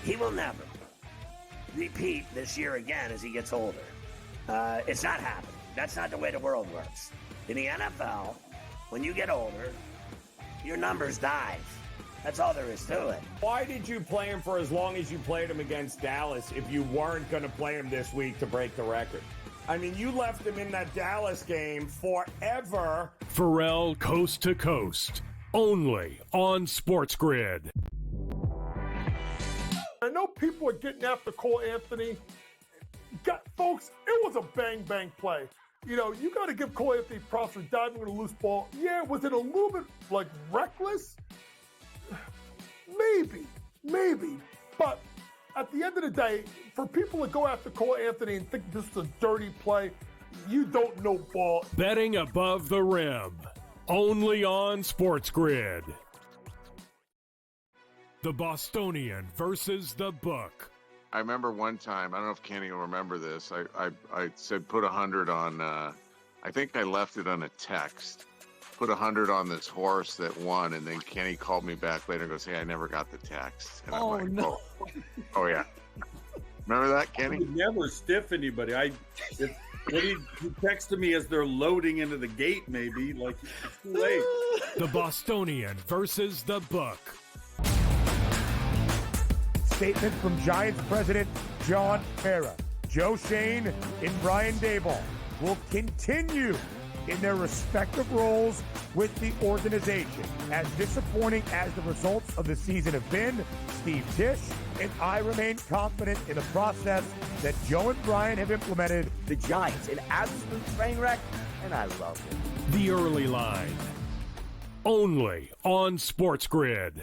he will never repeat this year again as he gets older. It's not happening. That's not the way the world works. In the NFL, when you get older, your numbers dive. That's all there is to it. Why did you play him for as long as you played him against Dallas if you weren't going to play him this week to break the record? I mean, you left him in that Dallas game forever. Pharrell Coast to Coast, only on SportsGrid. I know people are getting after Cole Anthony. Folks, it was a bang-bang play. You know, you got to give Cole Anthony props for diving with a loose ball. Yeah, was it a little bit, reckless? Maybe. But at the end of the day, for people to go after Cole Anthony and think this is a dirty play, you don't know ball. Betting above the rim, only on SportsGrid. The Bostonian versus the Book. I remember one time, I don't know if Kenny will remember this, I said put 100 on, I think I left it on a text, put 100 on this horse that won, and then Kenny called me back later and goes, hey, I never got the text. And I'm like, no. Oh yeah. Remember that, Kenny? I would never stiff anybody. He texted me as they're loading into the gate, maybe, it's too late. The Bostonian versus the Book. Statement from Giants president John Mara. Joe Shane and Brian Daboll will continue in their respective roles with the organization. As disappointing as the results of the season have been, Steve Tisch and I remain confident in the process that Joe and Brian have implemented. The Giants, an absolute train wreck, and I love it. The Early Line, only on SportsGrid.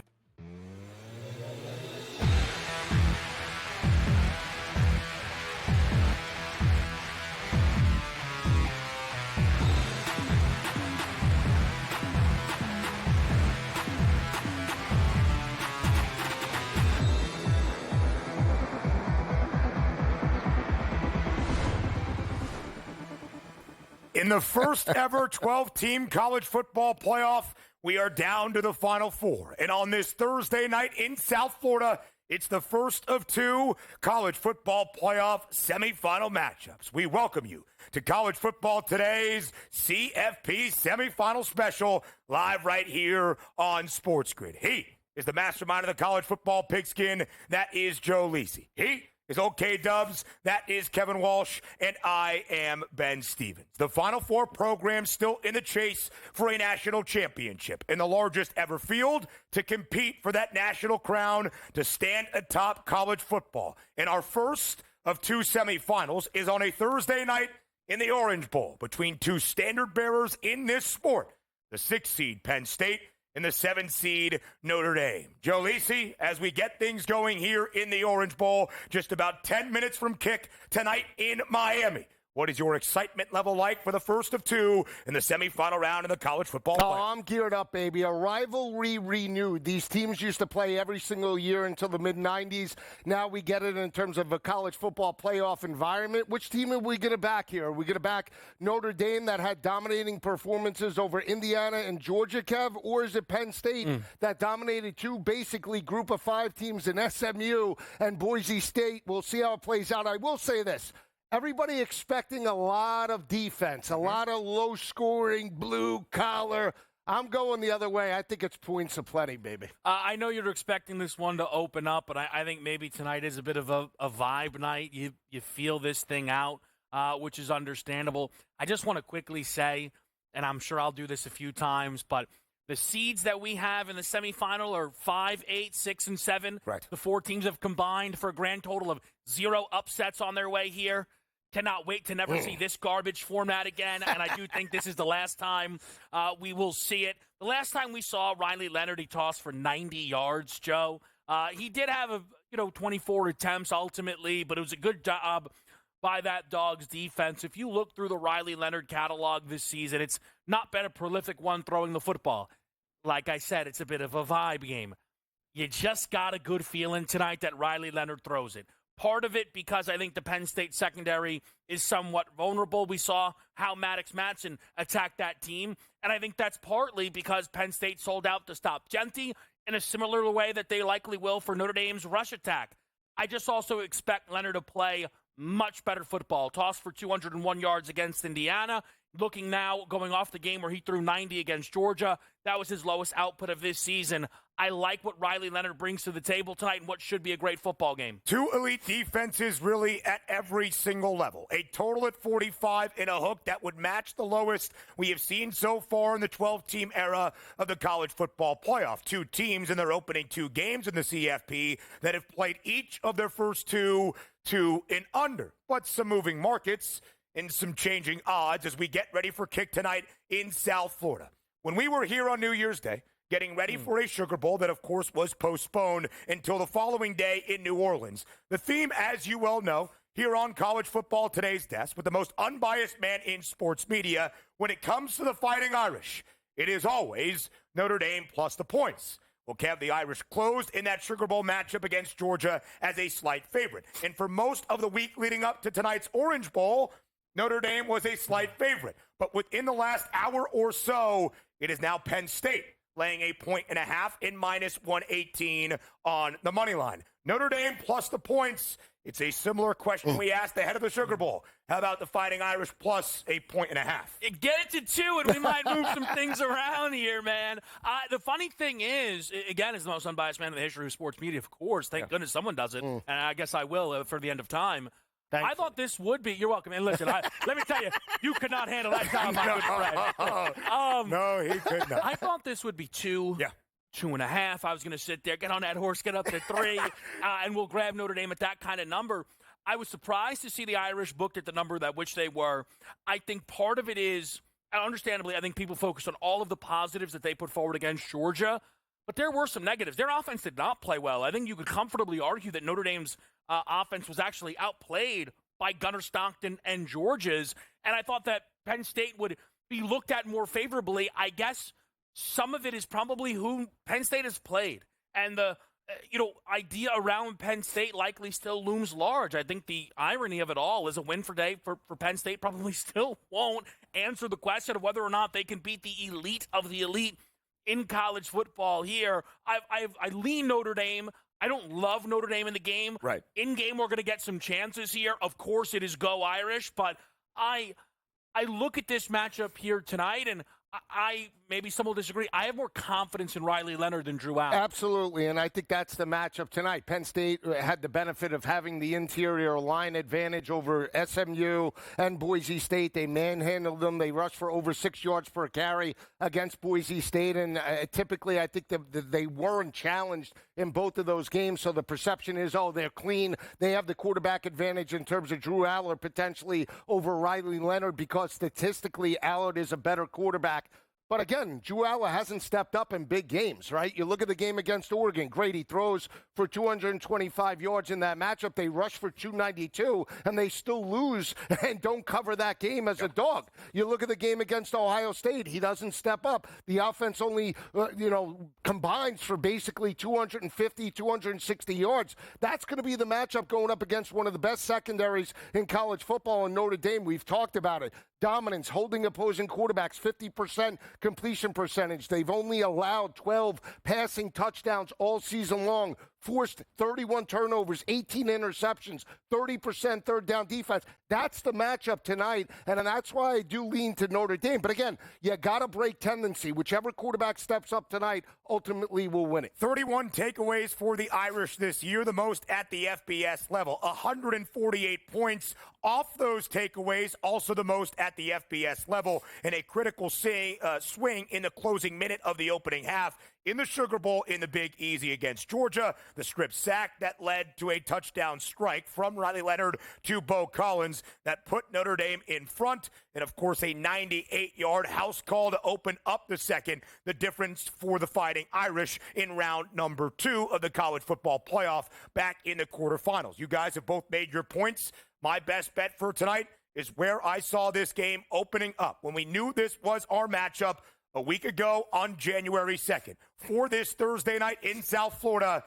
In the first ever 12-team college football playoff, we are down to the Final Four. And on this Thursday night in South Florida, it's the first of two college football playoff semifinal matchups. We welcome you to College Football Today's CFP semifinal special, live right here on SportsGrid. He is the mastermind of the college football pigskin. That is Joe Lisi. He is OK Dubs. That is Kevin Walsh. And I am Ben Stevens. The Final Four program still in the chase for a national championship in the largest ever field to compete for that national crown to stand atop college football. And our first of two semifinals is on a Thursday night in the Orange Bowl between two standard bearers in this sport, the 6 seed Penn State and the 7 seed Notre Dame. Joe Lisi, as we get things going here in the Orange Bowl, just about 10 minutes from kick tonight in Miami. What is your excitement level like for the first of two in the semifinal round in the college football playoff? I'm geared up, baby. A rivalry renewed. These teams used to play every single year until the mid-'90s. Now we get it in terms of a college football playoff environment. Which team are we going to back here? Are we going to back Notre Dame that had dominating performances over Indiana and Georgia, Kev? Or is it Penn State that dominated two basically group of 5 teams in SMU and Boise State? We'll see how it plays out. I will say this. Everybody expecting a lot of defense, a lot of low-scoring, blue-collar. I'm going the other way. I think it's points aplenty, baby. I know you're expecting this one to open up, but I think maybe tonight is a bit of a vibe night. You feel this thing out, which is understandable. I just want to quickly say, and I'm sure I'll do this a few times, but the seeds that we have in the semifinal are 5, 8, 6, and 7. Right. The 4 teams have combined for a grand total of 0 upsets on their way here. Cannot wait to never see this garbage format again, and I do think this is the last time we will see it. The last time we saw Riley Leonard, he tossed for 90 yards, Joe. He did have 24 attempts ultimately, but it was a good job by that Dogs defense. If you look through the Riley Leonard catalog this season, it's not been a prolific one throwing the football. Like I said, it's a bit of a vibe game. You just got a good feeling tonight that Riley Leonard throws it. Part of it because I think the Penn State secondary is somewhat vulnerable. We saw how Maddox Matson attacked that team, and I think that's partly because Penn State sold out to stop Genty in a similar way that they likely will for Notre Dame's rush attack. I just also expect Leonard to play much better football. Tossed for 201 yards against Indiana. Looking now, going off the game where he threw 90 against Georgia, that was his lowest output of this season. I like what Riley Leonard brings to the table tonight and what should be a great football game. Two elite defenses really at every single level. A total at 45 in a hook that would match the lowest we have seen so far in the 12-team era of the college football playoff. Two teams in their opening 2 games in the CFP that have played each of their first 2 and under. But some moving markets and some changing odds as we get ready for kick tonight in South Florida. When we were here on New Year's Day, getting ready for a Sugar Bowl that, of course, was postponed until the following day in New Orleans, the theme, as you well know, here on College Football Today's desk with the most unbiased man in sports media, when it comes to the Fighting Irish, it is always Notre Dame plus the points. We'll have the Irish closed in that Sugar Bowl matchup against Georgia as a slight favorite. And for most of the week leading up to tonight's Orange Bowl, Notre Dame was a slight favorite. But within the last hour or so, it is now Penn State laying a 1.5 in minus 118 on the money line. Notre Dame plus the points. It's a similar question we asked ahead of the Sugar Bowl. How about the Fighting Irish plus a 1.5? Get it to 2, and we might move some things around here, man. The funny thing is, again, as the most unbiased man in the history of sports media, of course, thank goodness someone does it, and I guess I will for the end of time. I thought this would be. You're welcome. And listen, let me tell you, you could not handle that job, my good friend. No, he could not. I thought this would be 2. Yeah. 2.5. I was going to sit there, get on that horse, get up to 3, and we'll grab Notre Dame at that kind of number. I was surprised to see the Irish booked at the number that which they were. I think part of it is, understandably, I think people focused on all of the positives that they put forward against Georgia, but there were some negatives. Their offense did not play well. I think you could comfortably argue that Notre Dame's offense was actually outplayed by Gunnar Stockton and Georgia's, and I thought that Penn State would be looked at more favorably. I guess some of it is probably who Penn State has played, and the idea around Penn State likely still looms large. I think the irony of it all is a win for Penn State probably still won't answer the question of whether or not they can beat the elite of the elite in college football here. I lean Notre Dame. I don't love Notre Dame in the game. Right. In game, we're going to get some chances here. Of course, it is go Irish, but I look at this matchup here tonight, and maybe some will disagree. I have more confidence in Riley Leonard than Drew Allen. Absolutely, and I think that's the matchup tonight. Penn State had the benefit of having the interior line advantage over SMU and Boise State. They manhandled them. They rushed for over 6 yards per carry against Boise State, and typically I think they weren't challenged in both of those games, so the perception is, they're clean. They have the quarterback advantage in terms of Drew Allard potentially over Riley Leonard because statistically Allard is a better quarterback. But again, Drew Aller hasn't stepped up in big games, right? You look at the game against Oregon. Grady throws for 225 yards in that matchup. They rush for 292, and they still lose and don't cover that game as a dog. You look at the game against Ohio State. He doesn't step up. The offense only, combines for basically 250, 260 yards. That's going to be the matchup going up against one of the best secondaries in college football in Notre Dame. We've talked about it. Dominance, holding opposing quarterbacks, 50% completion percentage. They've only allowed 12 passing touchdowns all season long, forced 31 turnovers, 18 interceptions, 30% third down defense. That's the matchup tonight, and that's why I do lean to Notre Dame. But again, you got to break tendency. Whichever quarterback steps up tonight ultimately will win it. 31 takeaways for the Irish this year, the most at the FBS level. 148 points off those takeaways, also the most at the FBS level, and a critical swing in the closing minute of the opening half in the Sugar Bowl in the Big Easy against Georgia. The strip sack that led to a touchdown strike from Riley Leonard to Bo Collins that put Notre Dame in front. And, of course, a 98-yard house call to open up the second. The difference for the Fighting Irish in round number 2 of the college football playoff back in the quarterfinals. You guys have both made your points. My best bet for tonight is where I saw this game opening up when we knew this was our matchup a week ago on January 2nd. For this Thursday night in South Florida,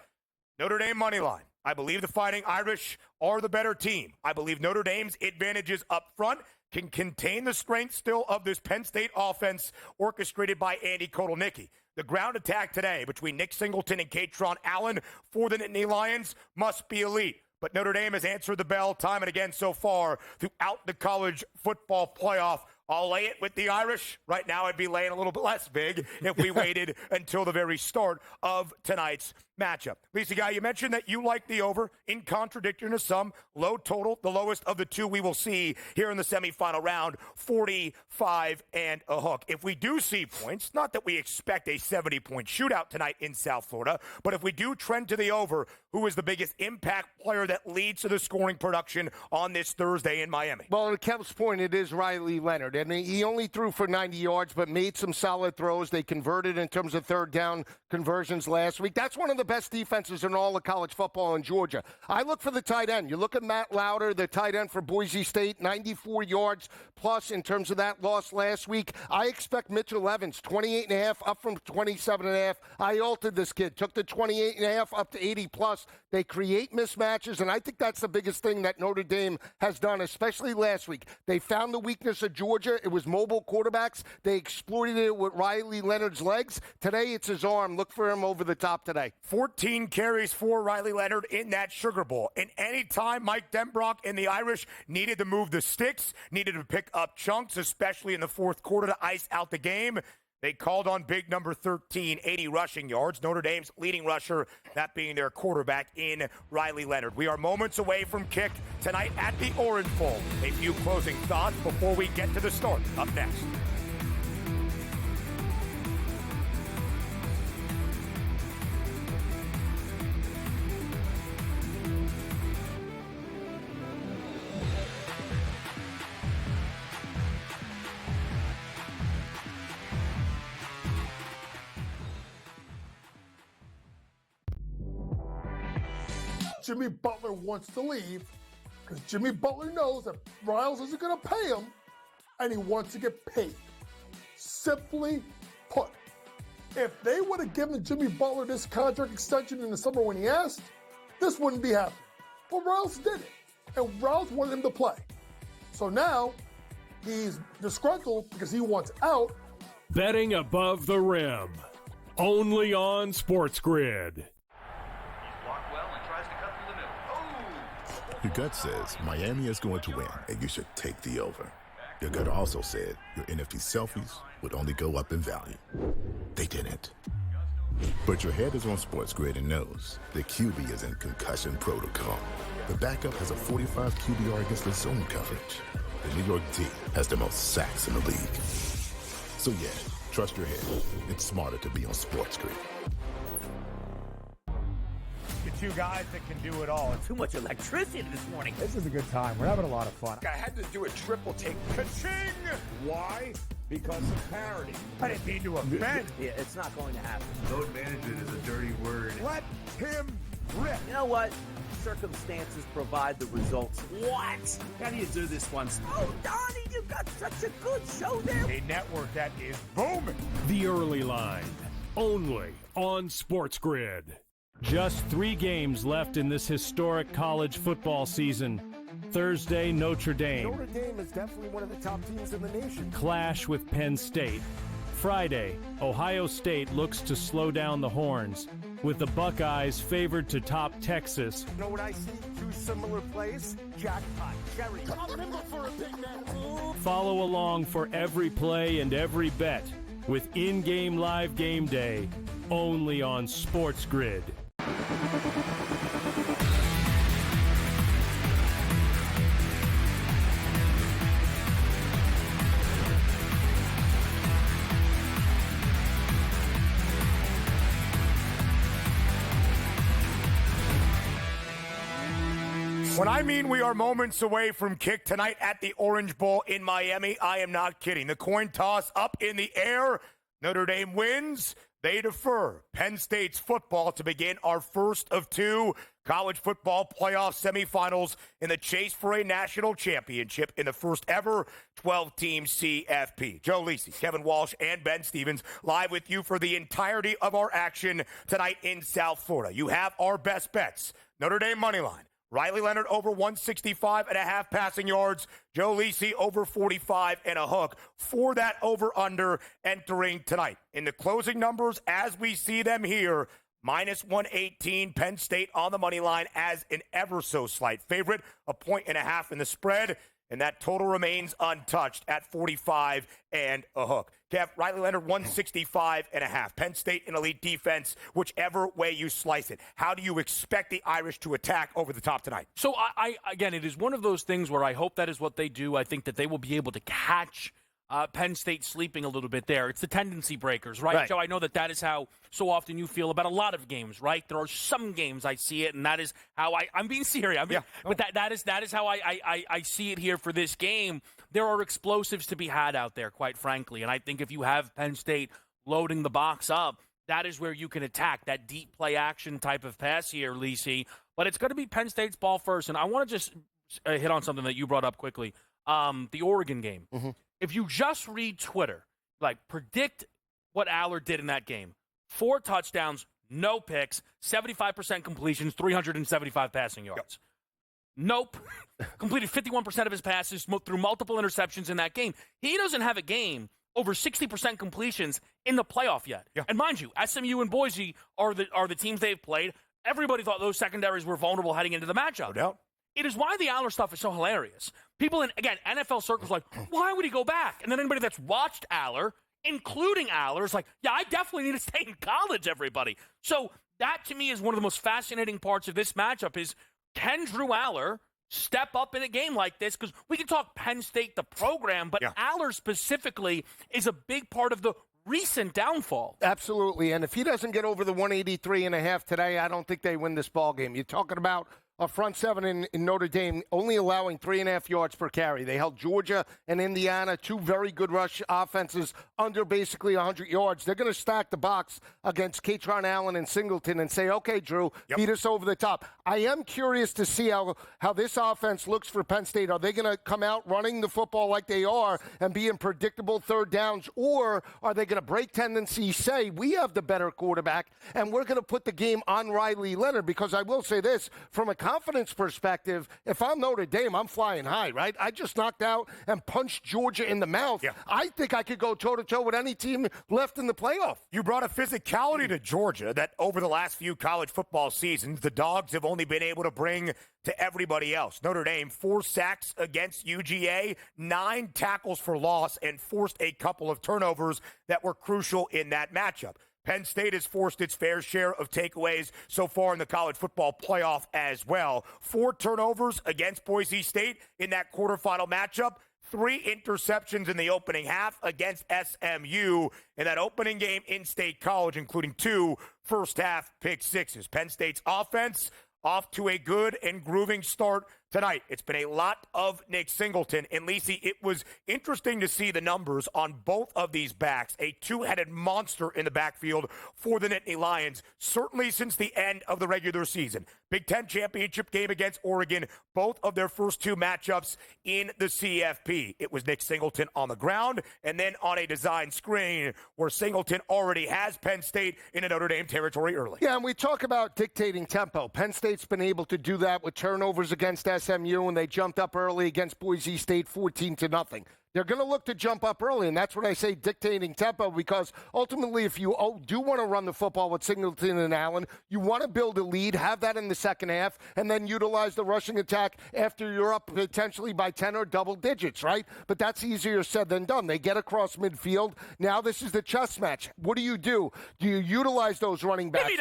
Notre Dame money line. I believe the Fighting Irish are the better team. I believe Notre Dame's advantages up front can contain the strength still of this Penn State offense orchestrated by Andy Kotelnicki. The ground attack today between Nick Singleton and Katron Allen for the Nittany Lions must be elite. But Notre Dame has answered the bell time and again so far throughout the college football playoff. I'll lay it with the Irish. Right now, I'd be laying a little bit less big if we waited until the very start of tonight's matchup. Lisa Guy, you mentioned that you like the over in contradiction to some. Low total, the lowest of the two we will see here in the semifinal round, 45 and a hook. If we do see points, not that we expect a 70-point shootout tonight in South Florida, but if we do trend to the over, who is the biggest impact player that leads to the scoring production on this Thursday in Miami? Well, to Kev's point, it is Riley Leonard. And he only threw for 90 yards, but made some solid throws. They converted in terms of third down conversions last week. That's one of the best defenses in all of college football in Georgia. I look for the tight end. You look at Matt Lauder, the tight end for Boise State, 94 yards plus in terms of that loss last week. I expect Mitchell Evans, 28.5, up from 27.5. I altered this kid, took the 28.5 up to 80 plus. They create mismatches, and I think that's the biggest thing that Notre Dame has done, especially last week. They found the weakness of Georgia. It was mobile quarterbacks. They exploited it with Riley Leonard's legs. Today, it's his arm. Look for him over the top today. 14 carries for Riley Leonard in that Sugar Bowl. And any time Mike Denbrock and the Irish needed to move the sticks, needed to pick up chunks, especially in the fourth quarter to ice out the game, they called on big number 13, 80 rushing yards. Notre Dame's leading rusher, that being their quarterback in Riley Leonard. We are moments away from kick tonight at the Orange Bowl. A few closing thoughts before we get to the start. Up next. Jimmy Butler wants to leave because Jimmy Butler knows that Riles isn't going to pay him, and he wants to get paid. Simply put, if they would have given Jimmy Butler this contract extension in the summer when he asked, this wouldn't be happening. But Riles did it, and Riles wanted him to play. So now he's disgruntled because he wants out. Betting above the rim, only on SportsGrid. Your gut says Miami is going to win, and you should take the over. Your gut also said your NFT selfies would only go up in value. They didn't. But your head is on SportsGrid and knows the QB is in concussion protocol. The backup has a 45 QBR against the zone coverage. The New York D has the most sacks in the league. So yeah, trust your head. It's smarter to be on SportsGrid. Two guys that can do it all. Too much electricity this morning. This is a good time. We're having a lot of fun. I had to do a triple take. Ka-ching! Why? Because of parity. I didn't mean to offend. Yeah, it's not going to happen. Load management is a dirty word. Let him rip. You know what? Circumstances provide the results. What? How do you do this once? Oh, Donnie, you got such a good show there. A network that is booming. The Early Line, only on SportsGrid. Just 3 games left in this historic college football season. Thursday, Notre Dame. Notre Dame is definitely one of the top teams in the nation. Clash with Penn State. Friday, Ohio State looks to slow down the Horns, with the Buckeyes favored to top Texas. You know what I see? 2 similar plays? Jackpot. Cherry. Remember for a big man. Follow along for every play and every bet with in-game live game day, only on SportsGrid. When I mean we are moments away from kick tonight at the Orange Bowl in Miami, I am not kidding. The coin toss up in the air. Notre Dame wins. They defer Penn State's football to begin our first of 2 college football playoff semifinals in the chase for a national championship in the first ever 12-team CFP. Joe Lisi, Kevin Walsh, and Ben Stevens live with you for the entirety of our action tonight in South Florida. You have our best bets. Notre Dame money line, Riley Leonard over 165.5 passing yards. Joe Lisi over 45 and a hook for that over-under entering tonight. In the closing numbers, as we see them here, minus 118, Penn State on the money line as an ever so slight favorite, 1.5 in the spread, and that total remains untouched at 45 and a hook. Kev, Riley Leonard 165.5. Penn State an elite defense, whichever way you slice it. How do you expect the Irish to attack over the top tonight? So again, it is one of those things where I hope that is what they do. I think that they will be able to catch Penn State sleeping a little bit there. It's the tendency breakers, right? Joe, I know that is how so often you feel about a lot of games, right? There are some games I see it, and that is how I'm being serious. But that is how I see it here for this game. There are explosives to be had out there, quite frankly, and I think if you have Penn State loading the box up, that is where you can attack that deep play action type of pass here, Lisi. But it's going to be Penn State's ball first, and I want to just hit on something that you brought up quickly, the Oregon game. Mm-hmm. If you just read Twitter, predict what Aller did in that game. 4 touchdowns, no picks, 75% completions, 375 passing yards. Nope. Completed 51% of his passes through multiple interceptions in that game. He doesn't have a game over 60% completions in the playoff yet. Yeah. And mind you, SMU and Boise are the teams they've played. Everybody thought those secondaries were vulnerable heading into the matchup. No doubt. It is why the Aller stuff is so hilarious. People in, again, NFL circles like, why would he go back? And then anybody that's watched Aller, including Aller, is like, yeah, I definitely need to stay in college, everybody. So that, to me, is one of the most fascinating parts of this matchup is, can Drew Aller step up in a game like this? Because we can talk Penn State, the program, but Aller specifically is a big part of the recent downfall. Absolutely. And if he doesn't get over the 183.5 today, I don't think they win this ball game. You're talking about a front seven in Notre Dame only allowing 3.5 yards per carry. They held Georgia and Indiana, 2 very good rush offenses, under basically 100 yards. They're going to stack the box against Katron Allen and Singleton and say, okay, Drew, beat us over the top. I am curious to see how this offense looks for Penn State. Are they going to come out running the football like they are and be in predictable third downs, or are they going to break tendency, say, we have the better quarterback, and we're going to put the game on Riley Leonard? Because I will say this, from a confidence perspective, if I'm Notre Dame, I'm flying high, right? I just knocked out and punched Georgia in the mouth. Yeah. I think I could go toe-to-toe with any team left in the playoff. You brought a physicality to Georgia that over the last few college football seasons, the Dogs have only been able to bring to everybody else. Notre Dame, 4 sacks against UGA, 9 tackles for loss, and forced a couple of turnovers that were crucial in that matchup. Penn State has forced its fair share of takeaways so far in the college football playoff as well. 4 turnovers against Boise State in that quarterfinal matchup. 3 interceptions in the opening half against SMU in that opening game in State College, including 2 first-half pick sixes. Penn State's offense off to a good and grooving start tonight. It's been a lot of Nick Singleton. And, Lisi, it was interesting to see the numbers on both of these backs. A 2-headed monster in the backfield for the Nittany Lions, certainly since the end of the regular season. Big Ten championship game against Oregon, both of their first 2 matchups in the CFP. It was Nick Singleton on the ground and then on a design screen where Singleton already has Penn State in a Notre Dame territory early. Yeah, and we talk about dictating tempo. Penn State's been able to do that with turnovers against SMU, and they jumped up early against Boise State 14-0. They're going to look to jump up early, and that's what I say dictating tempo, because ultimately if you do want to run the football with Singleton and Allen, you want to build a lead, have that in the second half, and then utilize the rushing attack after you're up potentially by 10 or double digits, right? But that's easier said than done. They get across midfield. Now this is the chess match. What do? Do you utilize those running backs?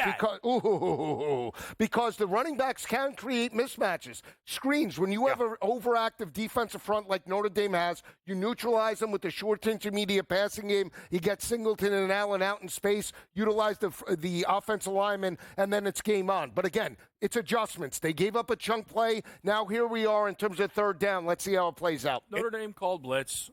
Because the running backs can create mismatches. Screens. When you have an overactive defensive front like Notre Dame has, you neutralize them with the short to intermediate passing game. You get Singleton and Allen out in space, utilize the offensive lineman, and then it's game on. But again, it's adjustments. They gave up a chunk play. Now here we are in terms of third down. Let's see how it plays out. Notre Dame called blitz.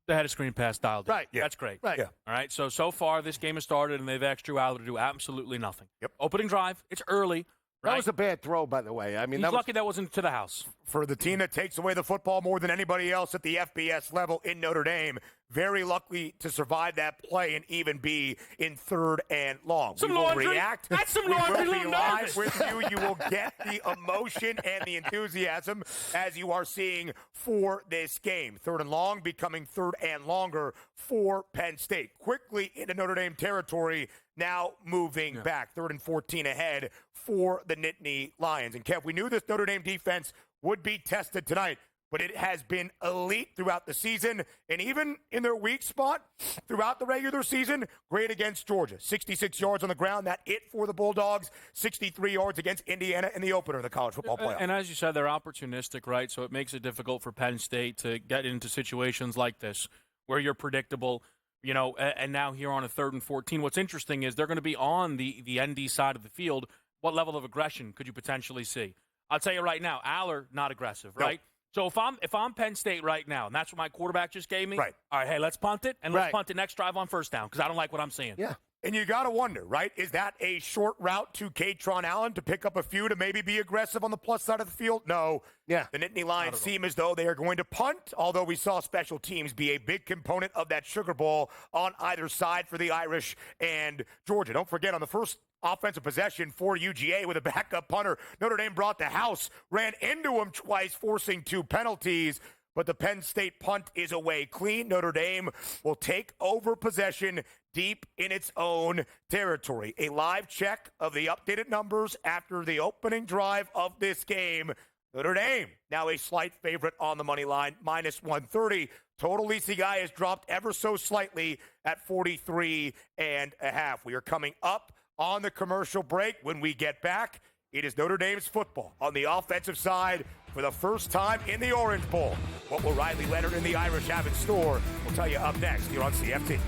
They had a screen pass dialed in. Right. Yeah. That's great. Right. Yeah. All right. So far, this game has started, and they've asked Drew Aller to do absolutely nothing. Yep. Opening drive. It's early. Right? That was a bad throw, by the way. I mean, he's lucky that wasn't to the house. For the team that takes away the football more than anybody else at the FBS level in Notre Dame, very lucky to survive that play and even be in 3rd and long. Some we will laundry. react. That's some we laundry. will be live with you. You will get the emotion and the enthusiasm as you are seeing for this game. 3rd and long becoming 3rd and longer for Penn State. Quickly into Notre Dame territory, now moving back. 3rd and 14 ahead for the Nittany Lions. And Kev, we knew this Notre Dame defense would be tested tonight, but it has been elite throughout the season, and even in their weak spot throughout the regular season, great against Georgia. 66 yards on the ground, that it for the Bulldogs. 63 yards against Indiana in the opener of the college football playoff. And as you said, they're opportunistic, right? So it makes it difficult for Penn State to get into situations like this where you're predictable, you know, and now here on a 3rd and 14. What's interesting is they're going to be on the ND side of the field. What level of aggression could you potentially see? I'll tell you right now, Aller, not aggressive, right? No. So if I'm Penn State right now, and that's what my quarterback just gave me, right? All right, hey, let's punt it, and let's punt it next drive on 1st down, because I don't like what I'm seeing. Yeah. And you got to wonder, right? Is that a short route to Katron Allen to pick up a few to maybe be aggressive on the plus side of the field? No. Yeah. The Nittany Lions seem as though they are going to punt, although we saw special teams be a big component of that Sugar Bowl on either side for the Irish and Georgia. Don't forget, on the first offensive possession for UGA with a backup punter, Notre Dame brought the house, ran into him twice, forcing 2 penalties. But the Penn State punt is away clean. Notre Dame will take over possession deep in its own territory. A live check of the updated numbers after the opening drive of this game. Notre Dame now a slight favorite on the money line, minus 130. Total Lisi guy has dropped ever so slightly at 43.5. We are coming up on the commercial break. When we get back, it is Notre Dame's football on the offensive side for the first time in the Orange Bowl. What will Riley Leonard and the Irish have in store? We'll tell you up next here on CFT.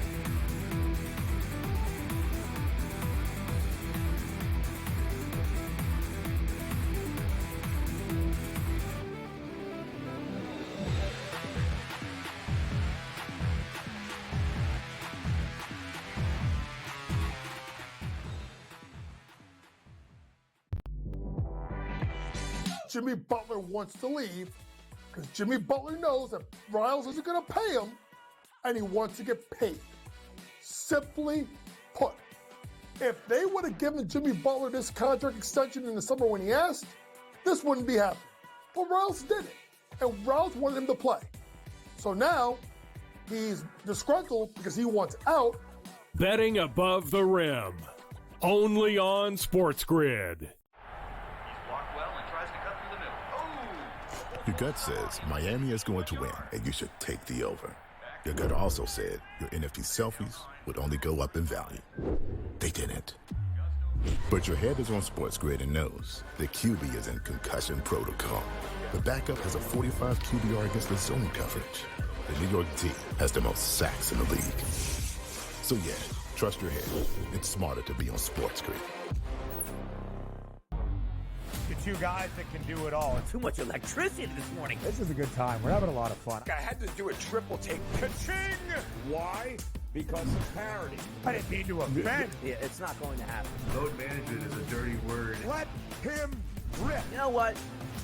Jimmy Butler wants to leave because Jimmy Butler knows that Riles isn't going to pay him, and he wants to get paid. Simply put, if they would have given Jimmy Butler this contract extension in the summer when he asked, this wouldn't be happening. But Riles did it, and Riles wanted him to play. So now he's disgruntled because he wants out. Betting above the rim, only on SportsGrid. Your gut says Miami is going to win, and you should take the over. Your gut also said your NFT selfies would only go up in value. They didn't. But your head is on SportsGrid and knows the QB is in concussion protocol. The backup has a 45 QBR against the zone coverage. The New York team has the most sacks in the league. So yeah, trust your head. It's smarter to be on SportsGrid. The two guys that can do it all. Too much electricity this morning. This is a good time. We're having a lot of fun. I had to do a triple take. Ka-ching! Why? Because of parity. I didn't mean to offend. Yeah, it's not going to happen. Load management is a dirty word. Let him rip. You know what?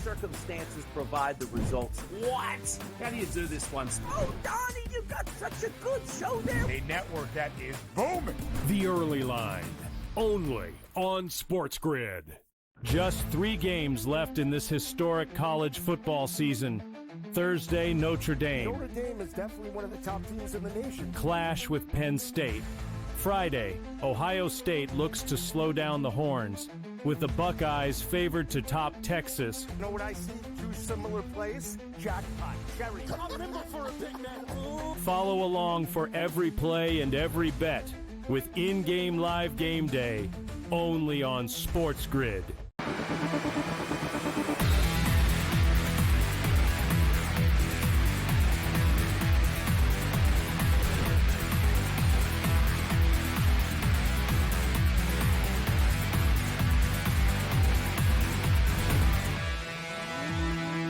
Circumstances provide the results. What? How do you do this one? Oh, Donnie, you got such a good show there. A network that is booming. The Early Line, only on SportsGrid. Just 3 games left in this historic college football season. Thursday, Notre Dame. Notre Dame is definitely one of the top teams in the nation. Clash with Penn State. Friday, Ohio State looks to slow down the Horns, with the Buckeyes favored to top Texas. You know what I see? 2 similar plays? Jackpot, cherry. I'm in for a big man. Follow along for every play and every bet with in-game live game day, only on SportsGrid.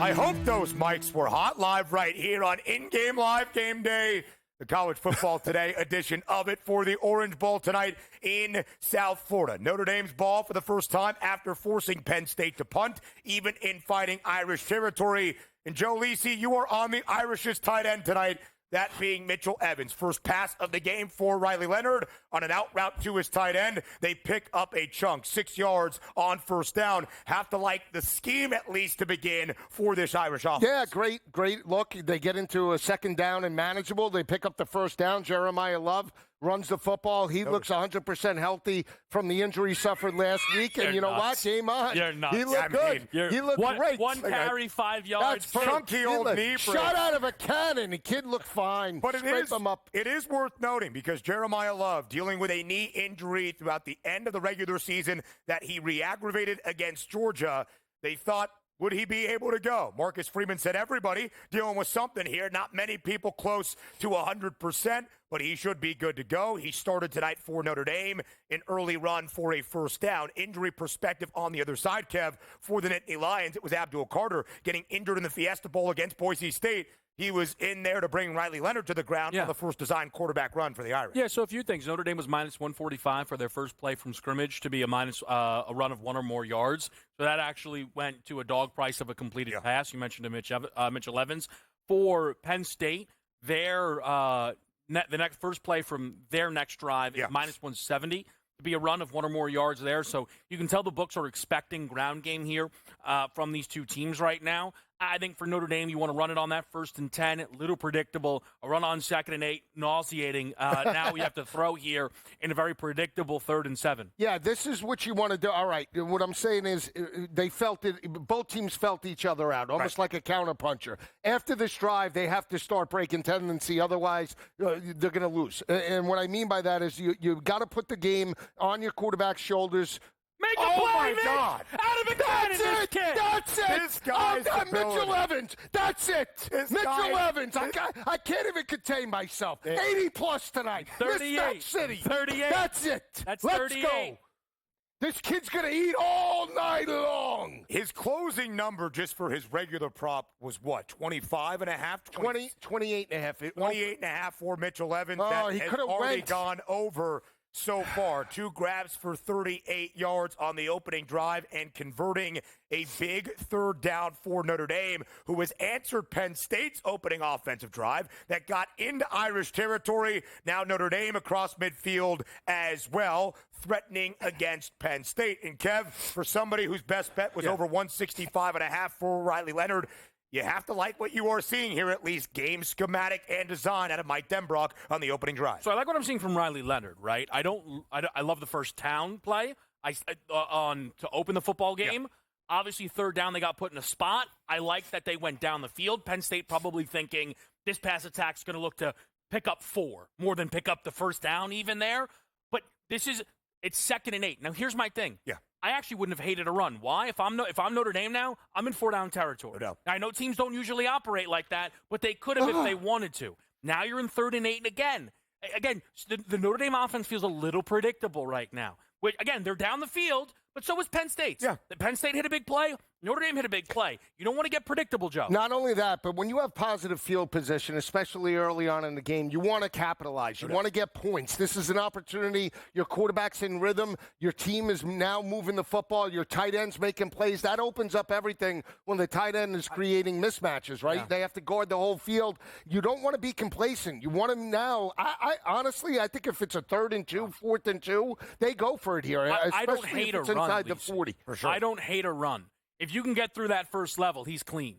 I hope those mics were hot live right here on In-Game Live Game Day. the College Football Today edition of it for the Orange Bowl tonight in South Florida. Notre Dame's ball for the first time after forcing Penn State to punt, even in fighting Irish territory. And Joe Lisi, you are on the Irish's tight end tonight, that being Mitchell Evans. First pass of the game for Riley Leonard on an out route to his tight end. They pick up a chunk, 6 yards on first down. Have to like the scheme at least to begin for this Irish offense. Yeah, great look. They get into a second down and manageable. They pick up the first down. Jeremiah Love runs the football. He looks 100% healthy from the injury he suffered last week. And you know what? Game on. You're nuts. He looked good. He looked great. One carry, 5 yards. That's chunky old knee. Shot out of a cannon. The kid looked fine. But it is worth noting because Jeremiah Love dealing with a knee injury throughout the end of the regular season that he re-aggravated against Georgia. They thought, would he be able to go? Marcus Freeman said everybody dealing with something here. Not many people close to 100%, but he should be good to go. He started tonight for Notre Dame, an early run for a first down. Injury perspective on the other side, Kev, for the Nittany Lions, it was Abdul Carter getting injured in the Fiesta Bowl against Boise State. He was in there to bring Riley Leonard to the ground on the first designed quarterback run for the Irish. Yeah, so a few things. Notre Dame was minus 145 for their first play from scrimmage to be a run of 1 or more yards. So that actually went to a dog price of a completed pass. You mentioned Mitchell Evans. For Penn State, the next first play from their next drive is minus 170. To be a run of 1 or more yards there. So you can tell the books are expecting ground game here from these two teams right now. I think for Notre Dame, you want to run it on that 1st and 10, a little predictable. A run on 2nd and 8, nauseating. Now we have to throw here in a very predictable 3rd and 7. Yeah, this is what you want to do. All right, what I'm saying is they felt it. Both teams felt each other out, almost like a counterpuncher. After this drive, they have to start breaking tendency. Otherwise, they're going to lose. And what I mean by that is you got to put the game on your quarterback's shoulders. Make a play, my God! Out of the cannon, this kid! That's it! This guy's Mitchell Evans! That's it! Mitchell Evans! I can't even contain myself. 80-plus tonight. 38. City. 38. That's it. That's Let's 38. go. This kid's going to eat all night long. His closing number just for his regular prop was what? 25 and a half? 28 and a half. 28 and a half for Mitchell Evans. Oh, that he has could have already gone over so far. 2 grabs for 38 yards on the opening drive and converting a big 3rd down for Notre Dame, who has answered Penn State's opening offensive drive that got into Irish territory. Now Notre Dame across midfield as well, threatening against Penn State. And Kev, for somebody whose best bet was over 165 and a half for Riley Leonard, you have to like what you are seeing here, at least game schematic and design out of Mike Denbrock on the opening drive. So I like what I'm seeing from Riley Leonard, right? I love the first down play to open the football game. Obviously, 3rd down, they got put in a spot. I like that they went down the field. Penn State probably thinking this pass attack's going to look to pick up 4 more than pick up the first down even there. But it's 2nd and 8. Now, here's my thing. Yeah. I actually wouldn't have hated a run. Why? If I'm Notre Dame now, I'm in 4-down territory. No. I know teams don't usually operate like that, but they could have if they wanted to. Now you're in 3rd and 8 and again, the Notre Dame offense feels a little predictable right now. Which, again, they're down the field, but so was Penn State. Yeah. Penn State hit a big play. Notre Dame hit a big play. You don't want to get predictable, Joe. Not only that, but when you have positive field position, especially early on in the game, you want to capitalize. You want to get points. This is an opportunity. Your quarterback's in rhythm. Your team is now moving the football. Your tight end's making plays. That opens up everything when the tight end is creating mismatches, right? Yeah. They have to guard the whole field. You don't want to be complacent. You want to now. I honestly, I think if it's a 3rd and 2, 4th and 2, they go for it here. I don't hate a run. Inside the 40. For sure. I don't hate a run. If you can get through that first level, he's clean.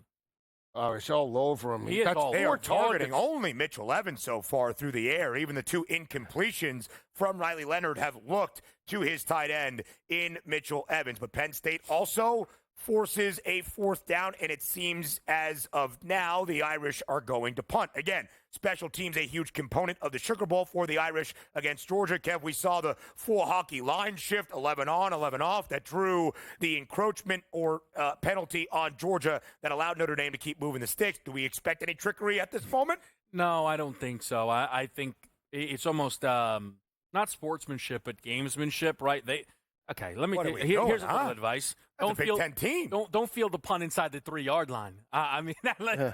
Oh, it's all over him. They are targeting only Mitchell Evans so far through the air. Even the 2 incompletions from Riley Leonard have looked to his tight end in Mitchell Evans. But Penn State also forces a 4th down, and it seems as of now the Irish are going to punt. Again, special teams, a huge component of the Sugar Bowl for the Irish against Georgia. Kev, we saw the full hockey line shift, 11 on, 11 off, that drew the encroachment or penalty on Georgia that allowed Notre Dame to keep moving the sticks. Do we expect any trickery at this moment? No, I don't think so. I think it's almost not sportsmanship, but gamesmanship, right? Okay, let me. Here's a little advice. That's a Big Ten team. Don't feel the punt inside the 3-yard line. I mean,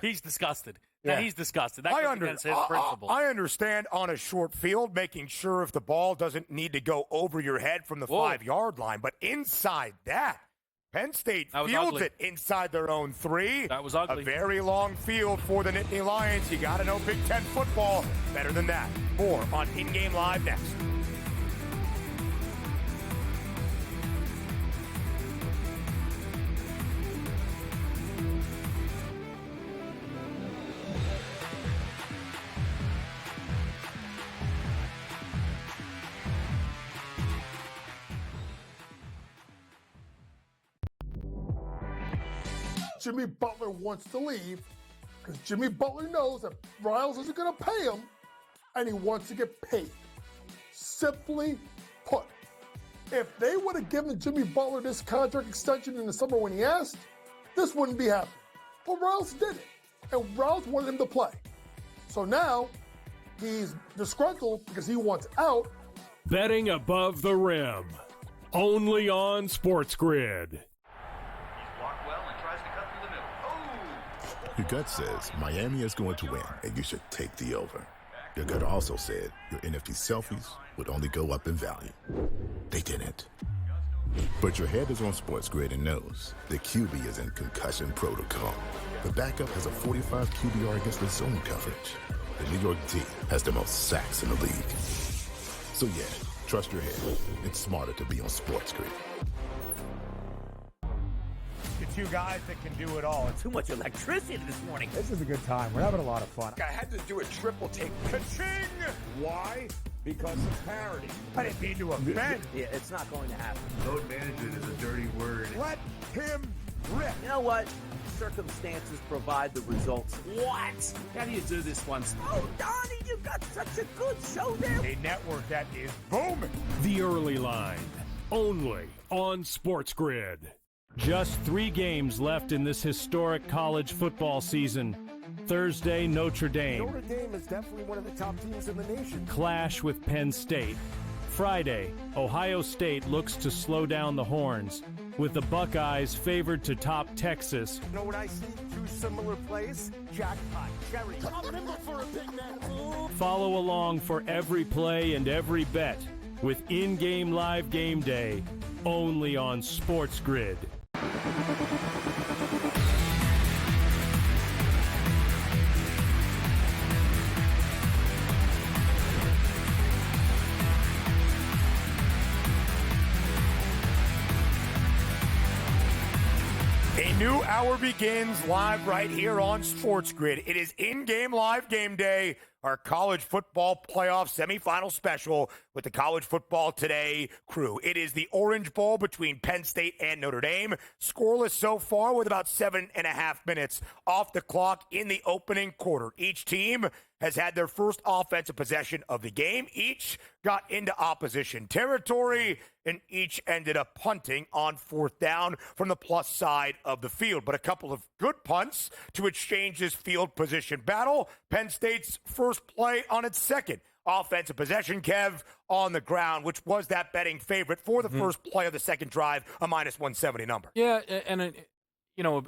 he's disgusted. Now he's disgusted. That goes against his principle. I understand on a short field, making sure if the ball doesn't need to go over your head from the 5-yard line. But inside that, Penn State fields it inside their own 3. That was ugly. A very long field for the Nittany Lions. You got to know Big Ten football better than that. More on In Game Live next. Jimmy Butler wants to leave because Jimmy Butler knows that Riles isn't going to pay him, and he wants to get paid. Simply put, if they would have given Jimmy Butler this contract extension in the summer when he asked, this wouldn't be happening. But Riles did it, and Riles wanted him to play. So now he's disgruntled because he wants out. Betting above the rim, only on SportsGrid. Your gut says Miami is going to win, and you should take the over. Your gut also said your NFT selfies would only go up in value. They didn't. But your head is on SportsGrid and knows the QB is in concussion protocol. The backup has a 45 QBR against the zone coverage. The New York D has the most sacks in the league. So yeah, trust your head. It's smarter to be on SportsGrid. The two guys that can do it all. Too much electricity this morning. This is a good time. We're having a lot of fun. I had to do a triple take. Ka-ching! Why? Because of parity. I didn't mean to offend. Yeah, it's not going to happen. Load management is a dirty word. Let him rip. You know what? Circumstances provide the results. What? How do you do this once? Oh, Donnie, you got such a good show there. A network that is booming. The Early Line, only on SportsGrid. Just 3 games left in this historic college football season. Thursday, Notre Dame. Notre Dame is definitely one of the top teams in the nation. Clash with Penn State. Friday, Ohio State looks to slow down the Horns, with the Buckeyes favored to top Texas. You know what I see? 2 similar plays. Jackpot, cherry. I'm nimble for a big man. Follow along for every play and every bet with in-game live game day, only on SportsGrid. A new hour begins live right here on SportsGrid. It is in-game live game day, our college football playoff semifinal special with the College Football Today crew. It is the Orange Bowl between Penn State and Notre Dame. Scoreless so far with about 7.5 minutes off the clock in the opening quarter. Each team has had their first offensive possession of the game. Each got into opposition territory, and each ended up punting on 4th down from the plus side of the field. But a couple of good punts to exchange this field position battle. Penn State's first play on its second offensive possession, Kev, on the ground, which was that betting favorite for the first play of the second drive, a minus 170 number. Yeah, and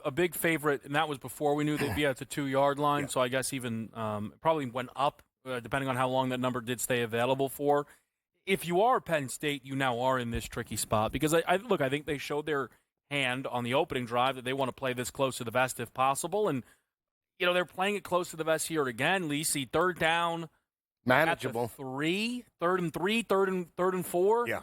a big favorite, and that was before we knew they'd be at the 2-yard line, so I guess even probably went up, depending on how long that number did stay available for. If you are Penn State, you now are in this tricky spot, because I think they showed their hand on the opening drive that they want to play this close to the vest if possible, and they're playing it close to the vest here again. Lisi, 3rd down, manageable. At the 3, 3rd and 3, 3rd and 4. Yeah.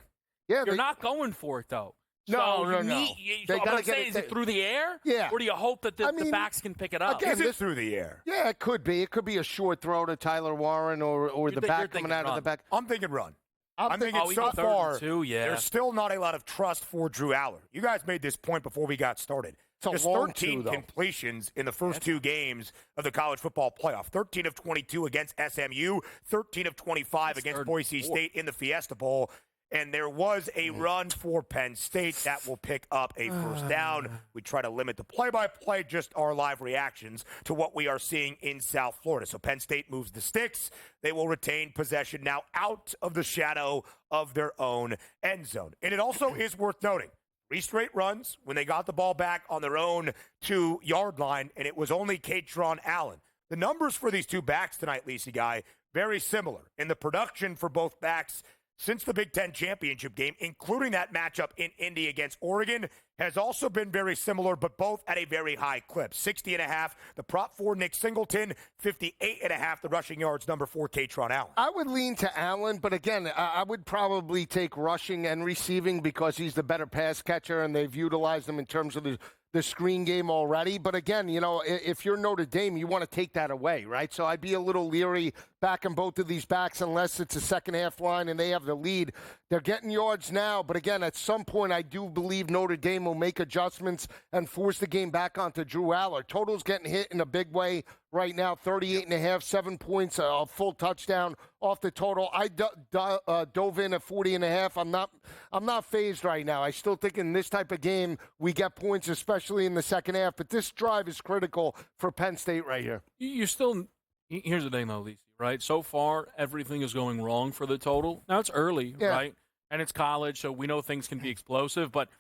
You're not going for it though. No. What I'm saying is it through the air? Yeah. Or do you hope that the backs can pick it up? Is it through the air? Yeah, it could be. It could be a short throw to Tyler Warren or the back coming out of the back. I'm thinking run. I'm thinking so far, there's still not a lot of trust for Drew Aller. You guys made this point before we got started. There's 13 completions in the first 2 games of the college football playoff. 13 of 22 against SMU, 13 of 25 against Boise State in the Fiesta Bowl. And there was a run for Penn State that will pick up a first down. We try to limit the play-by-play, just our live reactions to what we are seeing in South Florida. So Penn State moves the sticks. They will retain possession now out of the shadow of their own end zone. And it also is worth noting, 3 straight runs when they got the ball back on their own 2-yard line, and it was only Katron Allen The numbers for these two backs tonight, Lisi Guy, very similar. In the production for both backs since the Big Ten championship game, including that matchup in Indy against Oregon, has also been very similar, but both at a very high clip. 60.5, the prop for Nick Singleton, 58.5, the rushing yards, number 4, Katron Allen. I would lean to Allen, but again, I would probably take rushing and receiving because he's the better pass catcher, and they've utilized him in terms of the screen game already. But again, if you're Notre Dame, you want to take that away, right? So I'd be a little leery backing both of these backs unless it's a second-half line and they have the lead. They're getting yards now, but again, at some point, I do believe Notre Dame will make adjustments and force the game back onto Drew Aller. Total's getting hit in a big way right now, 38.5, 7 points, a full touchdown off the total. I dove in at 40.5. I'm not fazed right now. I still think in this type of game we get points, especially in the second half. But this drive is critical for Penn State right here. Here's the thing, though, Lisi, right? So far, everything is going wrong for the total. Now, it's early, right? And it's college, so we know things can be explosive. But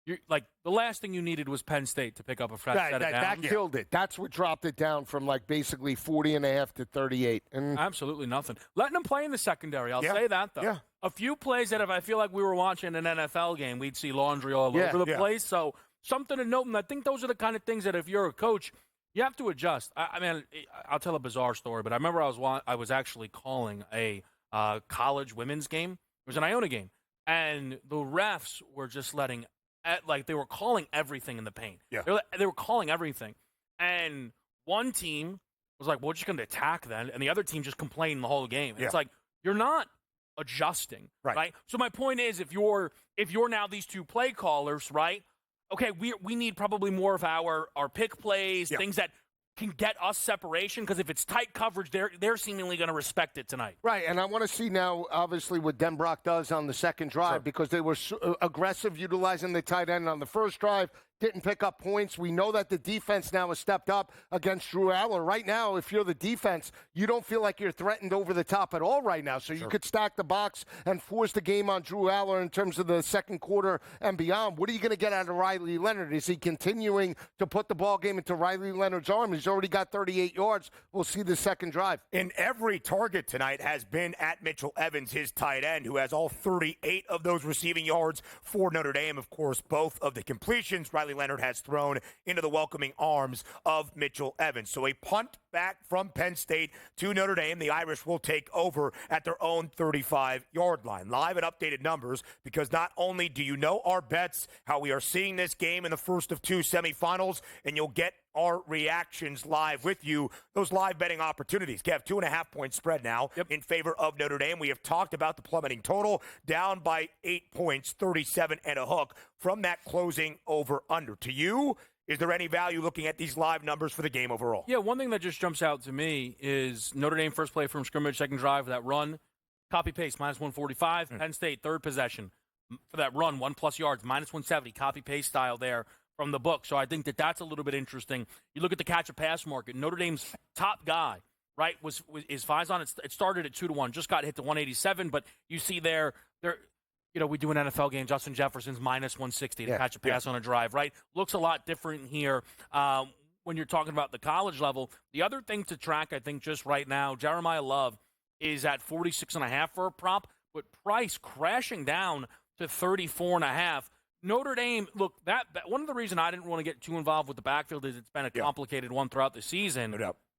the last thing you needed was Penn State to pick up a fresh set of downs. That killed it. That's what dropped it down from basically 40.5 to 38. And absolutely nothing. Letting them play in the secondary. I'll say that, though. Yeah. A few plays that if I feel like we were watching an NFL game, we'd see laundry all over the place. So something to note, and I think those are the kind of things that if you're a coach, you have to adjust. I mean, I'll tell a bizarre story, but I remember I was actually calling a college women's game. It was an Iona game, and the refs were just they were calling everything in the paint. Yeah. They were calling everything. And one team was like, well, we're just going to attack then. And the other team just complained the whole game. And it's like, you're not adjusting, right? So my point is, if you're now these two play callers, right? Okay, we need probably more of our pick plays, things that can get us separation, because if it's tight coverage, they're seemingly going to respect it tonight. Right, and I want to see now, obviously, what Denbrock does on the second drive, because they were aggressive utilizing the tight end on the first drive, didn't pick up points. We know that the defense now has stepped up against Drew Aller. Right now, if you're the defense, you don't feel like you're threatened over the top at all right now. So you could stack the box and force the game on Drew Aller in terms of the second quarter and beyond. What are you going to get out of Riley Leonard? Is he continuing to put the ball game into Riley Leonard's arm? He's already got 38 yards. We'll see the second drive. And every target tonight has been at Mitchell Evans, his tight end, who has all 38 of those receiving yards for Notre Dame. Of course, both of the completions Riley Leonard has thrown into the welcoming arms of Mitchell Evans. So a punt back from Penn State to Notre Dame. The Irish will take over at their own 35-yard line. Live and updated numbers, because not only do you know our bets, how we are seeing this game in the first of two semifinals, and you'll get our reactions live with you, those live betting opportunities. Kev, 2.5-point spread now in favor of Notre Dame. We have talked about the plummeting total, down by 8 points, 37 and a hook from that closing over-under. To you, is there any value looking at these live numbers for the game overall? Yeah, one thing that just jumps out to me is Notre Dame first play from scrimmage, second drive, that run, copy-paste, minus 145. Penn State, third possession for that run, 1+ yards, minus 170, copy-paste style there from the book. So I think that's a little bit interesting. You look at the catch-a-pass market. Notre Dame's top guy, right, is Faison. It started at 2-1, just got hit to 187, but you see there we do an NFL game. Justin Jefferson's minus 160 to catch a pass on a drive, right? Looks a lot different here when you're talking about the college level. The other thing to track, I think, just right now, Jeremiah Love is at 46.5 for a prop, but Price crashing down to 34.5. Notre Dame, look, that one of the reasons I didn't want to get too involved with the backfield is it's been a complicated one throughout the season.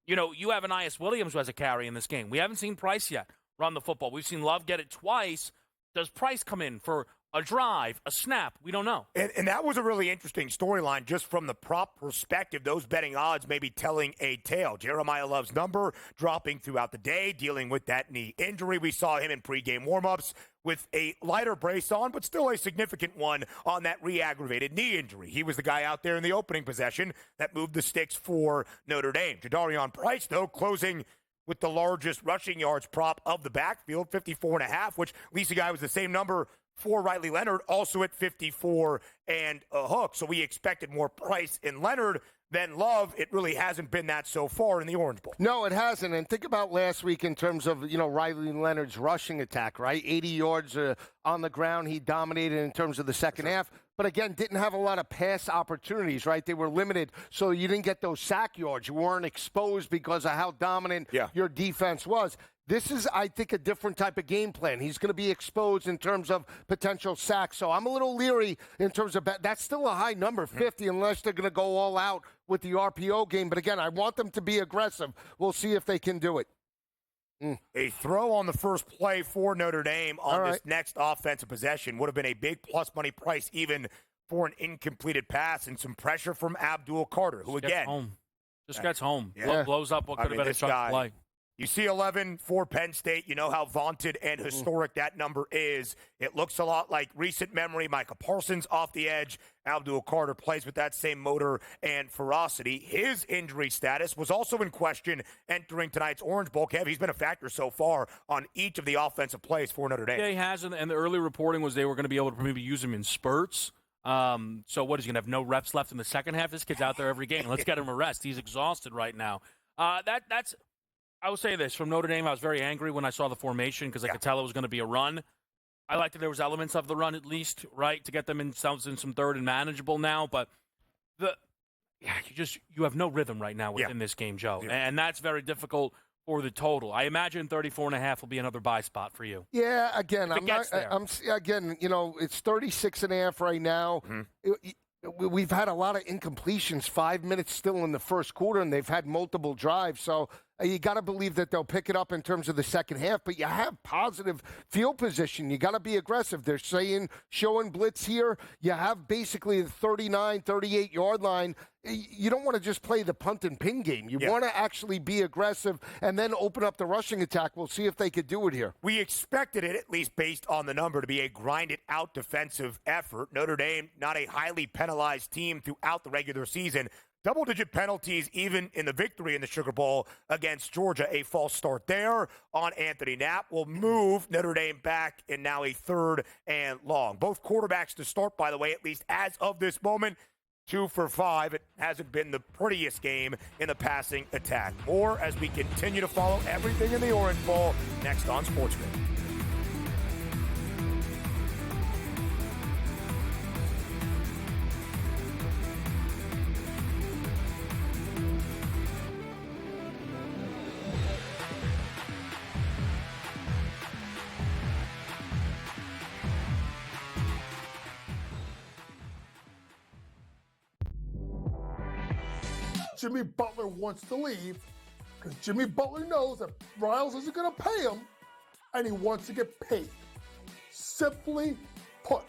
You have Anais Williams who has a carry in this game. We haven't seen Price yet run the football. We've seen Love get it twice. Does Price come in for a drive, a snap? We don't know. And that was a really interesting storyline just from the prop perspective. Those betting odds may be telling a tale. Jeremiah Love's number dropping throughout the day, dealing with that knee injury. We saw him in pregame warmups with a lighter brace on, but still a significant one on that re-aggravated knee injury. He was the guy out there in the opening possession that moved the sticks for Notre Dame. Jadarian Price, though, closing with the largest rushing yards prop of the backfield, 54.5, which Lisa Guy was the same number for Riley Leonard, also at 54 and a hook. So we expected more Price in Leonard than Love. It really hasn't been that so far in the Orange Bowl. No, it hasn't. And think about last week in terms of, Riley Leonard's rushing attack, right? 80 yards on the ground. He dominated in terms of the second half. but again, didn't have a lot of pass opportunities, right? They were limited, so you didn't get those sack yards. You weren't exposed because of how dominant your defense was. This is, I think, a different type of game plan. He's going to be exposed in terms of potential sacks. So I'm a little leery in terms of that's still a high number, 50, unless they're going to go all out with the RPO game. But again, I want them to be aggressive. We'll see if they can do it. A throw on the first play for Notre Dame on this next offensive possession would have been a big plus money price even for an incompleted pass, and some pressure from Abdul Carter, who just gets home. Yeah. Blows up what could have been a chunk play. You see 11 for Penn State. You know how vaunted and historic that number is. It looks a lot like recent memory. Micah Parsons off the edge. Abdul Carter plays with that same motor and ferocity. His injury status was also in question entering tonight's Orange Bowl. Kev, he's been a factor so far on each of the offensive plays for Notre Dame. Yeah, he has, and the early reporting was they were going to be able to maybe use him in spurts. So what, is he going to have no reps left in the second half? This kid's out there every game. Let's get him a rest. He's exhausted right now. That's I will say this. From Notre Dame, I was very angry when I saw the formation because I could tell it was going to be a run. I liked that there was elements of the run at least, right, to get them in some third and manageable now. But you have no rhythm right now within this game, Joe. Yeah. And that's very difficult for the total. I imagine 34.5 will be another buy spot for you. Yeah, again, it's 36.5 right now. We've had a lot of incompletions, 5 minutes still in the first quarter, and they've had multiple drives. So you got to believe that they'll pick it up in terms of the second half, but you have positive field position. You got to be aggressive. They're showing blitz here. You have basically the 39, 38-yard line. You don't want to just play the punt and pin game. You want to actually be aggressive and then open up the rushing attack. We'll see if they could do it here. We expected it, at least based on the number, to be a grinded-out defensive effort. Notre Dame, not a highly penalized team throughout the regular season. Double-digit penalties even in the victory in the Sugar Bowl against Georgia. A false start there on Anthony Knapp will move Notre Dame back in now a 3rd and long. Both quarterbacks to start, by the way, at least as of this moment, 2 for 5. It hasn't been the prettiest game in the passing attack. More as we continue to follow everything in the Orange Bowl next on SportsGrid. Jimmy Butler wants to leave because Jimmy Butler knows that Riles isn't going to pay him, and he wants to get paid. Simply put,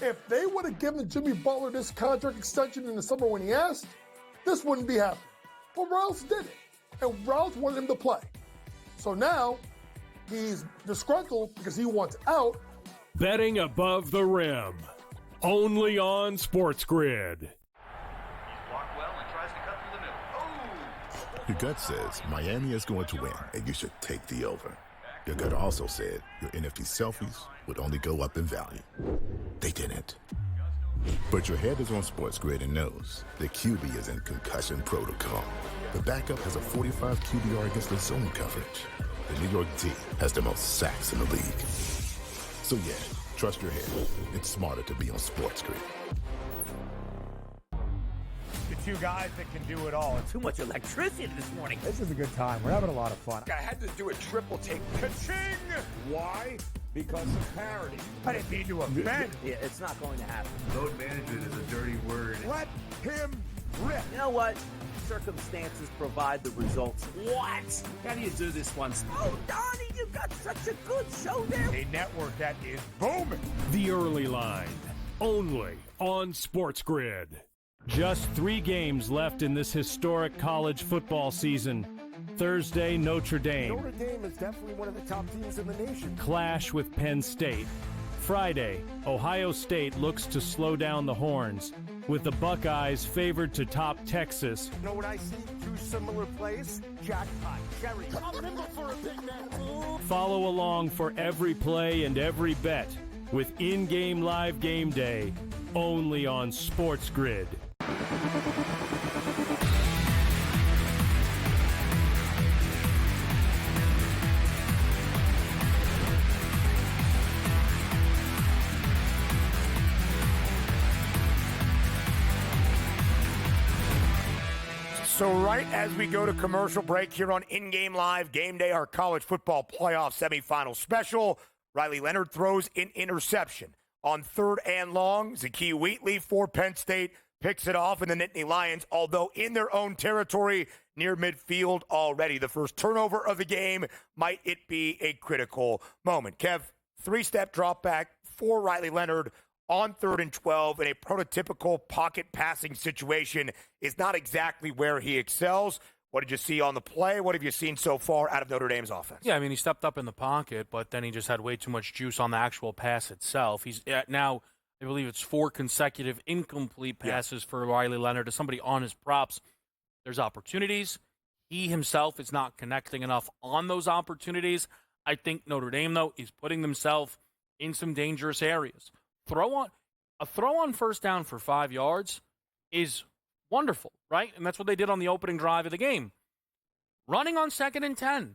if they would have given Jimmy Butler this contract extension in the summer when he asked, this wouldn't be happening. But Riles did it, and Riles wanted him to play. So now he's disgruntled because he wants out. Betting above the rim, only on SportsGrid. Your gut says Miami is going to win, and you should take the over. Your gut also said your NFT selfies would only go up in value. They didn't. But your head is on SportsGrid and knows the QB is in concussion protocol. The backup has a 45 QBR against the zone coverage. The New York D has the most sacks in the league. So yeah, trust your head. It's smarter to be on SportsGrid. Two guys that can do it all. Too much electricity this morning. This is a good time. We're having a lot of fun. I had to do a triple take. Ka-ching! Why? Because of parity. I didn't mean to offend. Yeah, it's not going to happen. Load management is a dirty word. Let him rip. You know what? Circumstances provide the results. What? How do you do this one? Oh, Donnie, you got such a good show there. A network that is booming. The Early Line, only on SportsGrid. Just 3 games left in this historic college football season. Thursday, Notre Dame. Notre Dame is definitely one of the top teams in the nation. Clash with Penn State. Friday, Ohio State looks to slow down the Horns, with the Buckeyes favored to top Texas. You know what I see? 2 similar plays. Jackpot, Jerry. I'm nimble for a big man. Follow along for every play and every bet with in-game live game day, only on SportsGrid. So right as we go to commercial break here on In-Game Live, Game Day, our college football playoff semifinal special, Riley Leonard throws an interception. On 3rd and long, Zakee Wheatley for Penn State picks it off, and the Nittany Lions, although in their own territory, near midfield already. The first turnover of the game, might it be a critical moment? Kev, 3-step drop back for Riley Leonard on 3rd and 12 in a prototypical pocket passing situation is not exactly where he excels. What did you see on the play? What have you seen so far out of Notre Dame's offense? Yeah, I mean, he stepped up in the pocket, but then he just had way too much juice on the actual pass itself. He's now, I believe it's 4 consecutive incomplete passes for Riley Leonard to somebody on his props. There's opportunities. He himself is not connecting enough on those opportunities. I think Notre Dame, though, is putting themselves in some dangerous areas. A throw on first down for 5 yards is wonderful, right? And that's what they did on the opening drive of the game. Running on 2nd and 10.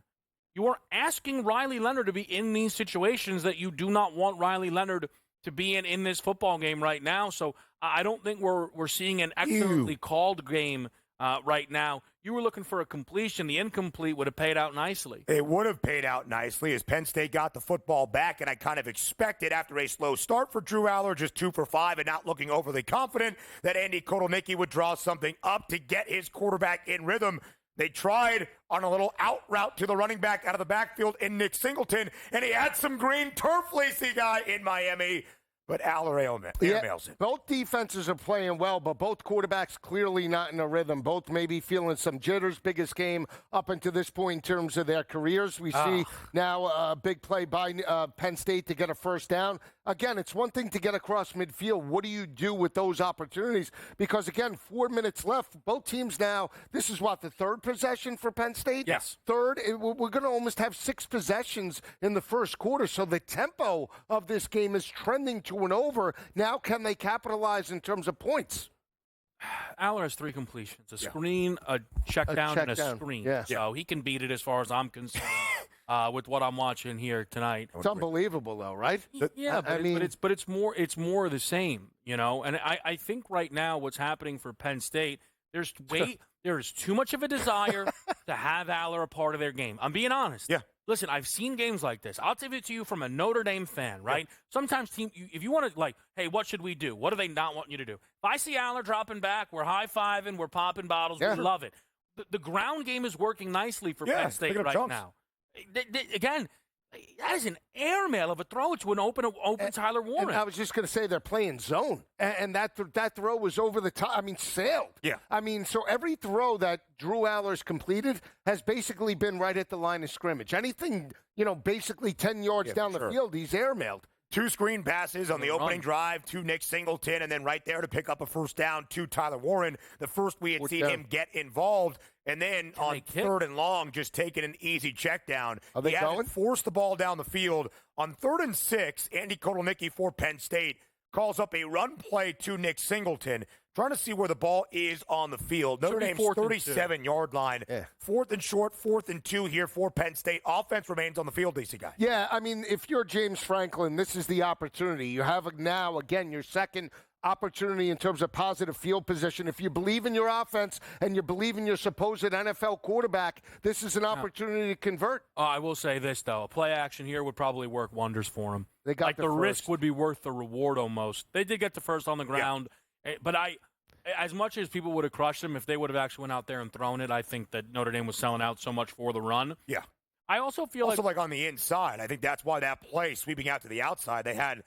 You are asking Riley Leonard to be in these situations that you do not want Riley Leonard to be in this football game right now. So I don't think we're seeing an excellently called game right now. You were looking for a completion. The incomplete would have paid out nicely. It would have paid out nicely as Penn State got the football back, and I kind of expected after a slow start for Drew Aller, just 2 for 5 and not looking overly confident, that Andy Kotelnicki would draw something up to get his quarterback in rhythm. They tried on a little out route to the running back out of the backfield in Nick Singleton, and he had some green turf, Lisi guy in Miami. But Aller mails it. Both defenses are playing well, but both quarterbacks clearly not in a rhythm. Both maybe feeling some jitters. Biggest game up until this point in terms of their careers. We see now a big play by Penn State to get a first down. Again, it's one thing to get across midfield. What do you do with those opportunities? Because, again, 4 minutes left. Both teams now, this is what, the 3rd possession for Penn State? Yes. 3rd. We're going to almost have 6 possessions in the first quarter. So the tempo of this game is trending to an over. Now can they capitalize in terms of points? Aller has 3 completions, a screen, a check down, and a screen. Yeah. So he can beat it as far as I'm concerned with what I'm watching here tonight. It's unbelievable, though, right? Yeah, but it's more of the same, you know. And I think right now what's happening for Penn State, there's too much of a desire to have Aller a part of their game. I'm being honest. Yeah. Listen, I've seen games like this. I'll give it to you from a Notre Dame fan, right? Yeah. Sometimes if you want to, like, hey, what should we do? What do they not want you to do? If I see Aller dropping back, we're high-fiving, we're popping bottles, we love it. The ground game is working nicely for Penn State right now. Again, that is an airmail of a throw to an open Tyler Warren. And I was just going to say they're playing zone, and that throw was over the top. I mean, sailed. Yeah. I mean, so every throw that Drew Aller's completed has basically been right at the line of scrimmage. Anything, basically 10 yards down the field, he's airmailed. 2 screen passes on the opening drive to Nick Singleton, and then right there to pick up a first down to Tyler Warren. The first we had seen him get involved, and then on 3rd and long, just taking an easy check down. He hasn't forced the ball down the field. On 3rd and 6, Andy Kotelnicki for Penn State calls up a run play to Nick Singleton, trying to see where the ball is on the field. Notre Dame's 37-yard line. Yeah. 4th and short, 4th and 2 here for Penn State. Offense remains on the field, DC guy. Yeah, I mean, if you're James Franklin, this is the opportunity. You have now, again, your second opportunity in terms of positive field position. If you believe in your offense and you believe in your supposed NFL quarterback, this is an opportunity to convert. I will say this, though. A play action here would probably work wonders for him. They got the risk would be worth the reward almost. They did get the first on the ground, but as much as people would have crushed them if they would have actually went out there and thrown it, I think that Notre Dame was selling out so much for the run. Yeah. I also feel like on the inside, I think that's why that play sweeping out to the outside, they had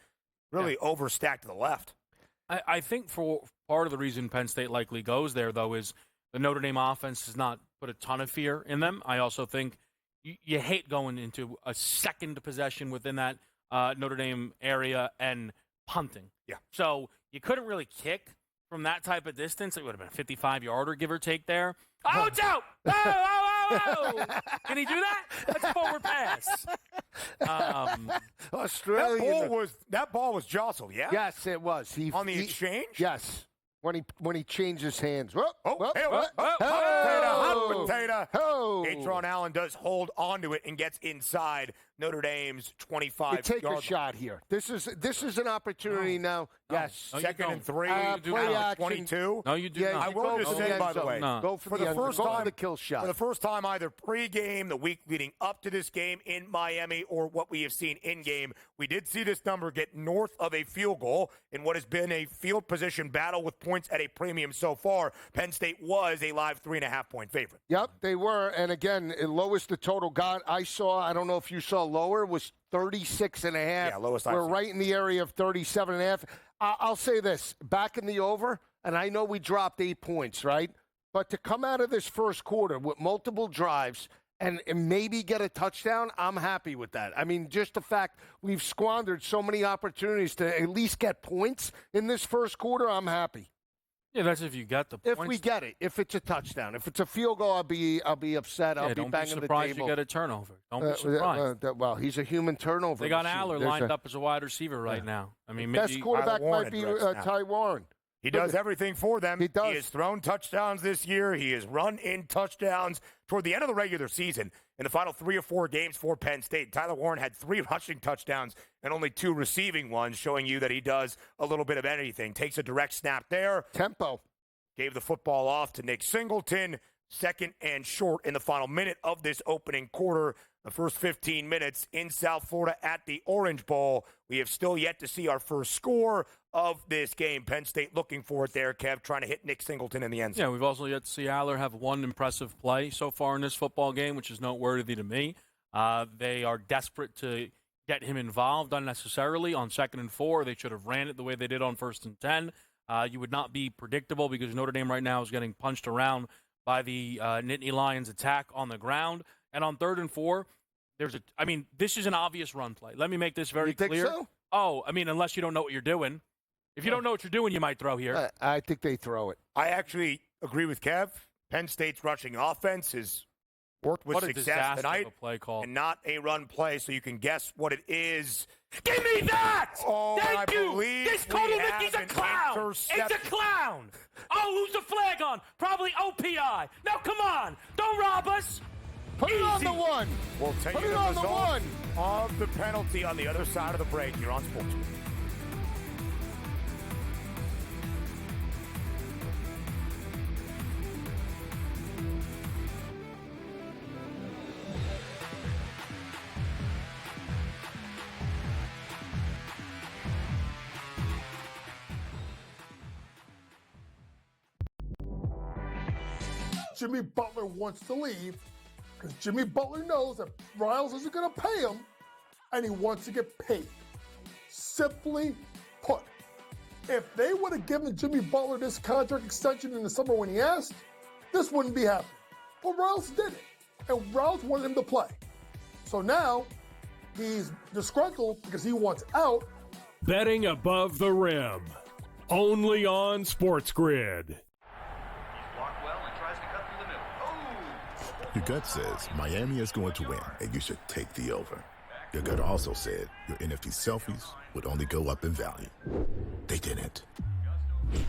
really overstacked to the left. I think for part of the reason Penn State likely goes there, though, is the Notre Dame offense has not put a ton of fear in them. I also think you hate going into a second possession within that Notre Dame area and punting. Yeah. So you couldn't really kick from that type of distance. It would have been a 55-yarder, give or take there. Oh, it's out! Oh! Can he do that? That's a forward pass. Australia. That ball was jostled, yeah? Yes, it was. On the exchange? Yes. When he changed his hands. Hot potato. Atron Allen does hold onto it and gets inside Notre Dame's 25-yard take a shot here. This is an opportunity now. Yes. No, second and 3. Play action. 22. No, you do not. I will just say, by the way, go for the first go time, for the kill shot. For the first time, either pregame, the week leading up to this game in Miami, or what we have seen in-game, we did see this number get north of a field goal in what has been a field position battle with points at a premium so far. Penn State was a live 3.5-point favorite. Yep, they were. And again, it lowest the total got. I don't know if you saw lower, was 36.5. Yeah, lowest We're right in the area of 37.5. I'll say this, back in the over, and I know we dropped 8 points, right? But to come out of this first quarter with multiple drives and maybe get a touchdown, I'm happy with that. I mean, just the fact we've squandered so many opportunities to at least get points in this first quarter, I'm happy. Yeah, that's if you get the points. If we get it, if it's a touchdown. If it's a field goal, I'll be upset. I'll be banging the table. Don't be surprised you get a turnover. Don't be surprised. Well, he's a human turnover. They got Aller lined up as a wide receiver right now. I mean, maybe best quarterback might be Ty Warren. He does everything for them. He does. He has thrown touchdowns this year. He has run in touchdowns toward the end of the regular season. In the final 3 or 4 games for Penn State, Tyler Warren had 3 rushing touchdowns and only 2 receiving ones, showing you that he does a little bit of anything. Takes a direct snap there. Tempo. Gave the football off to Nick Singleton. Second and short in the final minute of this opening quarter. The first 15 minutes in South Florida at the Orange Bowl. We have still yet to see our first score of this game. Penn State looking for it there, Kev, trying to hit Nick Singleton in the end zone. Yeah, we've also yet to see Aller have one impressive play so far in this football game, which is noteworthy to me. They are desperate to get him involved unnecessarily on 2nd and 4. They should have ran it the way they did on 1st and 10. You would not be predictable because Notre Dame right now is getting punched around by the Nittany Lions attack on the ground. And on 3rd and 4, this is an obvious run play. Let me make this very clear. You think so? Oh, I mean, unless you don't know what you're doing. If you don't know what you're doing, you might throw here. I think they throw it. I actually agree with Kev. Penn State's rushing offense has worked with success tonight, play call. And not a run play, so you can guess what it is. Give me that! Oh, Thank you! believe This total we Mickey's a have an clown! interception. It's a clown! Oh, who's the flag on? Probably OPI. Now, come on! Don't rob us! Put it on the 1! We'll take Put you it the on the result 1! of the penalty on the other side of the break. You're on SportsGrid. Jimmy Butler wants to leave because Jimmy Butler knows that Riles isn't going to pay him, and he wants to get paid. Simply put, if they would have given Jimmy Butler this contract extension in the summer when he asked, this wouldn't be happening. But Riles did it, and Riles wanted him to play. So now he's disgruntled because he wants out. Betting above the rim, only on SportsGrid. Your gut says Miami is going to win, and you should take the over. Your gut also said your NFT selfies would only go up in value. They didn't.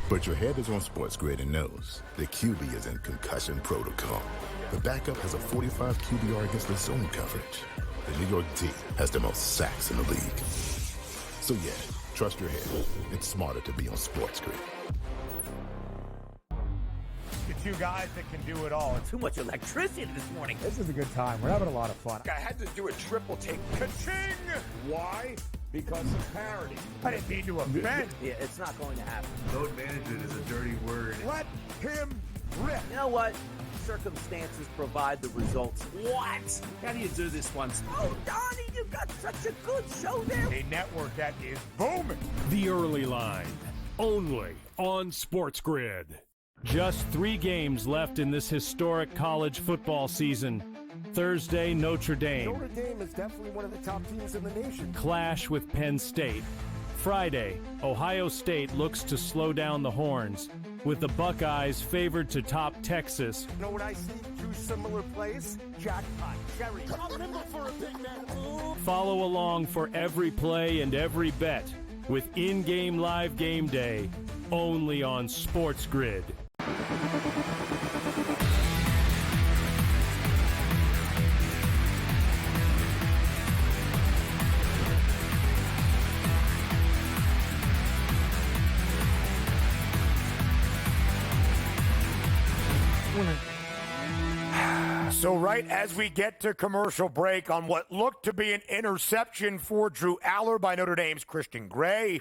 But your head is on SportsGrid and knows the QB is in concussion protocol. The backup has a 45 QBR against the zone coverage. The New York D has the most sacks in the league. So yeah, trust your head. It's smarter to be on SportsGrid. The 2 guys that can do it all. Too much electricity this morning. This is a good time. We're having a lot of fun. I had to do a triple take. Ka-ching! Why? Because of parity. I didn't mean to offend. Yeah, it's not going to happen. Load management is a dirty word. Let him rip. You know what? Circumstances provide the results. What? How do you do this once? Oh, Donnie, you got such a good show there. A network that is booming. The Early Line, only on SportsGrid. Just 3 games left in this historic college football season. Thursday, Notre Dame. Notre Dame is definitely one of the top teams in the nation. Clash with Penn State. Friday, Ohio State looks to slow down the Horns, with the Buckeyes favored to top Texas. You know what I see? 2 similar plays? Jackpot, cherry. Remember for a big man. Follow along for every play and every bet with in-game live game day, only on SportsGrid. So right as we get to commercial break on what looked to be an interception for Drew Aller by Notre Dame's Christian Gray,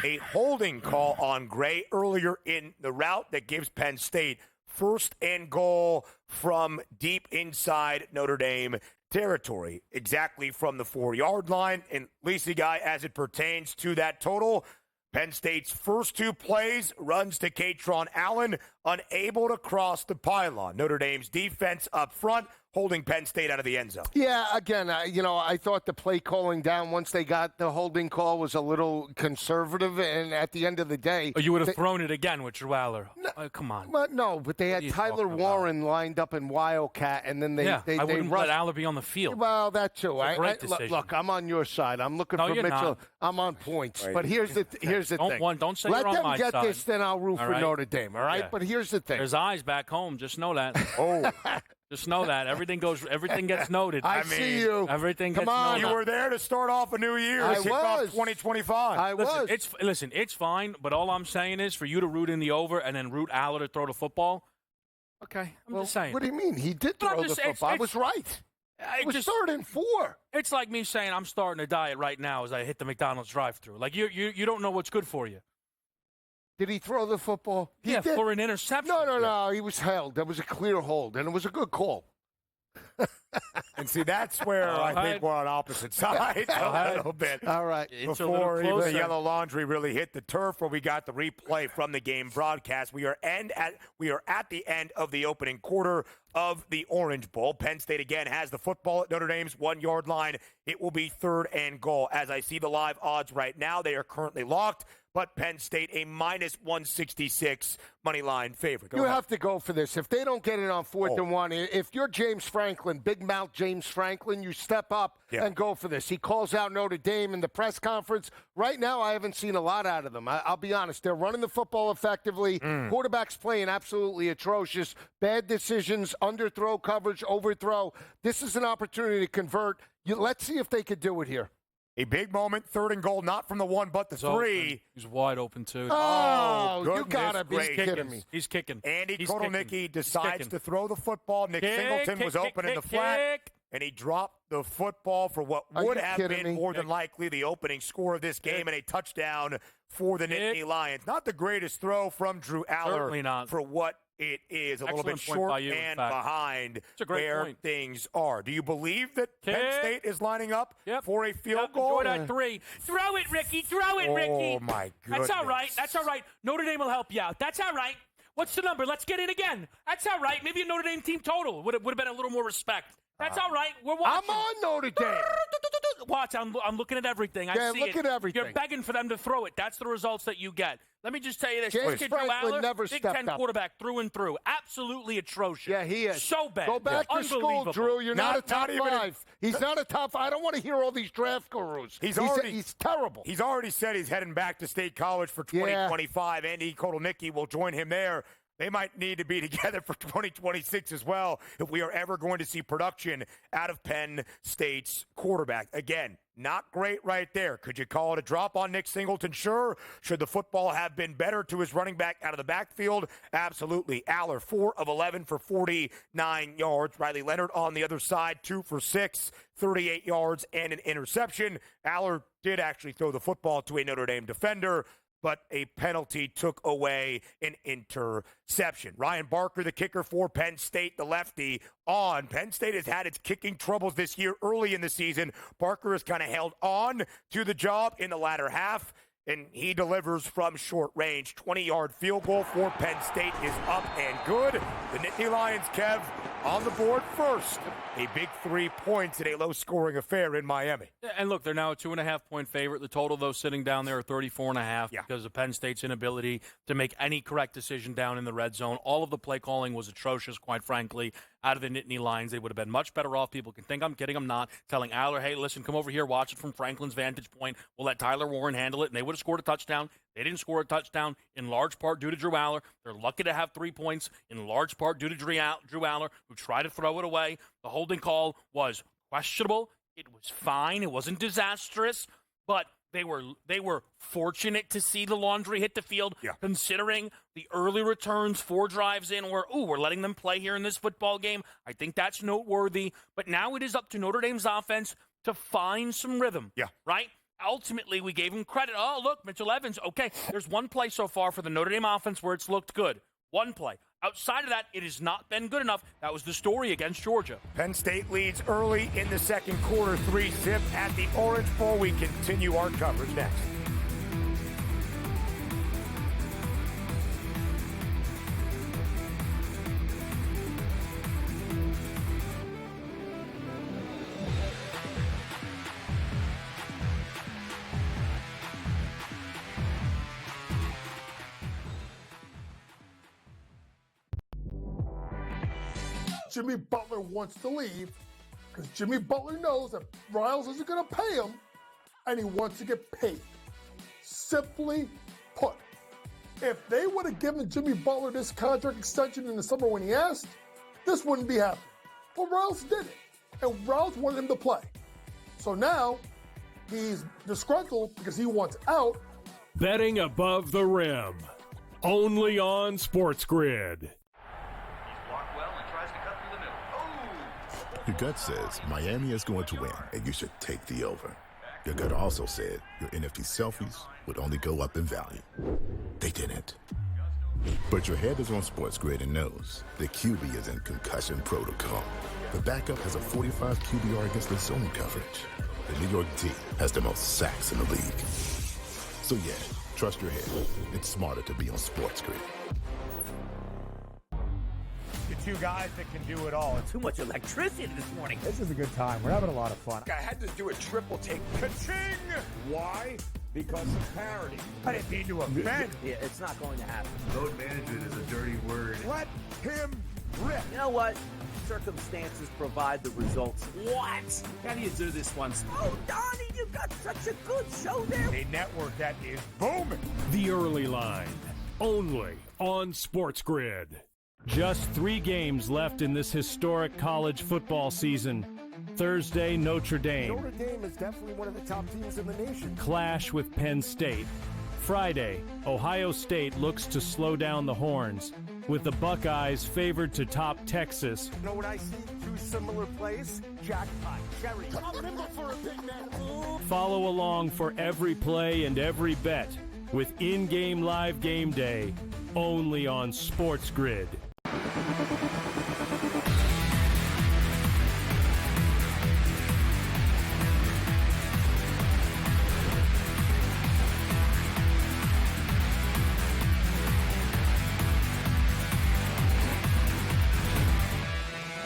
a holding call on Gray earlier in the route that gives Penn State first and goal from deep inside Notre Dame territory, exactly from the 4-yard line. And Lisi, guy, as it pertains to that total, Penn State's first two plays runs to Katron Allen, unable to cross the pylon. Notre Dame's defense up front, holding Penn State out of the end zone. Yeah, again, I thought the play calling down once they got the holding call was a little conservative, and at the end of the day... Oh, you would have thrown it again with Drew Aller. No, come on. But they had Tyler Warren lined up in Wildcat, and then I wouldn't let Aller be on the field. Well, that too. Great decision. Look, I'm on your side. I'm looking for Mitchell. Not. I'm on points. Right. But here's the thing. Don't say let you're on them my get side. this, then I'll root for Notre Dame, all right? Yeah. But here's the thing. There's eyes back home. Just know that. Just know that. Everything gets noted. I see you. Everything Come gets on. noted. You were there to start off a new year. I kick off was. 2025. Listen, it's fine, but all I'm saying is for you to root in the over and then root Aller to throw the football. Okay, I'm just saying. What do you mean? He did throw the football. I was right. It was 3rd and 4. It's like me saying I'm starting a diet right now as I hit the McDonald's drive-thru. Like you don't know what's good for you. Did he throw the football? He did. For an interception. No. He was held. That was a clear hold, and it was a good call. And see, that's where I think we're on opposite sides a little bit. All right. Before even the yellow laundry really hit the turf, where we got the replay from the game broadcast, we are at the end of the opening quarter of the Orange Bowl. Penn State again has the football at Notre Dame's 1-yard line. It will be 3rd and goal. As I see the live odds right now, they are currently locked. But Penn State, a -166 money line favorite. You have to go for this. If they don't get it on 4th and 1, if you're James Franklin, big mouth James Franklin, you step up and go for this. He calls out Notre Dame in the press conference. Right now, I haven't seen a lot out of them. I'll be honest. They're running the football effectively. Quarterback's playing absolutely atrocious. Bad decisions, underthrow coverage, overthrow. This is an opportunity to convert. Let's see if they could do it here. A big moment, 3rd and goal, not from the 1, but the 3. He's wide open, too. Oh, you gotta be kidding me. He's kicking. Andy Kotelnicki decides to throw the football. Nick Singleton was open in the flat, and he dropped the football for what would have been more than likely the opening score of this game and a touchdown for the Nittany Lions. Not the greatest throw from Drew Aller. Certainly not. For what it is. A little bit short and behind where things are. Do you believe that Penn State is lining up for a field goal? Enjoy that 3. Throw it, Ricky. Throw it, Ricky. Oh, my goodness. That's all right. That's all right. Notre Dame will help you out. That's all right. What's the number? Let's get it again. That's all right. Maybe a Notre Dame team total would have been a little more respect. That's all right. We're watching. I'm on Notre Dame. Watch. I'm looking at everything. I see look at everything. You're begging for them to throw it. That's the results that you get. Let me just tell you this. James Kid Franklin Aller, never Big stepped Ten up. quarterback through and through. Absolutely atrocious. Yeah, he is. So bad. Go back to school, Drew. You're not a top 5. He's not a top 5. I don't want to hear all these draft gurus. He's terrible. He's already said he's heading back to State College for 2025. Andy Kotelnicki will join him there. They might need to be together for 2026 as well if we are ever going to see production out of Penn State's quarterback. Again, not great right there. Could you call it a drop on Nick Singleton? Sure. Should the football have been better to his running back out of the backfield? Absolutely. Aller, 4 of 11 for 49 yards. Riley Leonard on the other side, 2 for 6, 38 yards and an interception. Aller did actually throw the football to a Notre Dame defender, but a penalty took away an interception. Ryan Barker, the kicker for Penn State, the lefty, on. Penn State has had its kicking troubles this year early in the season. Barker has kind of held on to the job in the latter half, and he delivers from short range. 20-yard field goal for Penn State is up and good. The Nittany Lions, Kev, on the board first. A big 3 points in a low-scoring affair in Miami. And look, they're now a 2.5-point favorite. The total, though, sitting down there at 34.5 because of Penn State's inability to make any correct decision down in the red zone. All of the play calling was atrocious, quite frankly, out of the Nittany Lions. They would have been much better off. People can think I'm kidding. I'm not. Telling Aller, hey, listen, come over here, watch it from Franklin's vantage point. We'll let Tyler Warren handle it, and they would have scored a touchdown. They didn't score a touchdown, in large part due to Drew Aller. They're lucky to have 3 points, in large part due to Drew Aller, who tried to throw it away. The holding call was questionable. It was fine. It wasn't disastrous. But They were fortunate to see the laundry hit the field, considering the early returns, 4 drives in, where, we're letting them play here in this football game. I think that's noteworthy. But now it is up to Notre Dame's offense to find some rhythm, right? Ultimately, we gave them credit. Oh, look, Mitchell Evans. Okay, there's one play so far for the Notre Dame offense where it's looked good. One play. Outside of that, it has not been good enough. That was the story against Georgia. Penn State leads early in the second quarter, 3-zip at the Orange Bowl. We continue our coverage next. Jimmy Butler wants to leave because Jimmy Butler knows that Riles isn't going to pay him, and he wants to get paid. Simply put, if they would have given Jimmy Butler this contract extension in the summer when he asked, this wouldn't be happening. But Riles did it, and Riles wanted him to play. So now he's disgruntled because he wants out. Betting above the rim, only on SportsGrid. Your gut says Miami is going to win, and you should take the over. Your gut also said your NFT selfies would only go up in value. They didn't. But your head is on SportsGrid and knows the QB is in concussion protocol. The backup has a 45 QBR against the zone coverage. The New York D has the most sacks in the league. So yeah, trust your head. It's smarter to be on SportsGrid. The two guys that can do it all. Too much electricity this morning. This is a good time. We're having a lot of fun. I had to do a triple take. Ka-ching! Why? Because of parity. I didn't mean to offend. Yeah, it's not going to happen. Load management is a dirty word. Let him rip. You know what? Circumstances provide the results. What? How do you do this once? Oh, Donnie, you got such a good show there. A network that is booming. The Early Line, only on SportsGrid. Just 3 games left in this historic college football season. Thursday, Notre Dame. Notre Dame is definitely one of the top teams in the nation. Clash with Penn State. Friday, Ohio State looks to slow down the Horns, with the Buckeyes favored to top Texas. You know what I see? 2 similar plays? Jackpot, cherry. I'm nimble for a big man. Follow along for every play and every bet with in-game live game day, only on SportsGrid.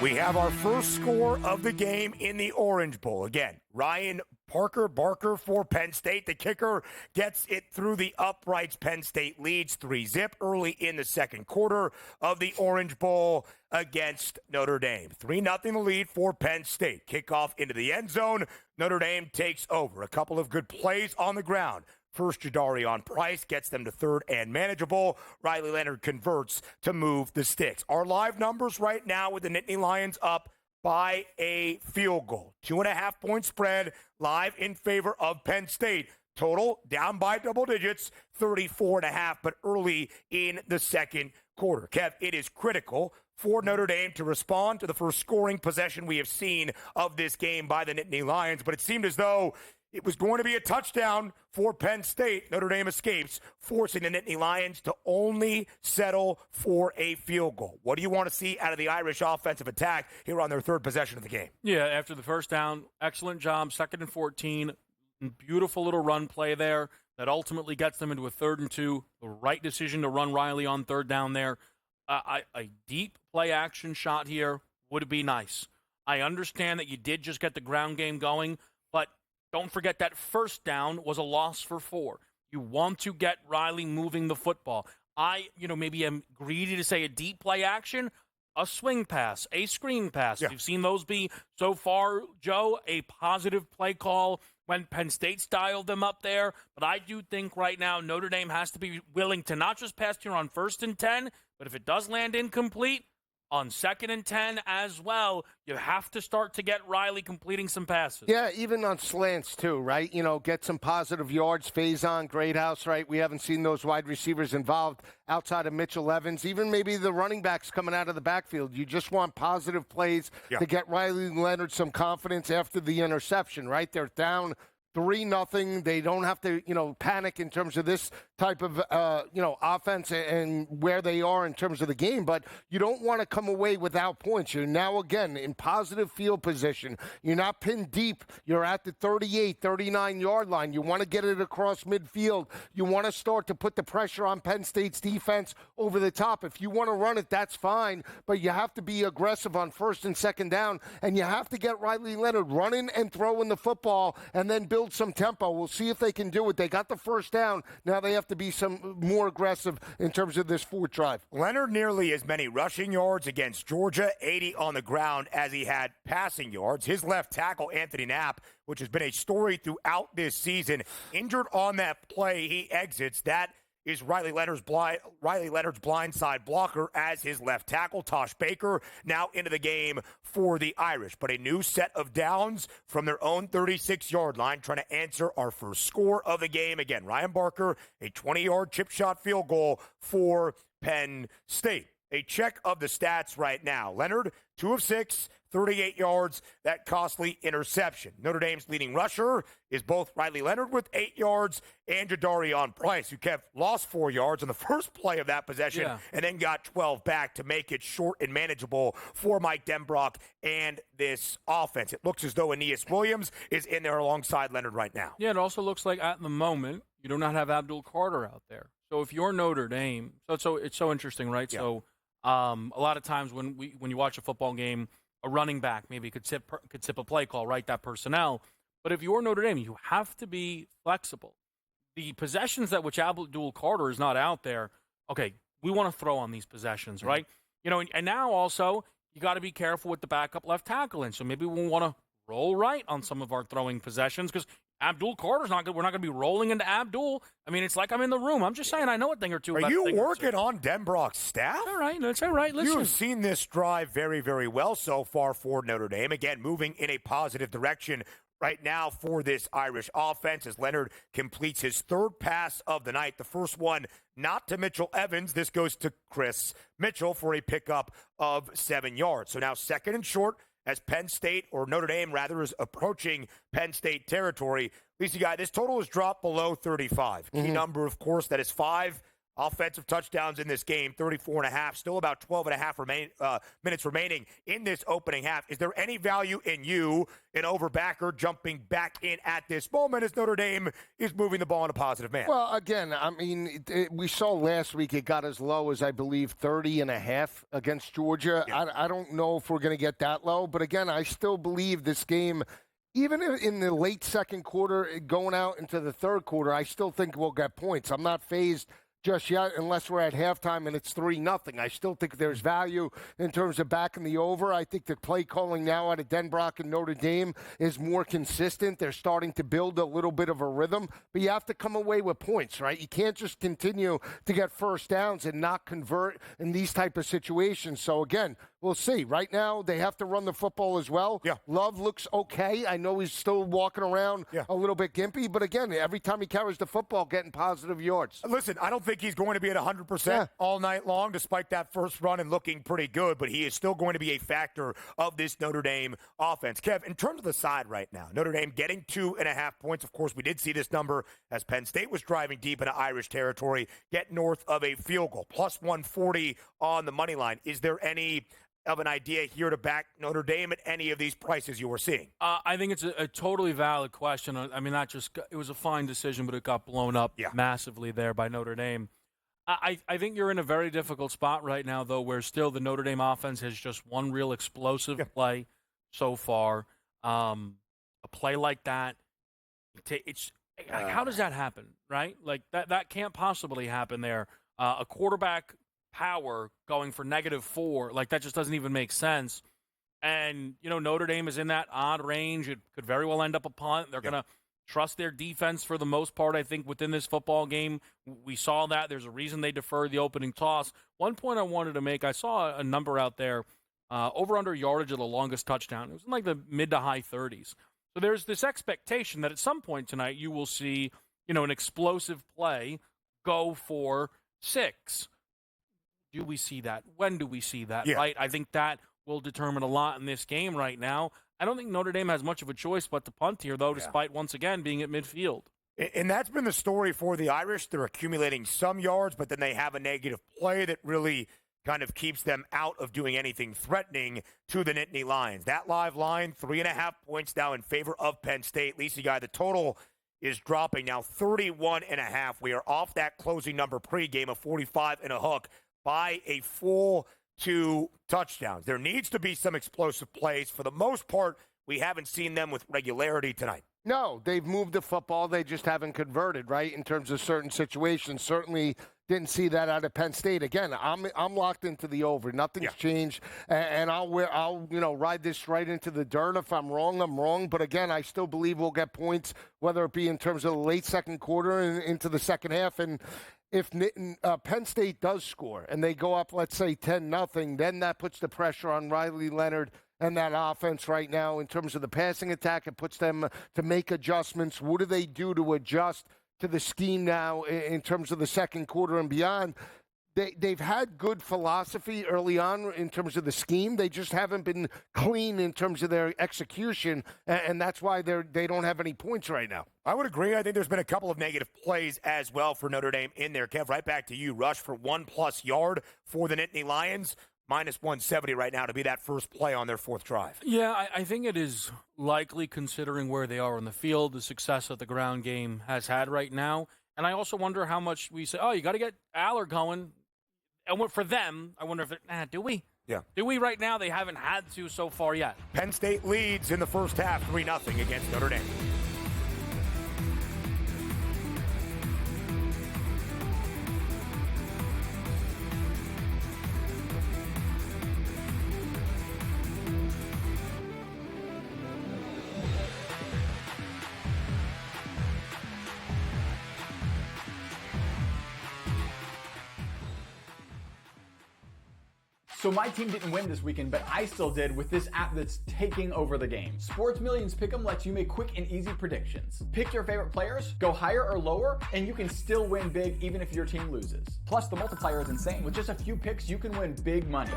We have our first score of the game in the Orange Bowl. Again, Ryan Barker for Penn State. The kicker gets it through the uprights. Penn State leads 3-zip early in the second quarter of the Orange Bowl against Notre Dame. 3-0 the lead for Penn State. Kickoff into the end zone. Notre Dame takes over. A couple of good plays on the ground. First, Jadarian Price gets them to third and manageable. Riley Leonard converts to move the sticks. Our live numbers right now with the Nittany Lions up by a field goal. 2.5-point spread live in favor of Penn State. Total down by double digits, 34.5, but early in the second quarter. Kev, it is critical for Notre Dame to respond to the first scoring possession we have seen of this game by the Nittany Lions, but it seemed as though it was going to be a touchdown for Penn State. Notre Dame escapes, forcing the Nittany Lions to only settle for a field goal. What do you want to see out of the Irish offensive attack here on their third possession of the game? Yeah, after the first down, excellent job, 2nd and 14. Beautiful little run play there that ultimately gets them into a 3rd and 2. The right decision to run Riley on 3rd down there. A deep play action shot here would be nice. I understand that you did just get the ground game going, but don't forget that first down was a loss for 4. You want to get Riley moving the football. Maybe am greedy to say a deep play action, a swing pass, a screen pass. Yeah. We've seen those be, so far, Joe, a positive play call when Penn State dialed them up there. But I do think right now Notre Dame has to be willing to not just pass here on 1st and 10, but if it does land incomplete, On 2nd and 10 as well, you have to start to get Riley completing some passes. Yeah, even on slants too, right? Get some positive yards. Faison, Greathouse, right? We haven't seen those wide receivers involved outside of Mitchell Evans. Even maybe the running backs coming out of the backfield. You just want positive plays to get Riley Leonard some confidence after the interception, right? They're down 3-0. They don't have to, panic in terms of this type of, offense and where they are in terms of the game. But you don't want to come away without points. You're now, again, in positive field position. You're not pinned deep. You're at the 38, 39-yard line. You want to get it across midfield. You want to start to put the pressure on Penn State's defense over the top. If you want to run it, that's fine. But you have to be aggressive on 1st and 2nd down. And you have to get Riley Leonard running and throwing the football and then build some tempo. We'll see if they can do it. They got the 1st down. Now they have to be some more aggressive in terms of this 4th drive. Leonard nearly as many rushing yards against Georgia, 80 on the ground, as he had passing yards. His left tackle, Anthony Knapp, which has been a story throughout this season, injured on that play. He exits. That is Riley Leonard's blindside blocker as his left tackle. Tosh Baker now into the game for the Irish. But a new set of downs from their own 36-yard line, trying to answer our first score of the game. Again, Ryan Barker, a 20-yard chip shot field goal for Penn State. A check of the stats right now. Leonard, 2 of 6, 38 yards, that costly interception. Notre Dame's leading rusher is both Riley Leonard with 8 yards and Jadarian Price, who lost 4 yards on the first play of that possession and then got 12 back to make it short and manageable for Mike Denbrock and this offense. It looks as though Aeneas Williams is in there alongside Leonard right now. Yeah, it also looks like at the moment you do not have Abdul Carter out there. So if you're Notre Dame, so it's so interesting, right? Yeah. So a lot of times when you watch a football game, a running back maybe could tip a play call, right? That personnel. But if you're Notre Dame, you have to be flexible. The possessions that which Abdul Carter is not out there, okay, we want to throw on these possessions, right? And now also you got to be careful with the backup left tackle in. So maybe we want to roll right on some of our throwing possessions because Abdul Carter's not good. We're not going to be rolling into Abdul. I mean, it's like I'm in the room. I'm just saying I know a thing or two. Are you working on Denbrock's staff? All right, that's all right. Listen. You've seen this drive very, very well so far for Notre Dame. Again, moving in a positive direction right now for this Irish offense as Leonard completes his 3rd pass of the night. The first one not to Mitchell Evans. This goes to Chris Mitchell for a pickup of 7 yards. So now 2nd and short as Penn State, or Notre Dame rather, is approaching Penn State territory. Lisa, guy, this total has dropped below 35. Key number, of course, that is 5 offensive touchdowns in this game, 34.5, still about 12.5 minutes remaining in this opening half. Is there any value in you, an overbacker, jumping back in at this moment as Notre Dame is moving the ball in a positive manner? Well, again, I mean, we saw last week it got as low as, I believe, 30.5 against Georgia. Yeah. I don't know if we're going to get that low, but again, I still believe this game, even in the late 2nd quarter, going out into the 3rd quarter, I still think we'll get points. I'm not fazed just yet unless we're at halftime and it's 3-0. I still think there's value in terms of backing the over. I think the play calling now out of Denbrock and Notre Dame is more consistent. They're starting to build a little bit of a rhythm, but you have to come away with points, right? You can't just continue to get 1st downs and not convert in these type of situations. So again, we'll see. Right now, they have to run the football as well. Yeah. Love looks okay. I know he's still walking around a little bit gimpy, but again, every time he carries the football, getting positive yards. Listen, I don't think he's going to be at 100% all night long, despite that first run and looking pretty good, but he is still going to be a factor of this Notre Dame offense. Kev, in terms of the side right now, Notre Dame getting 2.5 points. Of course, we did see this number as Penn State was driving deep into Irish territory, get north of a field goal, plus 140 on the money line. Is there any of an idea here to back Notre Dame at any of these prices you were seeing? I think it's a totally valid question. I mean, it was a fine decision, but it got blown up massively there by Notre Dame. I think you're in a very difficult spot right now, though, where still the Notre Dame offense has just one real explosive play so far. A play like that, how does that happen, right? Like, that can't possibly happen there. A quarterback power going for -4, like that just doesn't even make sense. And Notre Dame is in that odd range. It could very well end up a punt. They're gonna trust their defense for the most part, I think, within this football game. We saw that. There's a reason they deferred the opening toss. One point I wanted to make, I saw a number out there, over-under yardage of the longest touchdown. It was in like the mid to high 30s. So there's this expectation that at some point tonight you will see, an explosive play go for 6. Do we see that? When do we see that, right? I think that will determine a lot in this game right now. I don't think Notre Dame has much of a choice but to punt here, though, despite once again being at midfield. And that's been the story for the Irish. They're accumulating some yards, but then they have a negative play that really kind of keeps them out of doing anything threatening to the Nittany Lions. That live line, 3.5 points now in favor of Penn State. Lisi, guy, the total is dropping now 31.5. We are off that closing number pregame of 45 and a hook by a full 2 touchdowns. There needs to be some explosive plays. For the most part, we haven't seen them with regularity tonight. No, they've moved the football. They just haven't converted, right, in terms of certain situations. Certainly didn't see that out of Penn State. Again, I'm locked into the over. Nothing's changed, and I'll ride this right into the dirt. If I'm wrong, I'm wrong. But again, I still believe we'll get points, whether it be in terms of the late second quarter and into the second half. And if Penn State does score and they go up, let's say 10-0, then that puts the pressure on Riley Leonard and that offense right now in terms of the passing attack. It puts them to make adjustments. What do they do to adjust to the scheme now in terms of the second quarter and beyond? They've had good philosophy early on in terms of the scheme. They just haven't been clean in terms of their execution, and that's why they don't have any points right now. I would agree. I think there's been a couple of negative plays as well for Notre Dame in there. Kev, right back to you. Rush for 1+ yard for the Nittany Lions. Minus 170 right now to be that first play on their 4th drive. Yeah, I think it is likely considering where they are on the field, the success that the ground game has had right now. And I also wonder how much we say, you got to get Aller going. And for them, I wonder if do we? Yeah. Do we right now? They haven't had to so far yet. Penn State leads in the first half 3-0 against Notre Dame. So my team didn't win this weekend, but I still did with this app that's taking over the game. Sports Millions Pick'em lets you make quick and easy predictions. Pick your favorite players, go higher or lower, and you can still win big even if your team loses. Plus, the multiplier is insane. With just a few picks, you can win big money.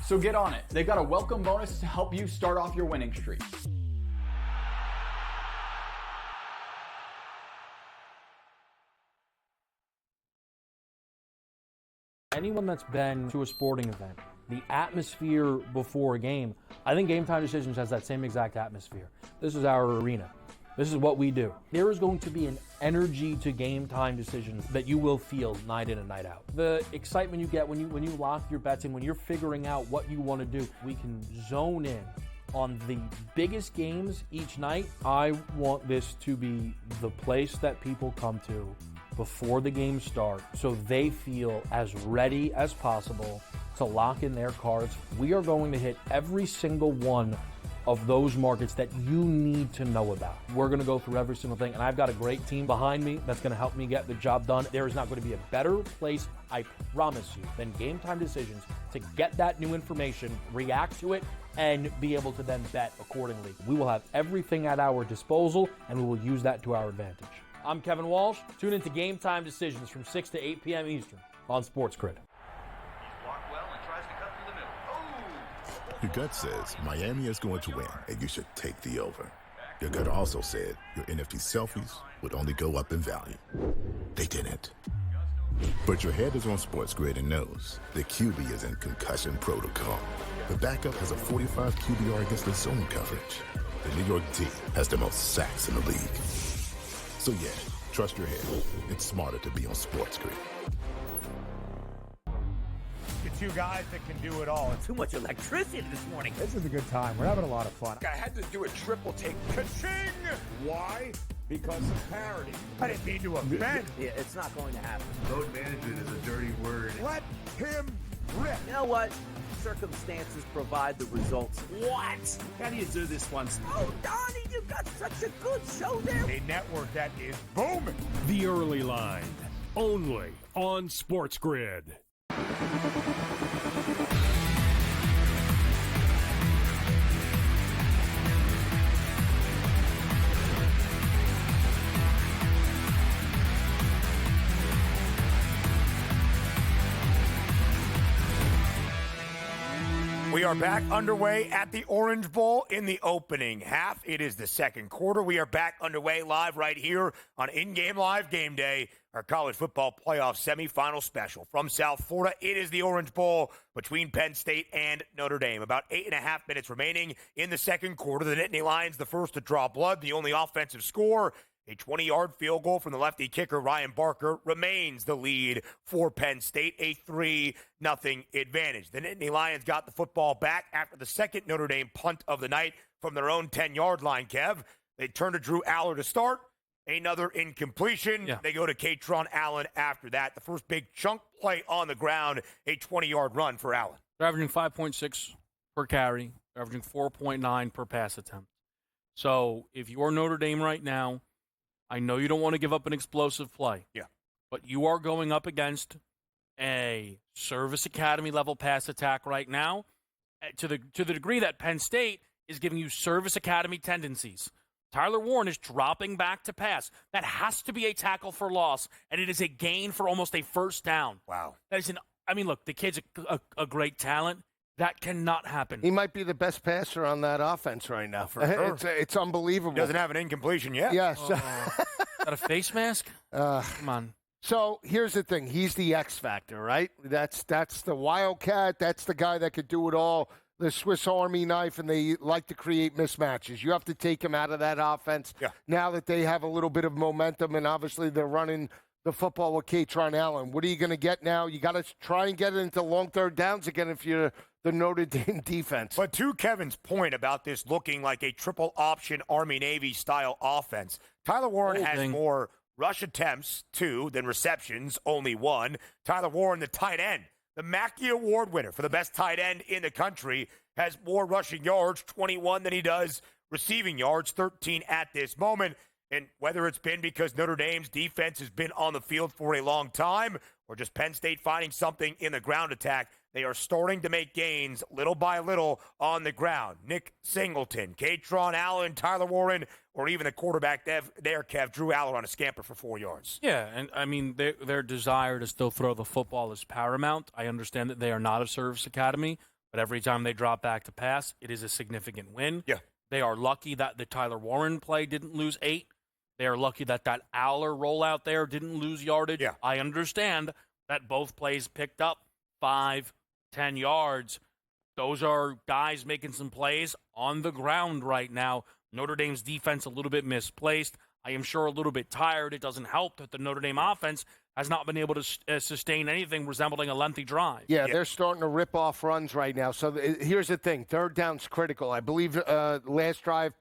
So get on it. They've got a welcome bonus to help you start off your winning streak. Anyone that's been to a sporting event, the atmosphere before a game, I think Game Time Decisions has that same exact atmosphere. This is our arena. This is what we do. There is going to be an energy to Game Time Decisions that you will feel night in and night out. The excitement you get when you lock your bets in, when you're figuring out what you want to do, we can zone in on the biggest games each night. I want this to be the place that people come to before the game starts so they feel as ready as possible to lock in their cards. We are going to hit every single one of those markets that you need to know about. We're going to go through every single thing, and I've got a great team behind me that's going to help me get the job done. There is not going to be a better place, I promise you, than Game Time Decisions to get that new information, react to it, and be able to then bet accordingly. We will have everything at our disposal, and we will use that to our advantage. I'm Kevin Walsh. Tune into Game Time Decisions from 6 to 8 p.m. Eastern on SportsGrid. Your gut says Miami is going to win, and you should take the over. Your gut also said your NFT selfies would only go up in value. They didn't. But your head is on SportsGrid and knows the QB is in concussion protocol. The backup has a 45 QBR against the zone coverage. The New York team has the most sacks in the league. So yeah, trust your head. It's smarter to be on SportsGrid. The two guys that can do it all. Too much electricity this morning. This is a good time. We're having a lot of fun. I had to do a triple take. Ka-ching! Why? Because of parity. I didn't mean to offend. Yeah, it's not going to happen. Load management is a dirty word. Let him rip. You know what? circumstances provide the results. What? How do you do this one? Oh, Donnie, you got such a good show there. A network that is booming. The Early Line, only on SportsGrid. We are back underway at the Orange Bowl in the opening half. It is the second quarter. We are back underway live right here on In-Game Live Game Day, our college football playoff semifinal special. From South Florida, it is the Orange Bowl between Penn State and Notre Dame. About 8.5 minutes remaining in the second quarter. The Nittany Lions, the first to draw blood, the only offensive score. A 20-yard field goal from the lefty kicker, Ryan Barker, remains the lead for Penn State, a 3-0 advantage. The Nittany Lions got the football back after the second Notre Dame punt of the night from their own 10-yard line, Kev. They turn to Drew Aller to start. Another incompletion. Yeah. They go to Katron Allen after that. The first big chunk play on the ground, a 20-yard run for Allen. They're averaging 5.6 per carry. They're averaging 4.9 per pass attempt. So if you're Notre Dame right now, I know you don't want to give up an explosive play. Yeah. But you are going up against a Service Academy level pass attack right now to the degree that Penn State is giving you Service Academy tendencies. Tyler Warren is dropping back to pass. That has to be a tackle for loss, and it is a gain for almost a first down. Wow. That is look, the kid's a great talent. That cannot happen. He might be the best passer on that offense right now. For sure. It's unbelievable. Doesn't have an incompletion yet. Yes. Got a face mask? Come on. So here's the thing. He's the X factor, right? That's the Wildcat. That's the guy that could do it all. The Swiss Army knife, and they like to create mismatches. You have to take him out of that offense now that they have a little bit of momentum, and obviously they're running the football with Katron Allen. What are you going to get now? You got to try and get it into long third downs again if you're the Notre Dame defense. But to Kevin's point about this looking like a triple option Army-Navy style offense, Tyler Warren has more rush attempts, 2, than receptions, only 1. Tyler Warren, the tight end, the Mackey Award winner for the best tight end in the country, has more rushing yards, 21, than he does receiving yards, 13 at this moment. And whether it's been because Notre Dame's defense has been on the field for a long time or just Penn State finding something in the ground attack, they are starting to make gains little by little on the ground. Nick Singleton, Katron Allen, Tyler Warren, or even the quarterback there, Kev, Drew Aller on a scamper for 4 yards. Yeah, and I mean, their desire to still throw the football is paramount. I understand that they are not a service academy, but every time they drop back to pass, it is a significant win. Yeah. They are lucky that the Tyler Warren play didn't lose 8. They are lucky that Aller rollout there didn't lose yardage. Yeah. I understand that both plays picked up 5, 10 yards. Those are guys making some plays on the ground right now. Notre Dame's defense a little bit misplaced. I am sure a little bit tired. It doesn't help that the Notre Dame offense has not been able to sustain anything resembling a lengthy drive. Yeah, they're starting to rip off runs right now. So here's the thing. Third down's critical. I believe last drive,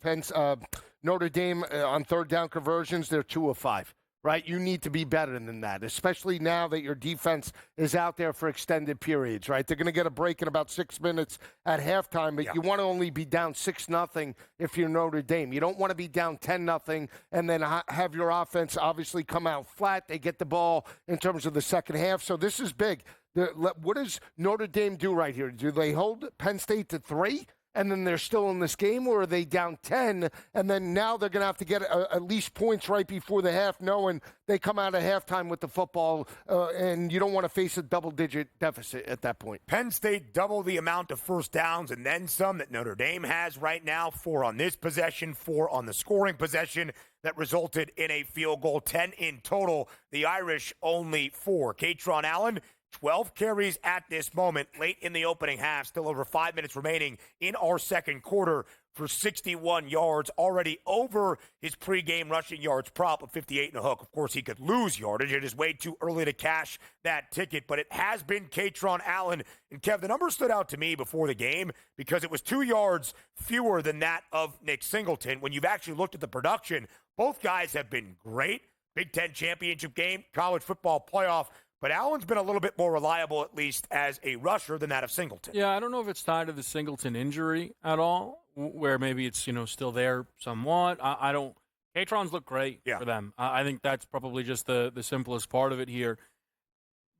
Notre Dame on third down conversions, they're 2 of 5. Right? You need to be better than that, especially now that your defense is out there for extended periods, right? They're going to get a break in about 6 minutes at halftime, but you want to only be down 6-0 if you're Notre Dame. You don't want to be down 10-0 and then have your offense obviously come out flat. They get the ball in terms of the second half. So this is big. What does Notre Dame do right here? Do they hold Penn State to 3? And then they're still in this game, or are they down 10? And then now they're going to have to get at least points right before the half, knowing they come out of halftime with the football, and you don't want to face a double-digit deficit at that point. Penn State double the amount of first downs and then some that Notre Dame has right now. 4 on this possession, 4 on the scoring possession that resulted in a field goal, 10 in total. The Irish only 4. Katron Allen, 12 carries at this moment, late in the opening half, still over 5 minutes remaining in our second quarter for 61 yards, already over his pregame rushing yards prop of 58 and a hook. Of course, he could lose yardage. It is way too early to cash that ticket, but it has been Katron Allen. And Kev, the number stood out to me before the game because it was 2 yards fewer than that of Nick Singleton. When you've actually looked at the production, both guys have been great. Big Ten championship game, college football playoff. But Allen's been a little bit more reliable, at least as a rusher, than that of Singleton. Yeah, I don't know if it's tied to the Singleton injury at all, where maybe it's still there somewhat. I don't. K-Trons look great for them. I think that's probably just the simplest part of it here.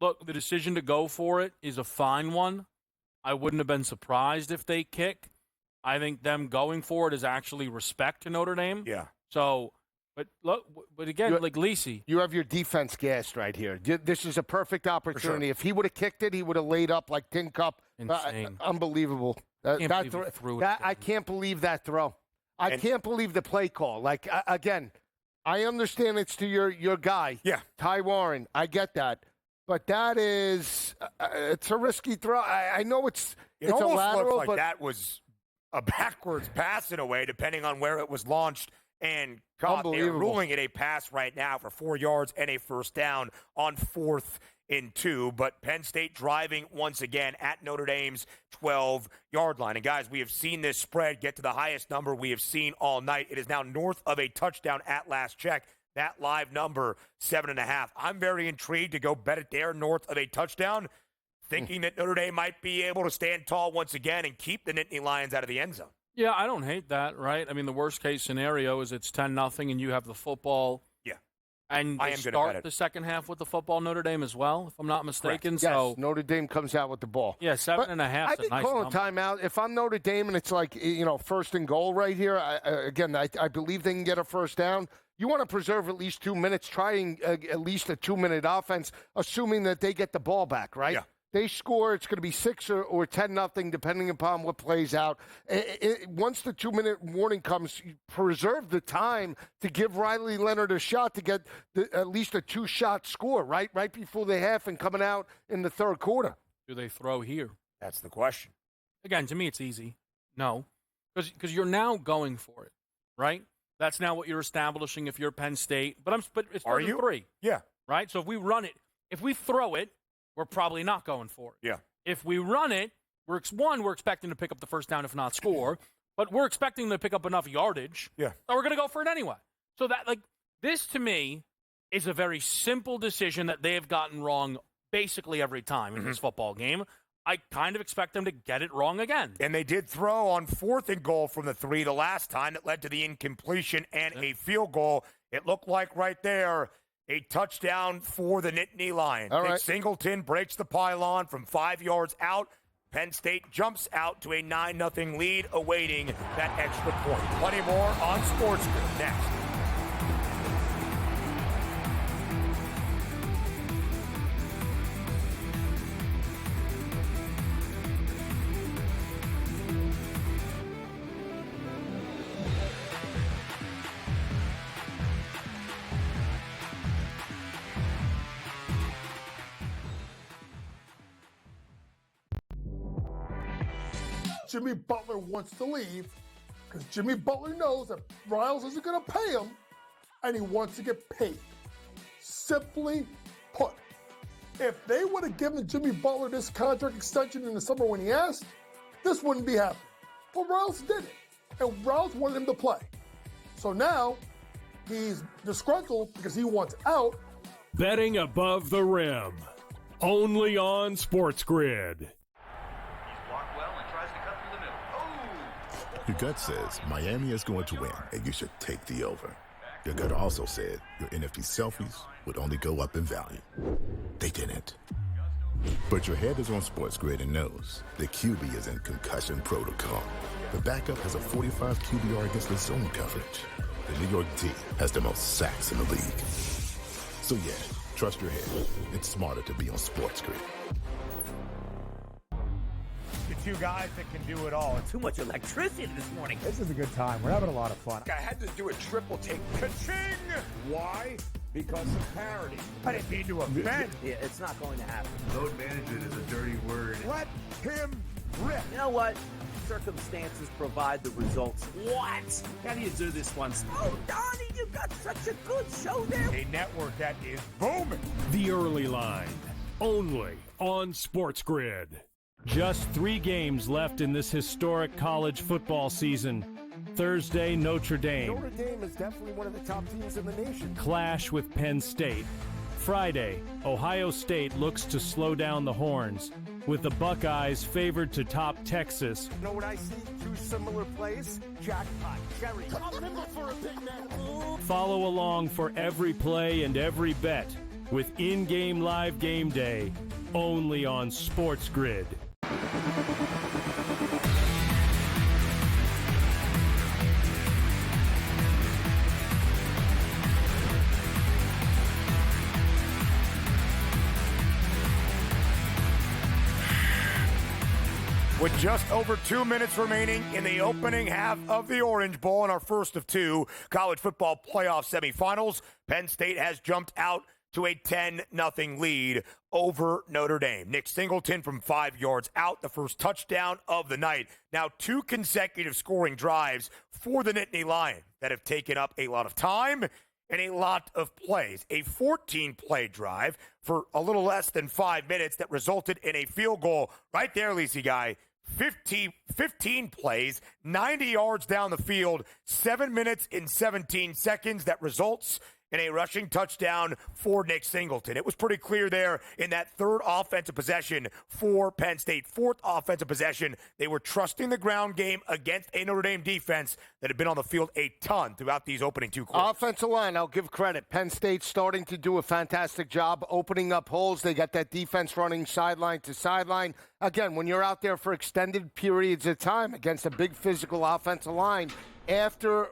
Look, the decision to go for it is a fine one. I wouldn't have been surprised if they kick. I think them going for it is actually respect to Notre Dame. Yeah. So, but again, like Lisi. You have your defense gassed right here. This is a perfect opportunity. If he would have kicked it, he would have laid up like Tin Cup. Insane. Unbelievable. I can't believe that throw. I can't believe the play call. Like, again, I understand it's to your guy, Ty Warren. I get that. But that is it's a risky throw. I know it's almost a lateral, looked like that was a backwards pass in a way, depending on where it was launched and caught. They're ruling it a pass right now for 4 yards and a first down on 4th and 2. But Penn State driving once again at Notre Dame's 12-yard line. And, guys, we have seen this spread get to the highest number we have seen all night. It is now north of a touchdown at last check. That live number, 7.5. I'm very intrigued to go bet it there north of a touchdown, thinking that Notre Dame might be able to stand tall once again and keep the Nittany Lions out of the end zone. Yeah, I don't hate that, right? I mean, the worst-case scenario is it's 10-0 and you have the football. Yeah. And they start the second half with the football, Notre Dame as well, if I'm not mistaken. Yes, so Notre Dame comes out with the ball. Yeah, 7.5. I think calling a timeout. If I'm Notre Dame and it's like, first and goal right here, I believe they can get a first down. You want to preserve at least 2 minutes, trying at least a 2-minute offense, assuming that they get the ball back, right? Yeah. They score, it's going to be 6 or 10-0, depending upon what plays out. Once the 2-minute warning comes, you preserve the time to give Riley Leonard a shot to get at least a 2-shot score, right? Right before the half and coming out in the third quarter. Do they throw here? That's the question. Again, to me, it's easy. No. Because you're now going for it, right? That's now what you're establishing if you're Penn State. But it's 3. Yeah. Right? So if we run it, if we throw it, we're probably not going for it. Yeah. If we run it, we're expecting to pick up the first down, if not score. But we're expecting to pick up enough yardage. Yeah. That we're going to go for it anyway. So this to me is a very simple decision that they have gotten wrong basically every time in this football game. I kind of expect them to get it wrong again. And they did throw on 4th and goal from the 3 the last time. That led to the incompletion and a field goal. It looked like right there a touchdown for the Nittany Lions. All right. Singleton breaks the pylon from 5 yards out. Penn State jumps out to a 9-0 lead, awaiting that extra point. Plenty more on SportsGrid next. Jimmy Butler wants to leave because Jimmy Butler knows that Riles isn't going to pay him, and he wants to get paid. Simply put, if they would have given Jimmy Butler this contract extension in the summer when he asked, this wouldn't be happening. But Riles did it, and Riles wanted him to play. So now he's disgruntled because he wants out. Betting above the rim, only on SportsGrid. Your gut says Miami is going to win, and you should take the over. Your gut also said your NFT selfies would only go up in value. They didn't. But your head is on SportsGrid and knows the QB is in concussion protocol. The backup has a 45 QBR against the zone coverage. The New York D has the most sacks in the league. So yeah, trust your head. It's smarter to be on SportsGrid. Two guys that can do it all. Too much electricity this morning. This is a good time. We're having a lot of fun. I had to do a triple take. Ka-ching! Why? Because of parity. I didn't mean to offend. Yeah, it's not going to happen. Load management is a dirty word. Let him rip. You know what? Circumstances provide the results. What? How do you do this one? Oh, Donnie, you got such a good show there. A network that is booming. The Early Line, only on SportsGrid. Just 3 games left in this historic college football season. Thursday, Notre Dame. Notre Dame is definitely one of the top teams in the nation. Clash with Penn State. Friday, Ohio State looks to slow down the Horns, with the Buckeyes favored to top Texas. You know what I see? Two similar plays. Jackpot. Cherry. I'm nimble for a big man. Follow along for every play and every bet with in-game live game day, only on SportsGrid. With just over 2 minutes remaining in the opening half of the Orange Bowl in our first of two college football playoff semifinals, Penn State has jumped out to a 10-0 lead over Notre Dame. Nick Singleton from 5 yards out, the first touchdown of the night. Now 2 consecutive scoring drives for the Nittany Lions that have taken up a lot of time and a lot of plays. A 14-play drive for a little less than 5 minutes that resulted in a field goal right there, Lisi Guy. 15 plays, 90 yards down the field, 7 minutes and 17 seconds that results in a rushing touchdown for Nick Singleton. It was pretty clear there in that third offensive possession for Penn State. Fourth offensive possession, they were trusting the ground game against a Notre Dame defense that had been on the field a ton throughout these opening 2 quarters. Offensive line, I'll give credit. Penn State's starting to do a fantastic job opening up holes. They got that defense running sideline to sideline. Again, when you're out there for extended periods of time against a big physical offensive line, after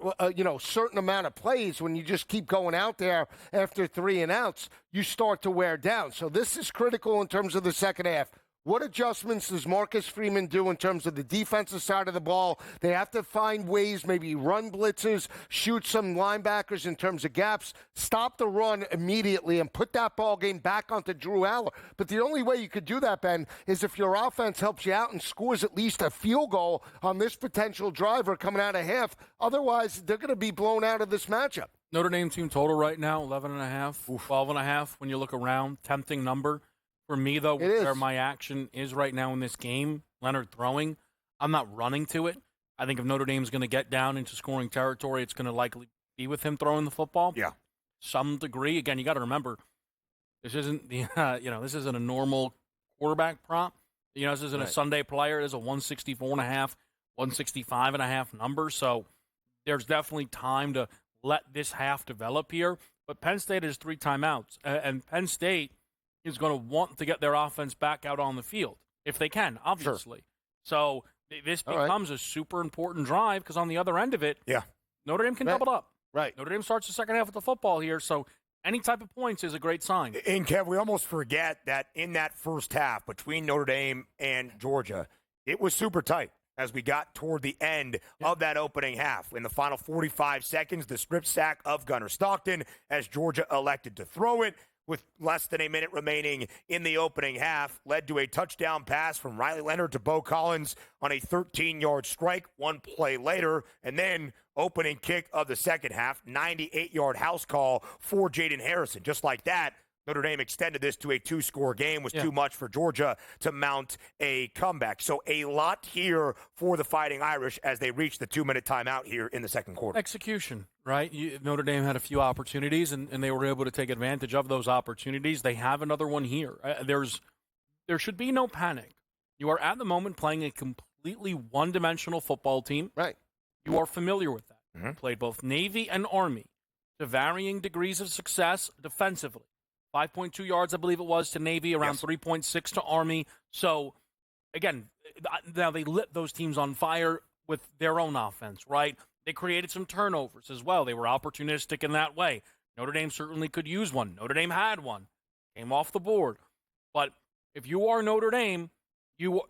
certain amount of plays, when you just keep going out there after 3 and outs, you start to wear down. So this is critical in terms of the second half. What adjustments does Marcus Freeman do in terms of the defensive side of the ball? They have to find ways, maybe run blitzes, shoot some linebackers in terms of gaps, stop the run immediately, and put that ball game back onto Drew Aller. But the only way you could do that, Ben, is if your offense helps you out and scores at least a field goal on this potential driver coming out of half. Otherwise, they're going to be blown out of this matchup. Notre Dame team total right now, 11.5, 12.5 when you look around. Tempting number. For me, though, where my action is right now in this game, Leonard throwing, I'm not running to it. I think if Notre Dame's going to get down into scoring territory, it's going to likely be with him throwing the football. Yeah. Some degree. Again, you got to remember, this isn't this isn't a normal quarterback prop. This isn't a Sunday player. It's a 164.5, 165.5 number. So there's definitely time to let this half develop here. But Penn State has 3 timeouts, and Penn State is going to want to get their offense back out on the field, if they can, obviously. Sure. So this becomes a super important drive because on the other end of it, Notre Dame can double up. Right. Notre Dame starts the second half of the football here, so any type of points is a great sign. And, Kev, we almost forget that in that first half between Notre Dame and Georgia, it was super tight as we got toward the end of that opening half. In the final 45 seconds, the strip sack of Gunnar Stockton as Georgia elected to throw it. With less than a minute remaining in the opening half, led to a touchdown pass from Riley Leonard to Bo Collins on a 13-yard strike 1 play later, and then opening kick of the second half, 98-yard house call for Jaden Harrison. Just like that, Notre Dame extended this to a 2-score game. Was too much for Georgia to mount a comeback. So a lot here for the Fighting Irish as they reach the 2-minute timeout here in the second quarter. Execution, right? Notre Dame had a few opportunities, and they were able to take advantage of those opportunities. They have another one here. There should be no panic. You are at the moment playing a completely one-dimensional football team. Right. You are familiar with that. Mm-hmm. Played both Navy and Army to varying degrees of success defensively. 5.2 yards, I believe it was, to Navy, around 3.6 to Army. So, again, now they lit those teams on fire with their own offense, right? They created some turnovers as well. They were opportunistic in that way. Notre Dame certainly could use one. Notre Dame had one. Came off the board. But if you are Notre Dame, you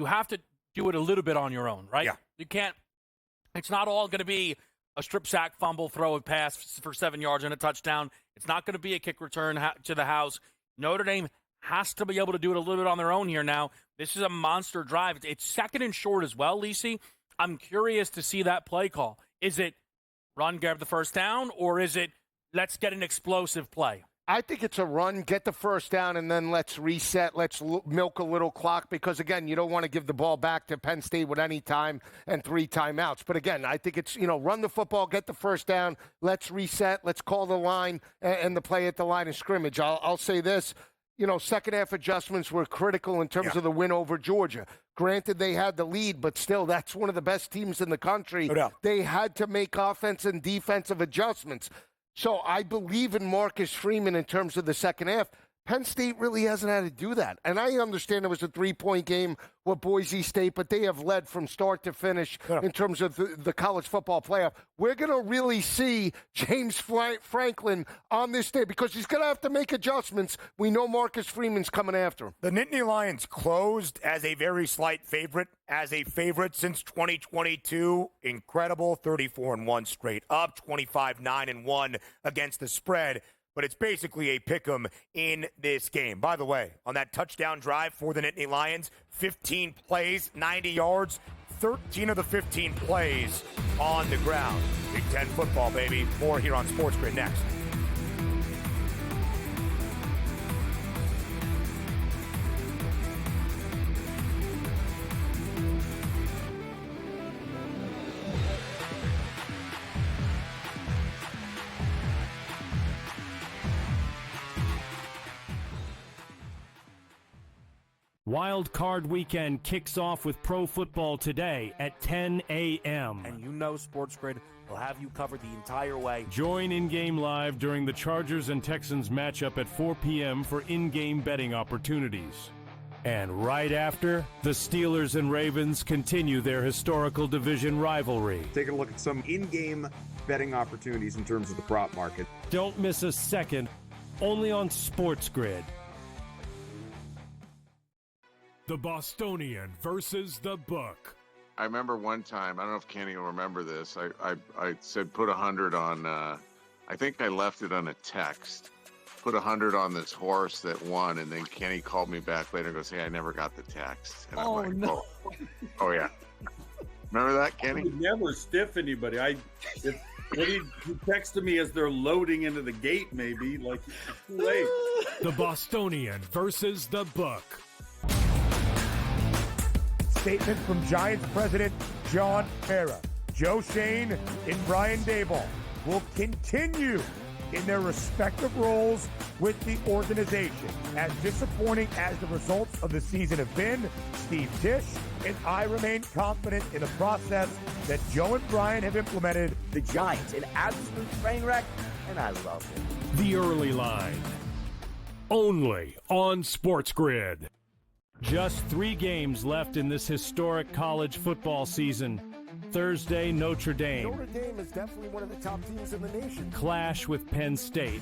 have to do it a little bit on your own, right? Yeah. You can't – it's not all going to be a strip sack, fumble, throw a pass for 7 yards and a touchdown. It's not going to be a kick return to the house. Notre Dame has to be able to do it a little bit on their own here now. This is a monster drive. It's second and short as well, Lisi. I'm curious to see that play call. Is it run, grab the first down, or is it let's get an explosive play? I think it's a run, get the first down, and then let's reset. Let's milk a little clock because, again, you don't want to give the ball back to Penn State with any time and 3 timeouts. But, again, I think it's, run the football, get the first down, let's reset, let's call the line and the play at the line of scrimmage. I'll say this. Second half adjustments were critical in terms of the win over Georgia. Granted, they had the lead, but still, that's one of the best teams in the country. No doubt. They had to make offense and defensive adjustments. So I believe in Marcus Freeman in terms of the second half. Penn State really hasn't had to do that. And I understand it was a 3-point game with Boise State, but they have led from start to finish in terms of the college football playoff. We're going to really see James Franklin on this day because he's going to have to make adjustments. We know Marcus Freeman's coming after him. The Nittany Lions closed as a very slight favorite, since 2022. Incredible, 34-1 straight up, 25-9-1 against the spread. But it's basically a pick'em in this game. By the way, on that touchdown drive for the Nittany Lions, 15 plays, 90 yards, 13 of the 15 plays on the ground. Big Ten football, baby. More here on SportsGrid next. Wild Card Weekend kicks off with pro football today at 10 a.m. And SportsGrid will have you covered the entire way. Join in-game live during the Chargers and Texans matchup at 4 p.m. for in-game betting opportunities. And right after, the Steelers and Ravens continue their historical division rivalry. Taking a look at some in-game betting opportunities in terms of the prop market. Don't miss a second, only on SportsGrid. The Bostonian versus the Book. I remember one time, I don't know if Kenny will remember this. I said put 100 on, I think I left it on a text. Put 100 on this horse that won, and then Kenny called me back later and goes, hey, I never got the text. And I'm like, no. Oh, yeah. Remember that, Kenny? I would never stiff anybody. He texted me as they're loading into the gate, maybe. Like, it's too late. The Bostonian versus the Book. Statement from Giants president John Mara. Joe Shane and Brian Daboll will continue in their respective roles with the organization. As disappointing as the results of the season have been, Steve Tisch and I remain confident in the process that Joe and Brian have implemented. The Giants, an absolute train wreck, and I love it. The Early Line. Only on SportsGrid. Just 3 games left in this historic college football season. Thursday, Notre Dame. Notre Dame is definitely one of the top teams in the nation. Clash with Penn State.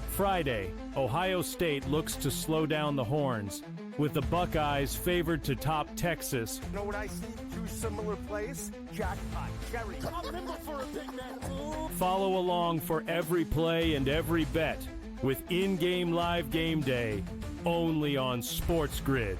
Friday, Ohio State looks to slow down the Horns, with the Buckeyes favored to top Texas. You know what I see? 2 similar plays. Jackpot, Jerry. Remember for a big man. Follow along for every play and every bet with in-game live game day, only on SportsGrid.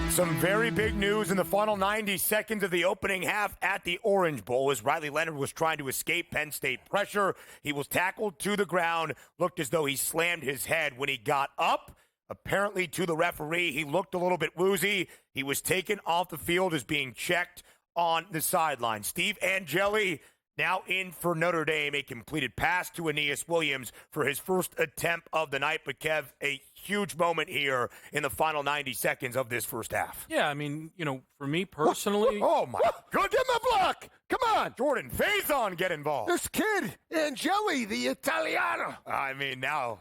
Some very big news in the final 90 seconds of the opening half at the Orange Bowl as Riley Leonard was trying to escape Penn State pressure. He was tackled to the ground, looked as though he slammed his head. When he got up, apparently to the referee, he looked a little bit woozy. He was taken off the field as being checked on the sideline. Steve Angeli now in for Notre Dame, a completed pass to Aeneas Williams for his first attempt of the night. But, Kev, a huge moment here in the final 90 seconds of this first half. Yeah, I mean, for me personally. Oh, my. Go get the block. Come on. Jordan Faison, get involved. This kid, Angeli, the Italiano. I mean, now.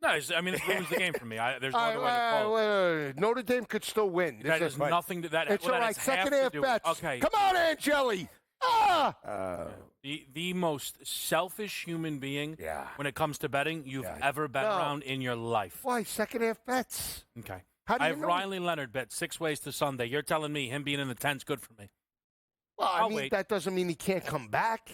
No, it ruins the game for me. There's no other way to call it. Notre Dame could still win. That is nothing to that. It's all right. Second half bets. Okay. Come on, Angeli. The most selfish human being when it comes to betting you've ever bet around in your life. Why? Second half bets. Okay. I have Riley Leonard bet 6 ways to Sunday. You're telling me him being in the 10's good for me. Well, I mean, that doesn't mean he can't come back.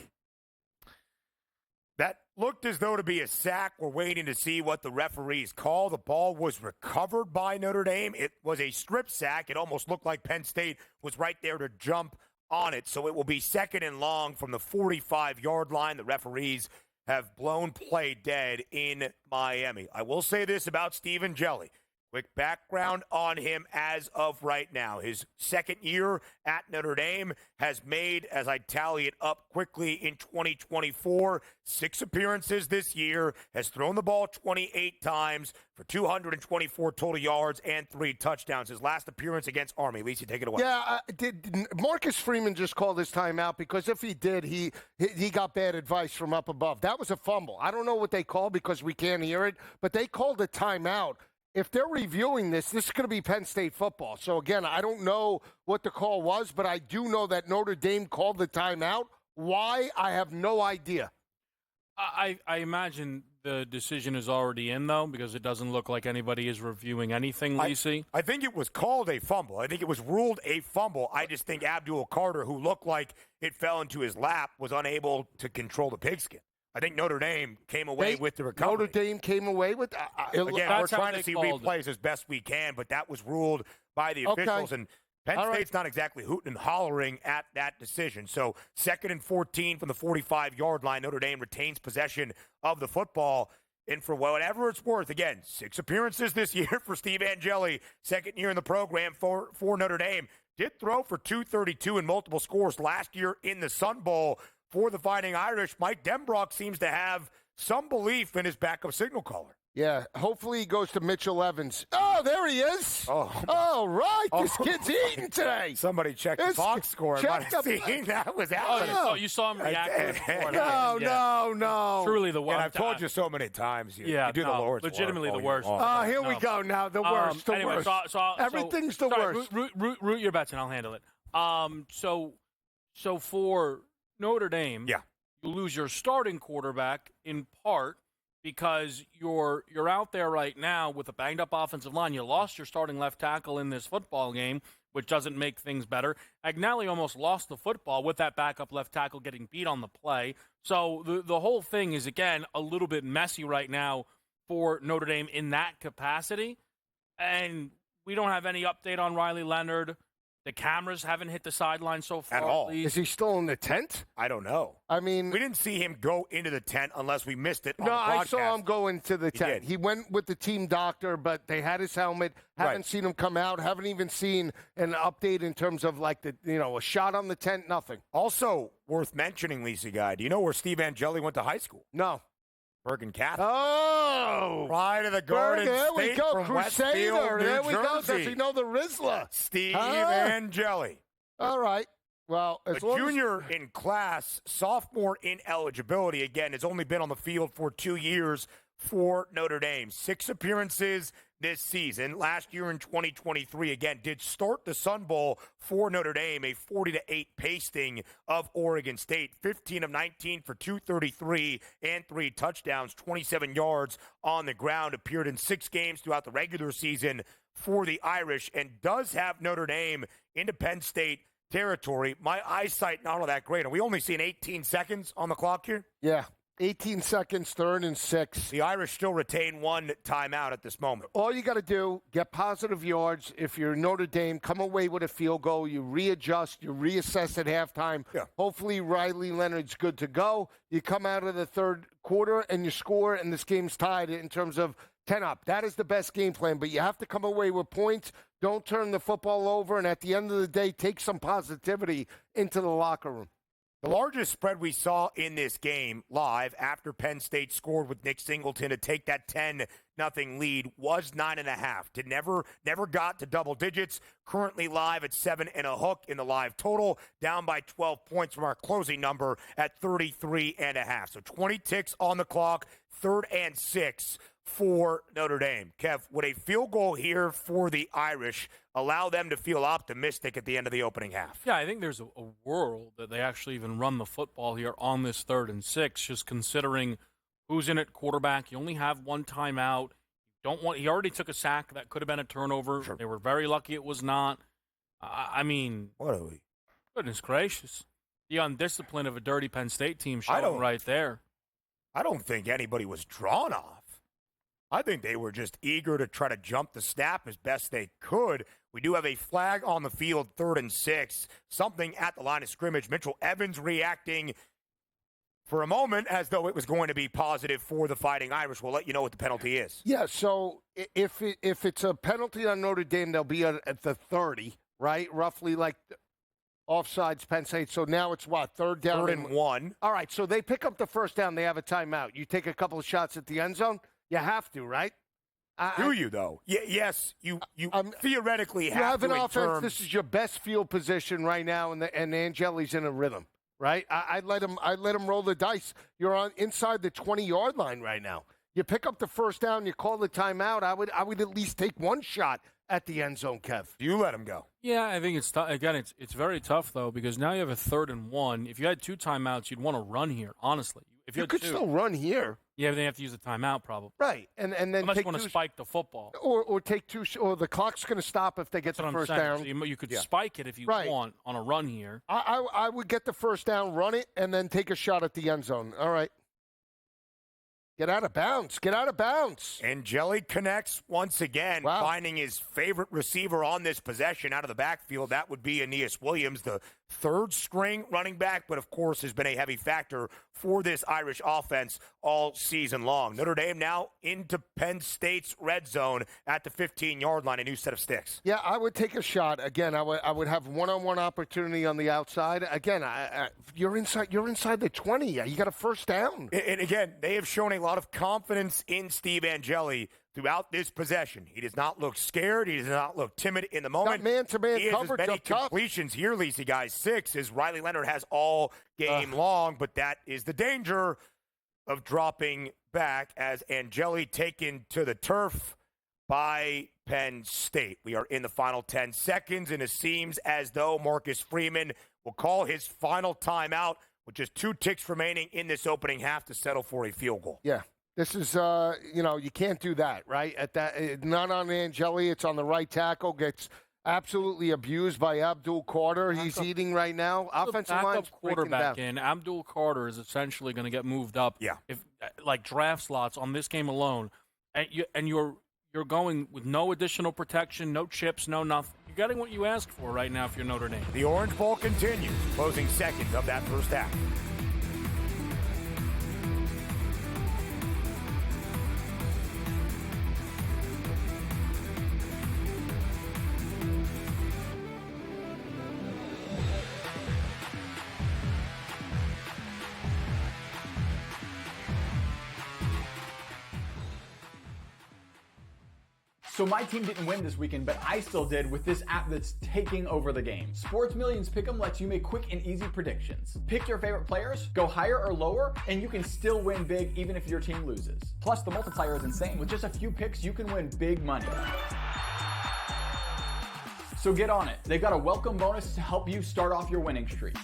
looked as though to be a sack. We're waiting to see what the referees call. The ball was recovered by Notre Dame. It was a strip sack. It almost looked like Penn State was right there to jump on it. So it will be 2nd and long from the 45-yard line. The referees have blown play dead in Miami. I will say this about Stephen Jelly. Quick background on him as of right now. His 2nd year at Notre Dame has made, as I tally it up quickly, in 2024, 6 appearances this year, has thrown the ball 28 times for 224 total yards and 3 touchdowns. His last appearance against Army. Lisi, take it away. Yeah, did Marcus Freeman just call this timeout? Because if he did, he got bad advice from up above. That was a fumble. I don't know what they called because we can't hear it, but they called a timeout. If they're reviewing this is going to be Penn State football. So, again, I don't know what the call was, but I do know that Notre Dame called the timeout. Why? I have no idea. I imagine the decision is already in, though, because it doesn't look like anybody is reviewing anything, Lisi. I think it was called a fumble. I think it was ruled a fumble. I just think Abdul Carter, who looked like it fell into his lap, was unable to control the pigskin. I think Notre Dame came away with the recovery. Notre Dame came away with again, we're trying to see replays as best we can, but that was ruled by the officials. And Penn State's not exactly hooting and hollering at that decision. So 2nd and 14 from the 45-yard line. Notre Dame retains possession of the football. And for whatever it's worth, again, 6 appearances this year for Steve Angeli, 2nd year in the program for Notre Dame. Did throw for 232 and multiple scores last year in the Sun Bowl. For the Fighting Irish, Mike Denbrock seems to have some belief in his backup signal caller. Yeah, hopefully he goes to Mitchell Evans. Oh, there he is. Oh, right. This kid's eating today. Somebody checked the box score. That was out. You saw him react before. No. Truly the worst. And I've told you so many times. You do the Lord's legitimately work the worst. Here we go now. The worst. The anyway, worst. Everything's the worst. Root your bets, and I'll handle it. So for Notre Dame, you lose your starting quarterback in part because you're out there right now with a banged-up offensive line. You lost your starting left tackle in this football game, which doesn't make things better. Agnelli almost lost the football with that backup left tackle getting beat on the play. So the whole thing is, again, a little bit messy right now for Notre Dame in that capacity. And we don't have any update on Riley Leonard. The cameras haven't hit the sideline so far. At all. Is he still in the tent? I don't know. I mean, we didn't see him go into the tent unless we missed it. No, I saw him go into the tent. He went with the team doctor, but they had his helmet. Haven't seen him come out. Haven't even seen an update in terms of like a shot on the tent. Nothing. Also worth mentioning, Lisa Guy. Do you know where Steve Angeli went to high school? No. Bergen Catholic. Oh! Pride of the Garden there State we go. from Crusader. Westfield, New There we go. Jersey. Does he know the Rizzler? Steve Angeli. All right. Well, a junior in class, sophomore in eligibility. Again, has only been on the field for 2 years for Notre Dame. 6 appearances this season. Last year in 2023, again, did start the Sun Bowl for Notre Dame, a 40-8 pasting of Oregon State. 15 of 19 for 233 and 3 touchdowns, 27 yards on the ground. Appeared in 6 games throughout the regular season for the Irish and does have Notre Dame into Penn State territory. My eyesight not all that great. Are we only seeing 18 seconds on the clock here? Yeah. 18 seconds, 3rd and 6. The Irish still retain 1 timeout at this moment. All you got to do, get positive yards. If you're Notre Dame, come away with a field goal. You readjust, you reassess at halftime. Yeah. Hopefully Riley Leonard's good to go. You come out of the 3rd quarter and you score, and this game's tied in terms of 10 up. That is the best game plan, but you have to come away with points. Don't turn the football over, and at the end of the day, take some positivity into the locker room. The largest spread we saw in this game live after Penn State scored with Nick Singleton to take that 10-0 lead was 9.5. Never got to double digits. Currently live at 7 and a hook in the live total, down by 12 points from our closing number at 33.5. So 20 ticks on the clock, 3rd and 6 for Notre Dame. Kev, would a field goal here for the Irish allow them to feel optimistic at the end of the opening half? Yeah, I think there's a world that they actually even run the football here on this 3rd and 6, just considering who's in at quarterback. You only have 1 timeout. He already took a sack. That could have been a turnover. Sure. They were very lucky it was not. I mean, what are we? Goodness gracious. The undiscipline of a dirty Penn State team showing right there. I don't think anybody was drawn off. I think they were just eager to try to jump the snap as best they could. We do have a flag on the field, 3rd and 6. Something at the line of scrimmage. Mitchell Evans reacting for a moment as though it was going to be positive for the Fighting Irish. We'll let you know what the penalty is. Yeah, so if it's a penalty on Notre Dame, they'll be at the 30, right? Roughly like offsides, Penn State. So now it's what, 3rd down? 3rd and 1. All right, so they pick up the first down. They have a timeout. You take a couple of shots at the end zone? You have to, right? Do you, though? Yes, you theoretically have to. You have an offense. Terms. This is your best field position right now, and Angeli's in a rhythm, right? I let him roll the dice. You're on inside the 20-yard line right now. You pick up the first down. You call the timeout. I would at least take one shot at the end zone, Kev. You let him go. Yeah, I think it's again. It's very tough though because now you have a 3rd and 1. If you had 2 timeouts, you'd want to run here. Honestly, if you could still run here. Yeah, but they have to use the timeout probably. Right, and then unless take you want to spike the football, or take 2, or the clock's going to stop if they get the first down. So you could spike it if you want on a run here. I would get the first down, run it, and then take a shot at the end zone. All right. Get out of bounds. Get out of bounds. Angeli connects once again, finding his favorite receiver on this possession out of the backfield. That would be Aeneas Williams, the 3rd string running back, but of course has been a heavy factor for this Irish offense all season long. Notre Dame now into Penn State's red zone at the 15-yard line, a new set of sticks. Yeah, I would take a shot. Again, I would have one-on-one opportunity on the outside. Again, you're inside the 20. You got a first down. And again, they have shown a lot of confidence in Steve Angeli throughout this possession. He does not look scared. He does not look timid in the moment. Got man-to-man he coverage has as many up top. completions here, Lisi, guys, 6, as Riley Leonard has all game long, but that is the danger of dropping back as Angeli taken to the turf by Penn State. We are in the final 10 seconds, and it seems as though Marcus Freeman will call his final timeout with just 2 ticks remaining in this opening half to settle for a field goal. Yeah. This is, you can't do that, right? At that, not on Angeli. It's on the right tackle. Gets absolutely abused by Abdul Carter. He's eating right now. Offensive line's quarterback in. Abdul Carter is essentially going to get moved up. Yeah. If like draft slots on this game alone, and you're going with no additional protection, no chips, no nothing. You're getting what you asked for right now if you're Notre Dame. The Orange Bowl continues, closing seconds of that first half. So my team didn't win this weekend, but I still did with this app that's taking over the game. Sports Millions Pick'em lets you make quick and easy predictions. Pick your favorite players, go higher or lower, and you can still win big even if your team loses. Plus, the multiplier is insane. With just a few picks, you can win big money. So get on it. They've got a welcome bonus to help you start off your winning streak.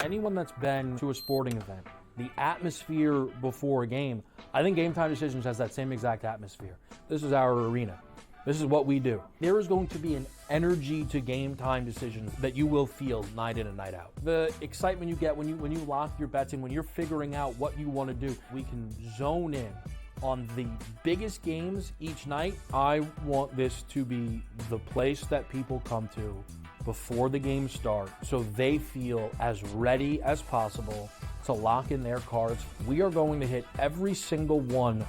Anyone that's been to a sporting event, the atmosphere before a game, I think Game Time Decisions has that same exact atmosphere. This is our arena. This is what we do. There is going to be an energy to Game Time Decisions that you will feel night in and night out. The excitement you get when you lock your bets in, when you're figuring out what you want to do, we can zone in on the biggest games each night. I want this to be the place that people come to before the games start so they feel as ready as possible to lock in their cards. We are going to hit every single one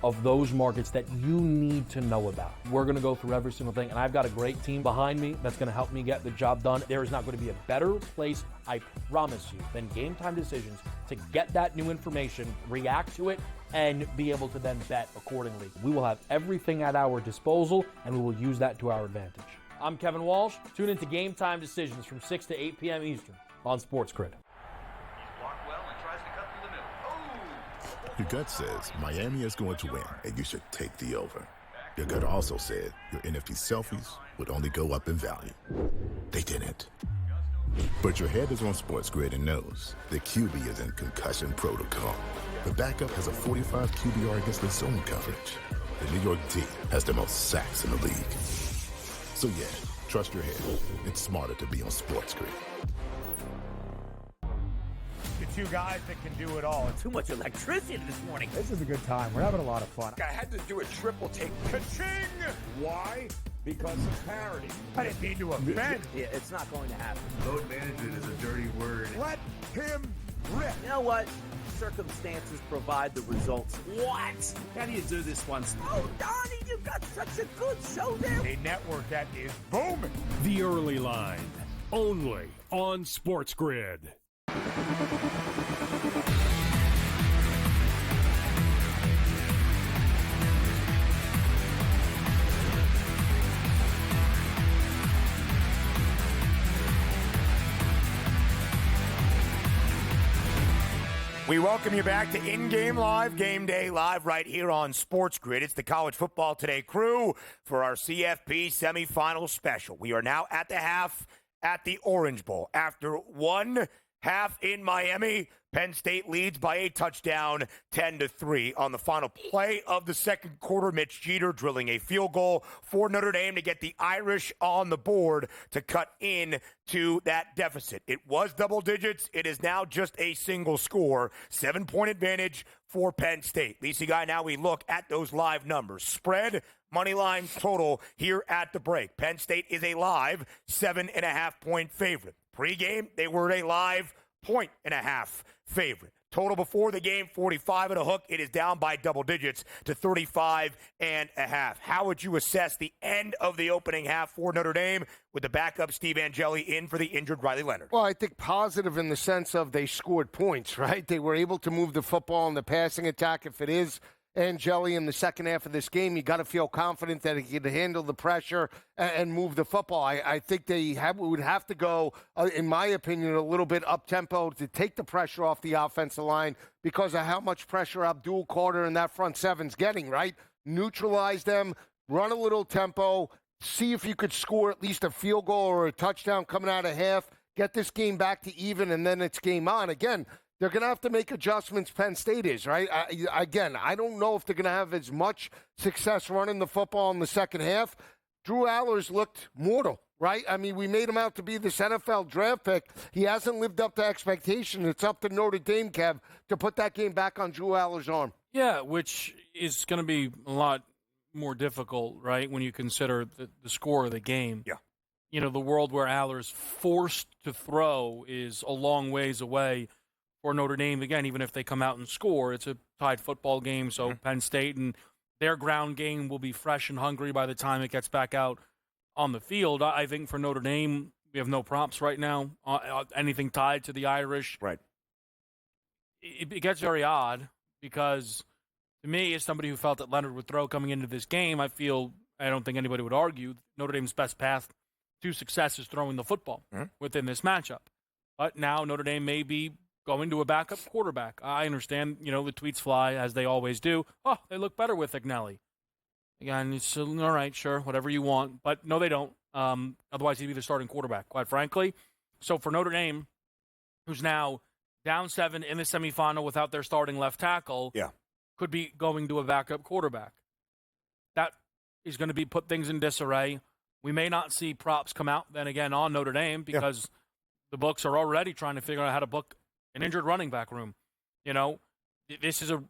of those markets that you need to know about. We're going to go through every single thing, and I've got a great team behind me that's going to help me get the job done. There is not going to be a better place, I promise you, than Game Time Decisions to get that new information, react to it, and be able to then bet accordingly. We will have everything at our disposal, and we will use that to our advantage. I'm Kevin Walsh. Tune into Game Time Decisions from 6 to 8 p.m. Eastern on SportsGrid. Your gut says Miami is going to win, and you should take the over. Your gut also said your NFT selfies would only go up in value. They didn't. But your head is on SportsGrid and knows the QB is in concussion protocol. The backup has a 45 QBR against the zone coverage. The New York D has the most sacks in the league. So yeah, Trust your head. It's smarter to be on SportsGrid. The two guys that can do it all. Too much electricity this morning. This is a good time. We're having a lot of fun. I had to do a triple take. Ka-ching! Why? Because of parity. I didn't mean to offend. Yeah, it's not going to happen. Load management is a dirty word. Let him rip. You know what? Circumstances provide the results. What? How do you do this once? Oh, Donnie, you've got such a good show there. A network that is booming. The Early Line, only on SportsGrid. We welcome you back to In-Game Live, Game Day Live right here on SportsGrid. It's the College Football Today crew for our CFP semifinal special. We are now at the half at the Orange Bowl. After one half in Miami, Penn State leads by a touchdown, 10-3. On the final play of the second quarter, Mitch Jeter drilling a field goal for Notre Dame to get the Irish on the board to cut in to that deficit. It was double digits. It is now just a single score. 7-point advantage for Penn State. Lisi Guy, now we look at those live numbers. Spread, money line, total here at the break. Penn State is a live 7.5-point favorite. Pre-game, they were a live 1.5 favorite. Total before the game, 45 and a hook. It is down by double digits to 35.5. How would you assess the end of the opening half for Notre Dame with the backup Steve Angeli in for the injured Riley Leonard? Well, I think positive in the sense of they scored points, right? They were able to move the football in the passing attack. If it is Angeli in the second half of this game, you got to feel confident that he can handle the pressure and move the football. I think would have to go, in my opinion, a little bit up-tempo to take the pressure off the offensive line because of how much pressure Abdul Carter and that front seven's getting, right? Neutralize them, run a little tempo, see if you could score at least a field goal or a touchdown coming out of half, get this game back to even, and then it's game on. Again, they're going to have to make adjustments, Penn State is, right? I don't know if they're going to have as much success running the football in the second half. Drew Allers looked mortal, right? I mean, we made him out to be this NFL draft pick. He hasn't lived up to expectation. It's up to Notre Dame, Kev, to put that game back on Drew Allers' arm. Yeah, which is going to be a lot more difficult, right, when you consider the score of the game. Yeah. You know, the world where Allers forced to throw is a long ways away for Notre Dame. Again, even if they come out and score, it's a tied football game, so Penn State and their ground game will be fresh and hungry by the time it gets back out on the field. I think for Notre Dame, we have no props right now. Anything tied to the Irish. Right. It gets very odd because, to me, as somebody who felt that Leonard would throw coming into this game, I don't think anybody would argue Notre Dame's best path to success is throwing the football within this matchup. But now Notre Dame may be going to a backup quarterback. I understand, the tweets fly, as they always do. Oh, they look better with Agnelli. Again, it's all right, sure, whatever you want. But no, they don't. Otherwise, he'd be the starting quarterback, quite frankly. So for Notre Dame, who's now down 7 in the semifinal without their starting left tackle, could be going to a backup quarterback. That is going to put things in disarray. We may not see props come out then again on Notre Dame because the books are already trying to figure out how to book an injured running back room. This is a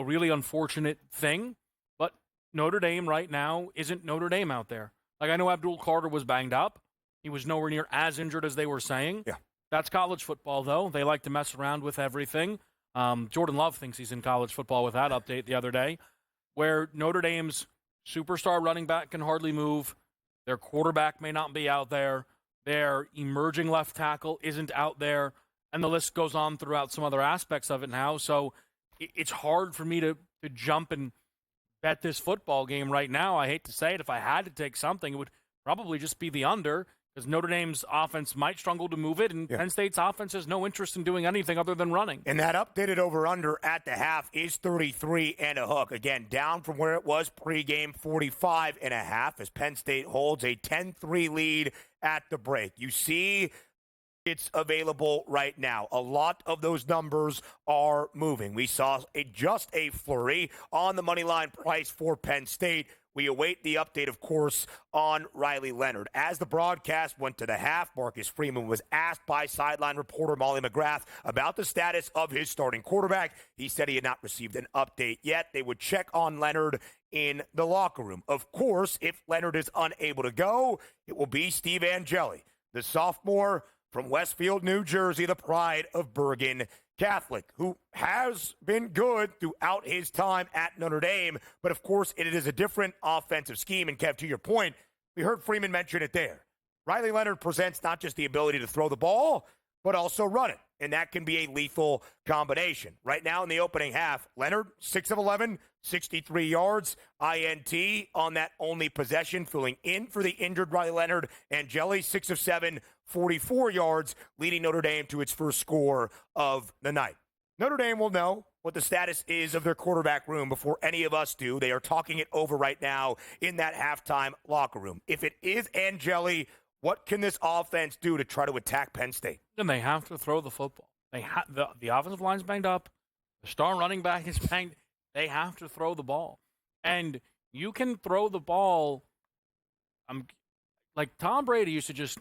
really unfortunate thing, but Notre Dame right now isn't Notre Dame out there. Like, I know Abdul Carter was banged up. He was nowhere near as injured as they were saying. Yeah. That's college football, though. They like to mess around with everything. Jordan Love thinks he's in college football with that update the other day, where Notre Dame's superstar running back can hardly move. Their quarterback may not be out there. Their emerging left tackle isn't out there. And the list goes on throughout some other aspects of it now. So it's hard for me to jump and bet this football game right now. I hate to say it. If I had to take something, it would probably just be the under, because Notre Dame's offense might struggle to move it, and Penn State's offense has no interest in doing anything other than running. And that updated over-under at the half is 33 and a hook. Again, down from where it was pregame, 45 and a half, as Penn State holds a 10-3 lead at the break. You see it's available right now. A lot of those numbers are moving. We saw just a flurry on the money line price for Penn State We await the update, of course, on Riley Leonard. As the broadcast went to the half, Marcus Freeman was asked by sideline reporter Molly McGrath about the status of his starting quarterback. He said he had not received an update yet. They would check on Leonard in the locker room. Of course, if Leonard is unable to go, it will be Steve Angeli, the sophomore from Westfield, New Jersey, the pride of Bergen Catholic, who has been good throughout his time at Notre Dame. But, of course, it is a different offensive scheme. And, Kev, to your point, we heard Freeman mention it there. Riley Leonard presents not just the ability to throw the ball, but also run it. And that can be a lethal combination. Right now in the opening half, Leonard, 6 of 11, 63 yards, INT on that only possession, filling in for the injured Riley Leonard. Angeli, 6 of 7, 44 yards, leading Notre Dame to its first score of the night. Notre Dame will know what the status is of their quarterback room before any of us do. They are talking it over right now in that halftime locker room. If it is Angeli, what can this offense do to try to attack Penn State? And they have to throw the football. The offensive line's banged up. The star running back is banged. They have to throw the ball. And you can throw the ball. Like Tom Brady used to just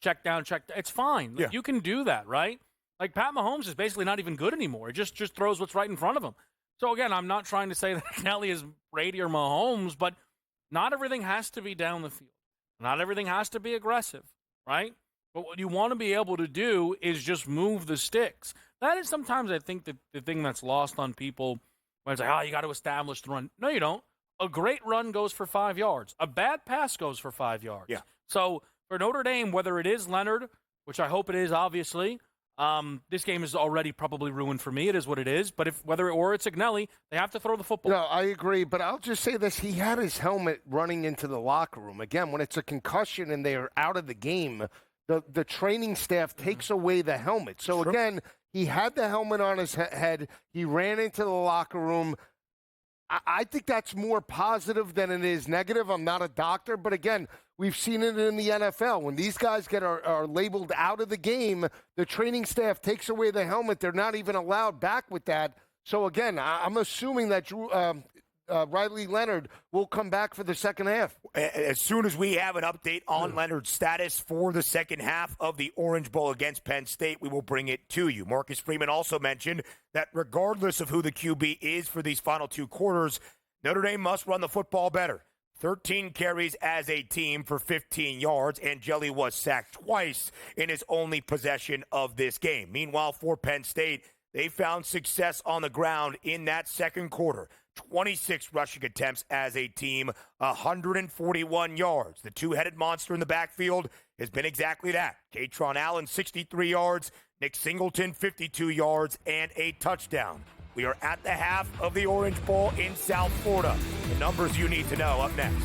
check down. It's fine. Yeah. You can do that, right? Like Pat Mahomes is basically not even good anymore. He just throws what's right in front of him. So, again, I'm not trying to say that Kelly is Brady or Mahomes, but not everything has to be down the field. Not everything has to be aggressive, right? But what you want to be able to do is just move the sticks. That is sometimes, I think, the thing that's lost on people when it's like, you got to establish the run. No, you don't. A great run goes for 5 yards. A bad pass goes for 5 yards. Yeah. So for Notre Dame, whether it is Leonard, which I hope it is, obviously, this game is already probably ruined for me. It is what it is. But whether it's Agnelli, they have to throw the football. No, I agree. But I'll just say this. He had his helmet running into the locker room. Again, when it's a concussion and they're out of the game, the training staff takes away the helmet. So, again, he had the helmet on his head. He ran into the locker room. I think that's more positive than it is negative. I'm not a doctor. But, again, we've seen it in the NFL. When these guys are labeled out of the game, the training staff takes away the helmet. They're not even allowed back with that. So, again, I'm assuming that Riley Leonard will come back for the second half. As soon as we have an update on Leonard's status for the second half of the Orange Bowl against Penn State, we will bring it to you. Marcus Freeman also mentioned that regardless of who the QB is for these final two quarters, Notre Dame must run the football better. 13 carries as a team for 15 yards. Angeli was sacked twice in his only possession of this game. Meanwhile, for Penn State, they found success on the ground in that second quarter. 26 rushing attempts as a team, 141 yards. The two-headed monster in the backfield has been exactly that. Katron Allen, 63 yards. Nick Singleton, 52 yards and a touchdown. We are at the half of the Orange Bowl in South Florida. The numbers you need to know up next.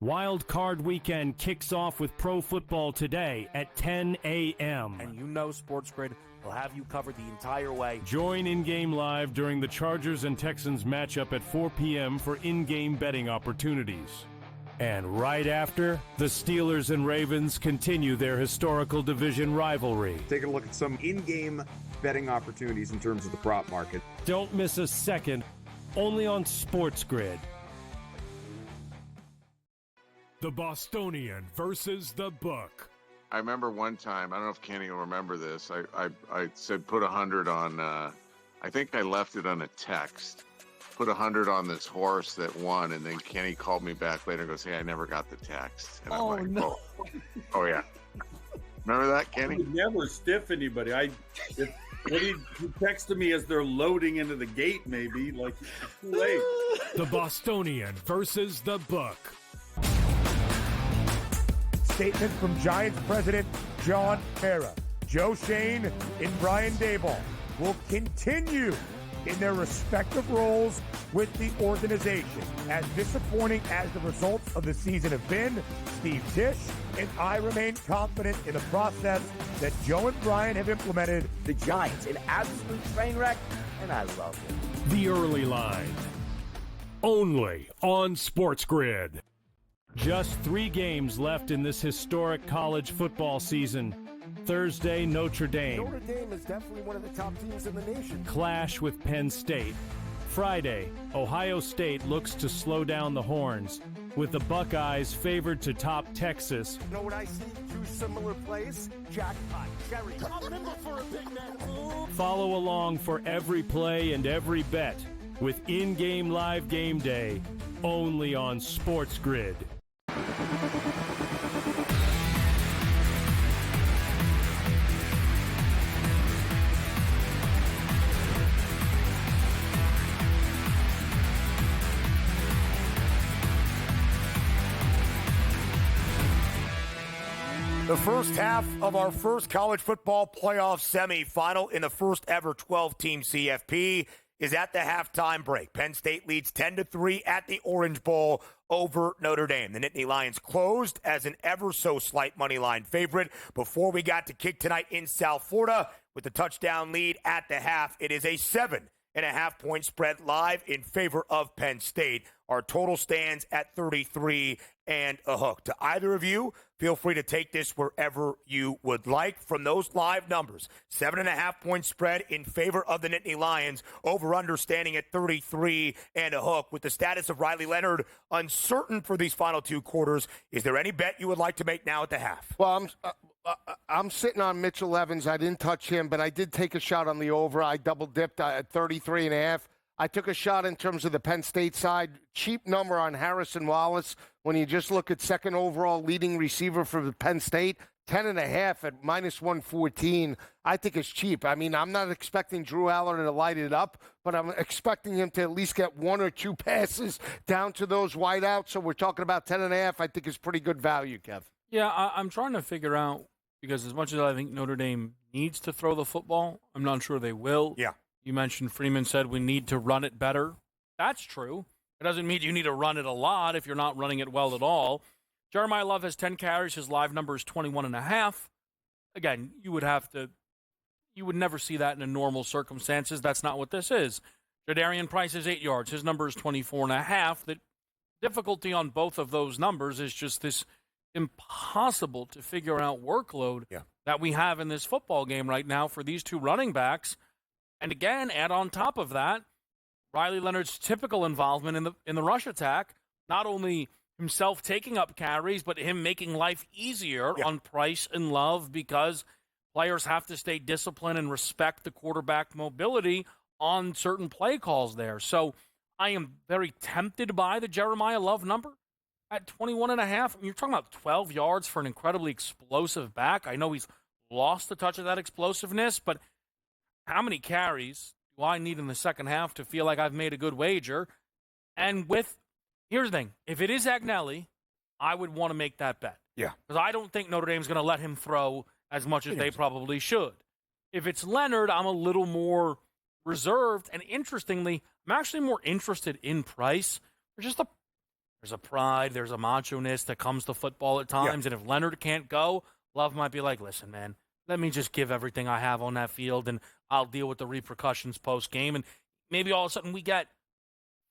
Wild Card Weekend kicks off with Pro Football Today at 10 a.m. And you know SportsGrid will have you covered the entire way. Join in-game live during the Chargers and Texans matchup at 4 p.m. for in-game betting opportunities. And right after, the Steelers and Ravens continue their historical division rivalry. Taking a look at some in-game betting opportunities in terms of the prop market. Don't miss a second, only on SportsGrid. The Bostonian versus the Book. I remember one time, I don't know if Kenny will remember this, I said put 100 on, I think I left it on a text, put 100 on this horse that won, and then Kenny called me back later and goes, hey, I never got the text. And I'm like, no. Oh yeah. Remember that, Kenny? I would never stiff anybody. He texted me as they're loading into the gate, maybe, like, it's too late. The Bostonian versus the Book. Statement from Giants president John Mara. Joe Shane and Brian Daboll will continue in their respective roles with the organization. As disappointing as the results of the season have been, Steve Tisch and I remain confident in the process that Joe and Brian have implemented. The Giants, an absolute train wreck, and I love it. The Early Line. Only on SportsGrid. Just 3 games left in this historic college football season. Thursday, Notre Dame. Notre Dame is definitely one of the top teams in the nation. Clash with Penn State. Friday, Ohio State looks to slow down the Horns, with the Buckeyes favored to top Texas. You know what I see? 2 similar plays. Jackpot. Cherry. Remember for a big man. Follow along for every play and every bet with in-game live game day, only on SportsGrid. The first half of our first college football playoff semifinal in the first ever 12-team CFP is at the halftime break. Penn State leads 10-3 at the Orange Bowl over Notre Dame. The Nittany Lions closed as an ever-so-slight moneyline favorite before we got to kick tonight in South Florida with the touchdown lead at the half. It is a 7.5-point spread live in favor of Penn State. Our total stands at 33 and a hook. To either of you, feel free to take this wherever you would like. From those live numbers, 7.5-point spread in favor of the Nittany Lions, over-under standing at 33 and a hook. With the status of Riley Leonard uncertain for these final 2 quarters, is there any bet you would like to make now at the half? Well, I'm sitting on Mitchell Evans. I didn't touch him, but I did take a shot on the over. I double-dipped at 33.5. I took a shot in terms of the Penn State side. Cheap number on Harrison Wallace. When you just look at second overall leading receiver for the Penn State, 10.5 at -114, I think it's cheap. I mean, I'm not expecting Drew Aller to light it up, but I'm expecting him to at least get 1 or 2 passes down to those wideouts. So we're talking about 10.5. I think it's pretty good value, Kev. Yeah, I'm trying to figure out, because as much as I think Notre Dame needs to throw the football, I'm not sure they will. Yeah. You mentioned Freeman said we need to run it better. That's true. It doesn't mean you need to run it a lot if you're not running it well at all. Jeremiah Love has 10 carries. His live number is 21.5. Again, you would never see that in normal circumstances. That's not what this is. Jadarian Price is 8 yards. His number is 24.5. The difficulty on both of those numbers is just this impossible to figure out workload that we have in this football game right now for these 2 running backs. And again, add on top of that, Riley Leonard's typical involvement in the rush attack, not only himself taking up carries, but him making life easier on Price and Love, because players have to stay disciplined and respect the quarterback mobility on certain play calls there. So I am very tempted by the Jeremiah Love number at 21.5. I mean, you're talking about 12 yards for an incredibly explosive back. I know he's lost a touch of that explosiveness, but how many carries do I need in the second half to feel like I've made a good wager? And here's the thing. If it is Agnelli, I would want to make that bet. Yeah. Because I don't think Notre Dame's going to let him throw as much as they probably should. If it's Leonard, I'm a little more reserved. And interestingly, I'm actually more interested in Price. There's a pride, there's a macho-ness that comes to football at times. And if Leonard can't go, Love might be like, listen, man, let me just give everything I have on that field, and I'll deal with the repercussions post-game. And maybe all of a sudden we get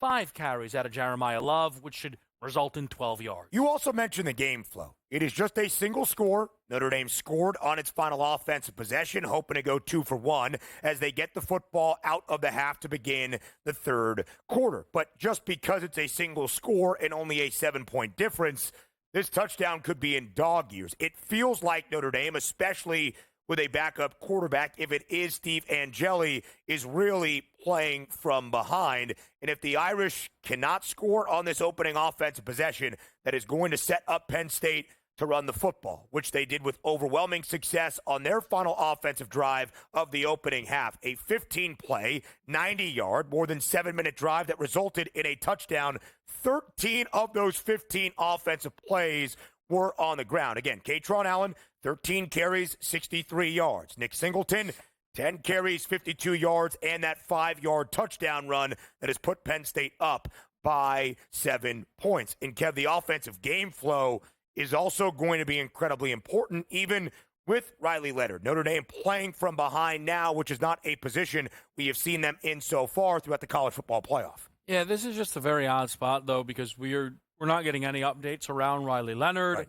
5 carries out of Jeremiah Love, which should result in 12 yards. You also mentioned the game flow. It is just a single score. Notre Dame scored on its final offensive possession, hoping to go 2 for 1 as they get the football out of the half to begin the third quarter. But just because it's a single score and only a 7-point difference, this touchdown could be in dog years. It feels like Notre Dame, especially with a backup quarterback, if it is Steve Angeli, is really playing from behind. And if the Irish cannot score on this opening offensive possession, that is going to set up Penn State to run the football, which they did with overwhelming success on their final offensive drive of the opening half. A 15-play, 90-yard, more than 7-minute drive that resulted in a touchdown. 13 of those 15 offensive plays were on the ground. Again, Katron Allen, 13 carries, 63 yards. Nick Singleton, 10 carries, 52 yards, and that 5-yard touchdown run that has put Penn State up by 7 points. And Kev, the offensive game flow is also going to be incredibly important, even with Riley Leonard. Notre Dame playing from behind now, which is not a position we have seen them in so far throughout the college football playoff. Yeah, this is just a very odd spot, though, because we're not getting any updates around Riley Leonard.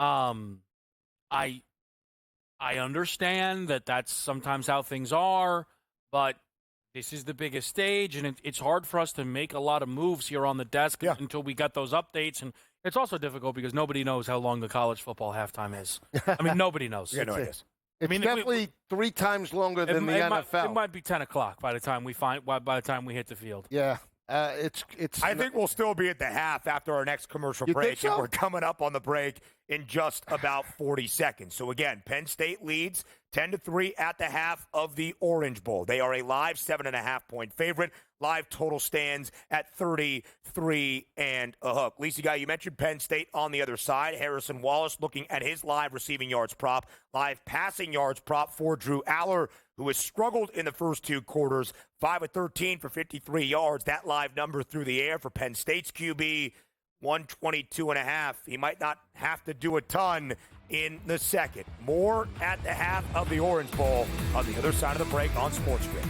Right. I understand that that's sometimes how things are, but this is the biggest stage, and it's hard for us to make a lot of moves here on the desk until we get those updates. And it's also difficult because nobody knows how long the college football halftime is. I mean, nobody knows. Yeah, no, it is. It's definitely 3 times longer than the NFL. It might be 10 o'clock by the time we hit the field. Yeah. I think we'll still be at the half after our next commercial break, and we're coming up on the break in just about 40 seconds. So again, Penn State leads 10-3 at the half of the Orange Bowl. They are a live 7.5-point favorite. Live total stands at 33 and a hook. Lisa, guy, you mentioned Penn State on the other side. Harrison Wallace looking at his live receiving yards prop, live passing yards prop for Drew Aller, who has struggled in the first 2 quarters, 5 of 13 for 53 yards. That live number through the air for Penn State's QB, 122.5. He might not have to do a ton in the second. More at the half of the Orange Bowl on the other side of the break on SportsGrid.